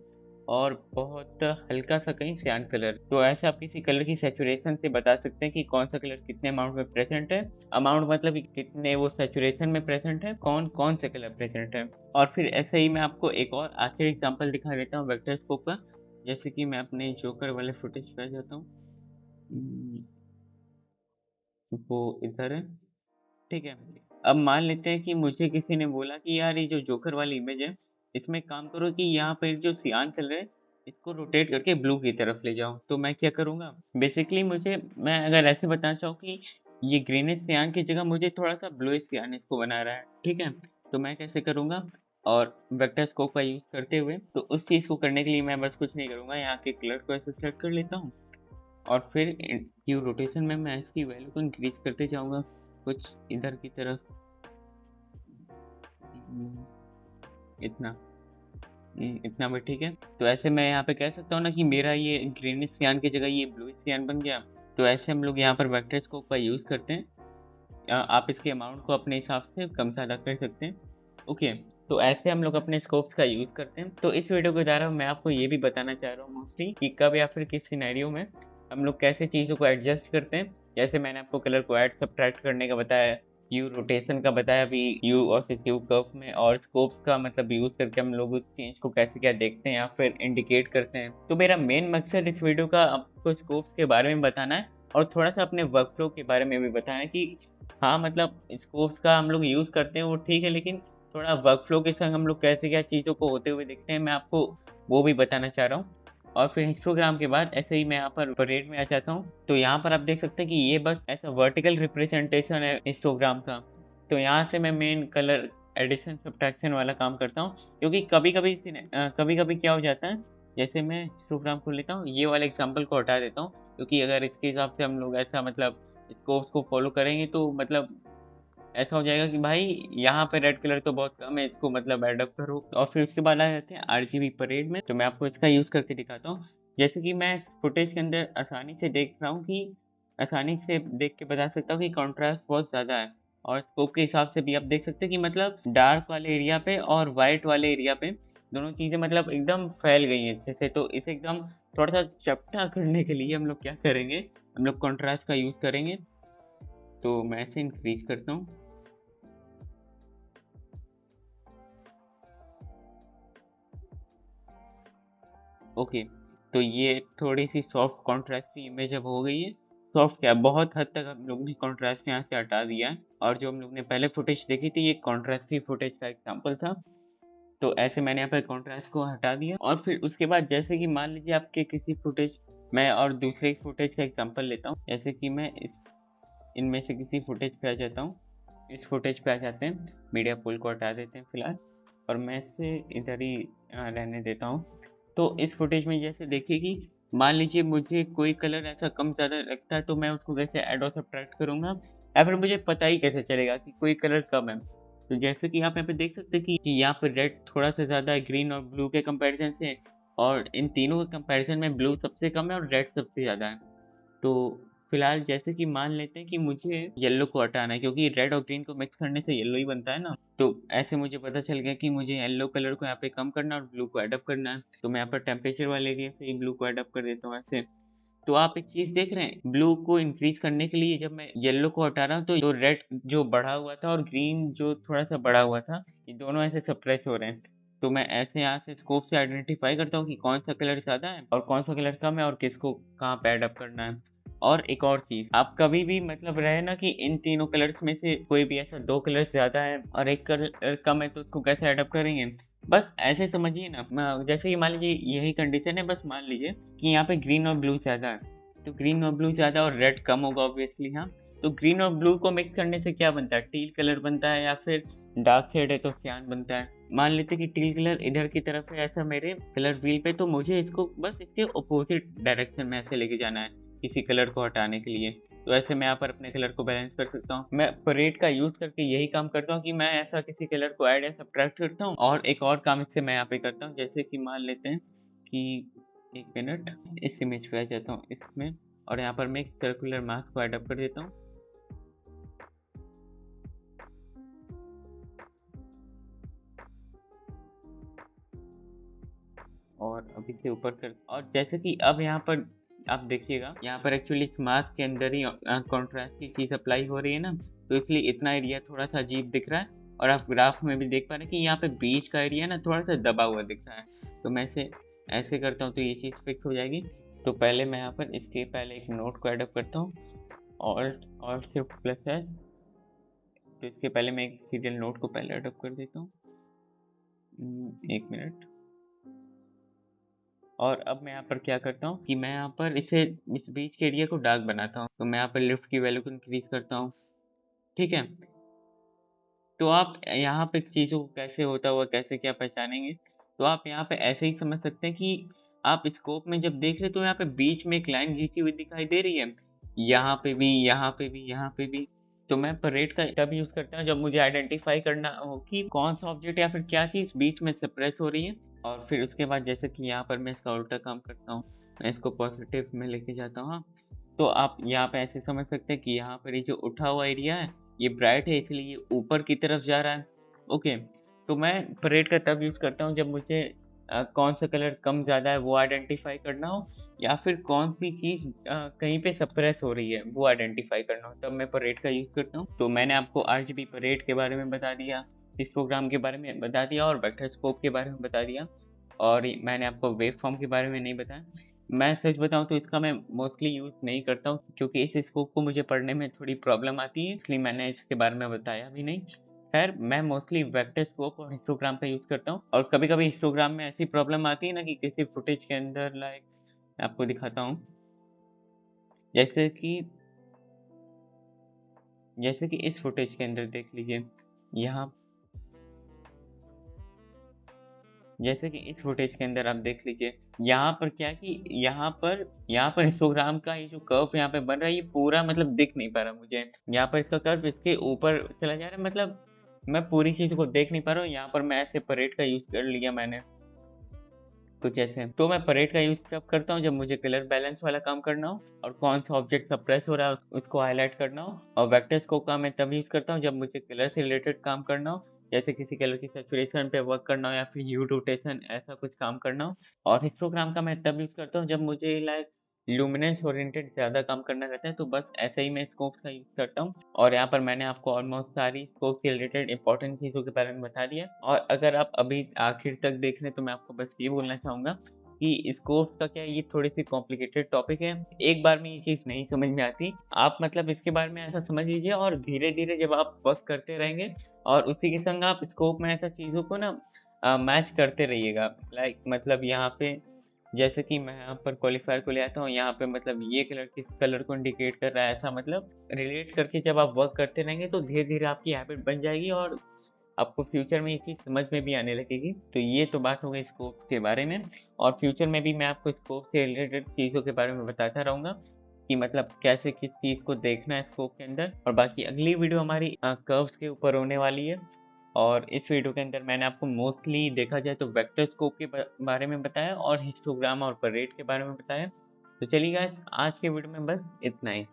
और बहुत हल्का सा कहीं सियान कलर। तो ऐसे आप किसी कलर की सैचुरेशन से बता सकते हैं कि कौन सा कलर कितने अमाउंट में प्रेजेंट है। अमाउंट मतलब कि कितने वो सैचुरेशन में प्रेजेंट है, कौन कौन से कलर प्रेजेंट है। और फिर ऐसे ही मैं आपको एक और आखिरी एग्जांपल दिखा देता हूँ वेक्टर स्कोप का। जैसे कि मैं अपने जोकर वाले फुटेज पे आ जाता हूँ। वो इधर है, ठीक है। अब मान लेते हैं कि मुझे किसी ने बोला कि यार ये जो जोकर वाली इमेज है, इसमें एक काम करो कि यहाँ पे जो सियान कलर है, इसको रोटेट करके ब्लू की तरफ ले जाओ। तो मैं क्या करूँगा, बेसिकली मैं अगर ऐसे बताना चाहूँ कि ये ग्रीनिश सियान की जगह मुझे थोड़ा सा ब्लूइश सियान इसको बना रहा है, ठीक है। तो मैं कैसे करूँगा, और वेक्टर स्कोप का यूज़ करते हुए, तो उस चीज़ को करने के लिए मैं बस कुछ नहीं करूँगा, यहाँ के कलर को ऐसे सेलेक्ट कर लेता हूँ और फिर ड्यू रोटेशन में मैं इसकी वैल्यू को इंक्रीज करते जाऊँगा कुछ इधर की तरफ, इतना इतना भी ठीक है। तो ऐसे मैं यहाँ पे कह सकता हूँ ना कि मेरा ये ग्रीनिश सियान की जगह ये ब्लू सियान बन गया। तो ऐसे हम लोग यहाँ पर वेक्टर स्कोप का यूज़ करते हैं। आप इसके अमाउंट को अपने हिसाब से कम ज़्यादा कर सकते हैं। ओके, तो ऐसे हम लोग अपने स्कोप्स का यूज़ करते हैं। तो इस वीडियो के द्वारा मैं आपको ये भी बताना चाह रहा हूँ मोस्टली कि कब या फिर किस सिनेरियो में हम लोग कैसे चीज़ों को एडजस्ट करते हैं। जैसे मैंने आपको कलर को ऐड सब्ट्रैक्ट करने का बताया, यू रोटेशन का बताया अभी यू और क्यू कर्व में, और स्कोप्स का मतलब यूज़ करके हम लोग उस चेंज को कैसे क्या देखते हैं या फिर इंडिकेट करते हैं। तो मेरा मेन मकसद इस वीडियो का आपको स्कोप्स के बारे में बताना है और थोड़ा सा अपने वर्क फ्लो के बारे में भी बताना है कि हाँ, मतलब स्कोप्स का हम लोग यूज़ करते हैं वो ठीक है, लेकिन थोड़ा वर्क फ्लो के संग हम लोग कैसे क्या चीज़ों को होते हुए देखते हैं, मैं आपको वो भी बताना चाह रहा हूँ। और फिर हिस्टोग्राम के बाद ऐसे ही मैं यहाँ पर परेड में आ जाता हूँ। तो यहाँ पर आप देख सकते हैं कि ये बस ऐसा वर्टिकल रिप्रेजेंटेशन है हिस्टोग्राम का। तो यहाँ से मैं मेन कलर एडिशन सब्ट्रैक्शन वाला काम करता हूँ, क्योंकि कभी कभी क्या हो जाता है, जैसे मैं हिस्टोग्राम को लेता हूँ, ये वाले एग्जाम्पल को हटा देता हूँ, क्योंकि अगर इसके हिसाब से हम लोग ऐसा मतलब स्कोप्स को फॉलो करेंगे तो मतलब ऐसा हो जाएगा कि भाई यहाँ पे रेड कलर तो बहुत कम है, इसको मतलब एडप्ट करो। और फिर उसके बाद आ जाते हैं आरजीबी परेड में। तो मैं आपको इसका यूज़ करके दिखाता हूँ। जैसे कि मैं फुटेज के अंदर आसानी से देख रहा हूँ कि आसानी से देख के बता सकता हूँ कि कॉन्ट्रास्ट बहुत ज़्यादा है, और स्कोप के हिसाब से भी आप देख सकते हैं कि मतलब डार्क वाले एरिया पे और वाइट वाले एरिया पे दोनों चीज़ें मतलब एकदम फैल गई हैं अच्छे से। तो इसे एकदम थोड़ा सा चपटा करने के लिए हम लोग क्या करेंगे, हम लोग कॉन्ट्रास्ट का यूज़ करेंगे। तो मैं इसे इंक्रीज करता हूँ। ओके, तो ये थोड़ी सी सॉफ्ट कॉन्ट्रास्ट की इमेज अब हो गई है। सॉफ्ट क्या, बहुत हद तक हम लोग ने कॉन्ट्रास्ट यहाँ से हटा दिया है, और जो हम लोग ने पहले फुटेज देखी थी ये कॉन्ट्रास्ट की फुटेज का एग्जाम्पल था। तो ऐसे मैंने यहाँ पर कॉन्ट्रास्ट को हटा दिया, और फिर उसके बाद जैसे कि मान लीजिए आपके किसी फुटेज, मैं और दूसरे फुटेज का एग्जाम्पल लेता हूँ। जैसे कि मैं इनमें से किसी फुटेज पे आ जाता हूँ, इस फुटेज पे आ जाते हैं, मीडिया पुल को हटा देते हैं फिलहाल, और मैं इसे इधर ही रहने देता हूँ। तो इस फुटेज में जैसे देखिए कि मान लीजिए मुझे कोई कलर ऐसा कम ज़्यादा लगता है, तो मैं उसको कैसे ऐड और सब्ट्रैक्ट करूँगा, या फिर मुझे पता ही कैसे चलेगा कि कोई कलर कम है। तो जैसे कि आप यहाँ पे देख सकते हैं कि यहाँ पर रेड थोड़ा सा ज़्यादा है ग्रीन और ब्लू के कंपैरिजन से, और इन तीनों के कंपैरिजन में ब्लू सबसे कम है और रेड सबसे ज़्यादा है। तो फिलहाल जैसे कि मान लेते हैं कि मुझे येलो को हटाना है, क्योंकि रेड और ग्रीन को मिक्स करने से येलो ही बनता है ना। तो ऐसे मुझे पता चल गया कि मुझे येलो कलर को यहाँ पे कम करना है और ब्लू को एडअप करना है। तो मैं यहाँ पर टेम्परेचर वाले एरिया से ही ब्लू को एडअप कर देता हूँ ऐसे। तो आप एक चीज़ देख रहे हैं, ब्लू को इंक्रीज करने के लिए जब मैं येलो को हटा रहा हूँ तो रेड जो बढ़ा हुआ था और ग्रीन जो थोड़ा सा बढ़ा हुआ था, ये दोनों ऐसे सप्रेस हो रहे हैं। तो मैं ऐसे यहाँ से स्कोप से आइडेंटिफाई करता हूँ कि कौन सा कलर ज़्यादा है और कौन सा कलर कम है और किसको कहाँ पे एडअप करना है। और एक और चीज़, आप कभी भी मतलब रहे ना कि इन तीनों कलर्स में से कोई भी ऐसा दो कलर ज़्यादा है और एक कलर कम है, तो उसको कैसे एडअप करेंगे। बस ऐसे समझिए ना, जैसे कि मान लीजिए यही कंडीशन है, बस मान लीजिए कि यहाँ पे ग्रीन और ब्लू ज़्यादा है, तो ग्रीन और ब्लू ज़्यादा और रेड कम होगा ऑब्वियसली। हाँ, तो ग्रीन और ब्लू को मिक्स करने से क्या बनता है, टील कलर बनता है, या फिर डार्क शेड है तो सियान बनता है। मान लेते कि टील कलर इधर की तरफ है ऐसा मेरे कलर व्हील पे, तो मुझे इसको बस इसके अपोजिट डायरेक्शन में ऐसे लेके जाना है किसी कलर को हटाने के लिए। तो ऐसे मैं यहाँ पर अपने कलर को बैलेंस कर सकता हूँ। मैं परेड का यूज़ करके यही काम करता हूँ कि मैं ऐसा किसी कलर को ऐड या सब्ट्रैक्ट करता हूँ। और एक और काम इससे मैं यहाँ पे करता हूँ, जैसे कि मान लेते हैं कि एक मिनट, इस इमेज पे आ जाता हूँ इसमें, और यहाँ पर मैं एक सर्कुलर मास्क को एडअप कर देता हूँ। और अभी से ऊपर कर, और जैसे कि अब यहाँ पर आप देखिएगा, यहाँ पर एक्चुअली इस मास्क के अंदर ही कॉन्ट्रास्ट की चीज़ अप्लाई हो रही है ना, तो इसलिए इतना एरिया थोड़ा सा अजीब दिख रहा है। और आप ग्राफ में भी देख पा रहे हैं कि यहाँ पे बीच का एरिया ना थोड़ा सा दबा हुआ दिख रहा है। तो मैं इसे ऐसे करता हूँ तो ये चीज़ फिक्स हो जाएगी। तो पहले मैं यहाँ पर इसके पहले एक नोट को एडअप करता हूँ, ऑल्ट शिफ्ट प्लस एस। तो इसके पहले मैं एक सीरियल नोट को पहले एडअप कर देता हूँ। 1 मिनट। और अब मैं यहाँ पर क्या करता हूँ कि मैं यहाँ पर इस बीच के एरिया को डार्क बनाता हूँ। तो मैं यहाँ पर लिफ्ट की वैल्यू को इंक्रीज करता हूँ, ठीक है। तो आप यहाँ पे चीज़ों को कैसे होता हुआ कैसे क्या पहचानेंगे, तो आप यहाँ पे ऐसे ही समझ सकते हैं कि आप स्कोप में जब देख रहे तो यहाँ पे बीच में एक लाइन खींची हुई दिखाई दे रही है, यहाँ पे भी, यहाँ पे भी, यहाँ पे भी। तो मैं परेट का तब यूज़ करता हूँ जब मुझे आइडेंटिफाई करना हो कि कौन सा ऑब्जेक्ट या फिर क्या चीज़ बीच में सप्रेस हो रही है। और फिर उसके बाद जैसे कि यहाँ पर मैं इसका उल्टा काम करता हूँ, मैं इसको पॉजिटिव में लेके जाता हूँ। हाँ, तो आप यहाँ पे ऐसे समझ सकते हैं कि यहाँ पर ये जो उठा हुआ एरिया है ये ब्राइट है, इसलिए ये ऊपर की तरफ जा रहा है। ओके, तो मैं परेट का तब यूज़ करता हूँ जब मुझे कौन सा कलर कम ज़्यादा है वो आइडेंटिफाई करना हो, या फिर कौन सी चीज़ कहीं पे सप्रेस हो रही है वो आइडेंटिफाई करना हो, तब मैं परेट का यूज़ करता हूँ। तो मैंने आपको आरजीबी परेट के बारे में बता दिया, इस प्रोग्राम के बारे में बता दिया और वेक्टर स्कोप के बारे में बता दिया, और मैंने आपको वेव फॉर्म के बारे में नहीं बताया। मैं सच बताऊँ तो इसका मैं मोस्टली यूज़ नहीं करता हूँ, क्योंकि इस स्कोप को मुझे पढ़ने में थोड़ी प्रॉब्लम आती है, इसलिए मैंने इसके बारे में बताया भी नहीं। खैर, मैं मोस्टली वेक्टर स्कोप और हिस्टोग्राम का यूज़ करता हूँ, और कभी-कभी हिस्टोग्राम में ऐसी प्रॉब्लम आती है ना कि किसी फुटेज के अंदर आपको दिखाता हूँ। जैसे कि इस फुटेज के अंदर देख लीजिए, यहाँ जैसे कि इस फुटेज के अंदर आप देख लीजिए, यहाँ पर क्या है कि यहाँ पर हिस्टोग्राम का ये जो कर्व यहाँ पे बन रहा है, ये पूरा मतलब दिख नहीं पा रहा मुझे। यहाँ पर इसका कर्व इसके ऊपर चला जा रहा है, मतलब मैं पूरी चीज़ को देख नहीं पा रहा हूँ। यहाँ पर मैं ऐसे परेट का यूज़ कर लिया मैंने कुछ ऐसे। तो मैं परेट का यूज़ तब करता हूँ जब मुझे कलर बैलेंस वाला काम करना हो, और कौन सा ऑब्जेक्ट सप्रेस हो रहा है उसको हाईलाइट करना हो। और वेक्टर स्कोप का मैं तब यूज़ करता हूँ जब मुझे कलर से रिलेटेड काम करना हो, जैसे किसी कलर की सैचुरेशन पे वर्क करना हो या फिर ह्यू रोटेशन ऐसा कुछ काम करना हो। और हिस्टोग्राम का मैं तब यूज़ करता हूँ जब मुझे ल्यूमिनेंस ओरिएंटेड ज़्यादा काम करना रहता है। तो बस ऐसे ही मैं स्कोप्स का यूज़ करता हूँ, और यहाँ पर मैंने आपको ऑलमोस्ट सारी स्कोप से रिलेटेड इंपॉर्टेंट चीज़ों के बारे में बता दिया। और अगर आप अभी आखिर तक देख रहे हैं तो मैं आपको बस ये बोलना चाहूँगा कि स्कोप्स का क्या है, ये थोड़ी सी कॉम्प्लिकेटेड टॉपिक है, एक बार में ये चीज़ नहीं समझ में आती। आप मतलब इसके बारे में ऐसा समझ लीजिए, और धीरे धीरे जब आप वर्क करते रहेंगे और उसी के संग आप स्कोप में ऐसा चीज़ों को ना मैच करते रहिएगा। मतलब यहाँ पे जैसे कि मैं यहाँ पर क्वालिफायर को ले आता हूँ, यहाँ पे मतलब ये कलर किस कलर को इंडिकेट कर रहा है, ऐसा मतलब रिलेट करके जब आप वर्क करते रहेंगे तो धीरे धीरे आपकी हैबिट बन जाएगी, और आपको फ्यूचर में ये चीज़ समझ में भी आने लगेगी। तो ये तो बात हो गई स्कोप के बारे में, और फ्यूचर में भी मैं आपको स्कोप से रिलेटेड चीज़ों के बारे में बताता रहूँगा कि मतलब कैसे किस चीज़ को देखना है स्कोप के अंदर। और बाकी अगली वीडियो हमारी कर्व्स के ऊपर होने वाली है, और इस वीडियो के अंदर मैंने आपको मोस्टली देखा जाए तो वेक्टर स्कोप के बारे में बताया, और हिस्टोग्राम और परेट के बारे में बताया। तो चलिए गाइस, आज के वीडियो में बस इतना ही।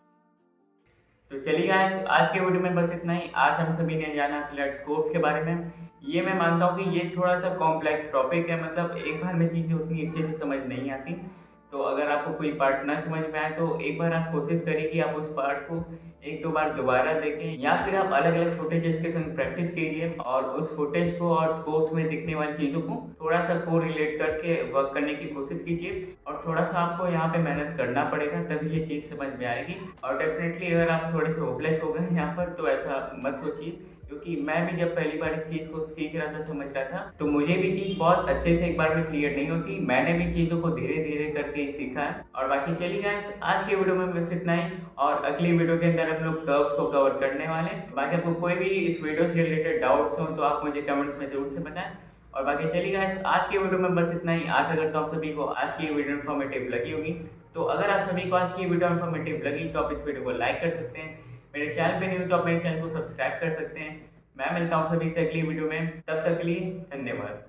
तो चलिए गाइस, आज के वीडियो में बस इतना ही। आज हम सभी ने जाना कलर स्कोप्स के बारे में। ये मैं मानता हूँ कि ये थोड़ा सा कॉम्प्लेक्स टॉपिक है, मतलब एक बार में चीज़ें उतनी अच्छे से समझ नहीं आती। तो अगर आपको कोई पार्ट ना समझ में आए तो एक बार आप कोशिश करिए कि आप उस पार्ट को एक दो बार दोबारा देखें, या फिर आप अलग अलग फुटेजेस के संग प्रैक्टिस कीजिए और उस फुटेज को और स्कोप्स में दिखने वाली चीज़ों को थोड़ा सा को रिलेट करके वर्क करने की कोशिश कीजिए। और थोड़ा सा आपको यहाँ पे मेहनत करना पड़ेगा, तभी ये चीज़ समझ में आएगी। और डेफिनेटली अगर आप थोड़े से होपलेस हो गए यहाँ पर तो ऐसा मत सोचिए, क्योंकि मैं भी जब पहली बार इस चीज़ को सीख रहा था, समझ रहा था, तो मुझे भी चीज़ बहुत अच्छे से एक बार में क्लियर नहीं होती। मैंने भी चीज़ों को धीरे धीरे करके ही सीखा है। और बाकी चलिए गाइस, आज के वीडियो में बस इतना ही, और अगली वीडियो के अंदर हम लोग कर्व्स को कवर करने वाले हैं। बाकी आपको कोई भी इस वीडियो से रिलेटेड डाउट्स हो तो आप मुझे कमेंट्स में जरूर से बताएं। और बाकी चलिए गाइस, आज के वीडियो में बस इतना ही। आशा करता हूँ सभी को आज की वीडियो इन्फॉर्मेटिव लगी होगी। तो अगर आप सभी को आज की वीडियो इन्फॉर्मेटिव लगी तो आप इस वीडियो को लाइक कर सकते हैं। मेरे चैनल पे नहीं हो तो आप मेरे चैनल को सब्सक्राइब कर सकते हैं। मैं मिलता हूँ सभी से अगली वीडियो में, तब तक के लिए धन्यवाद।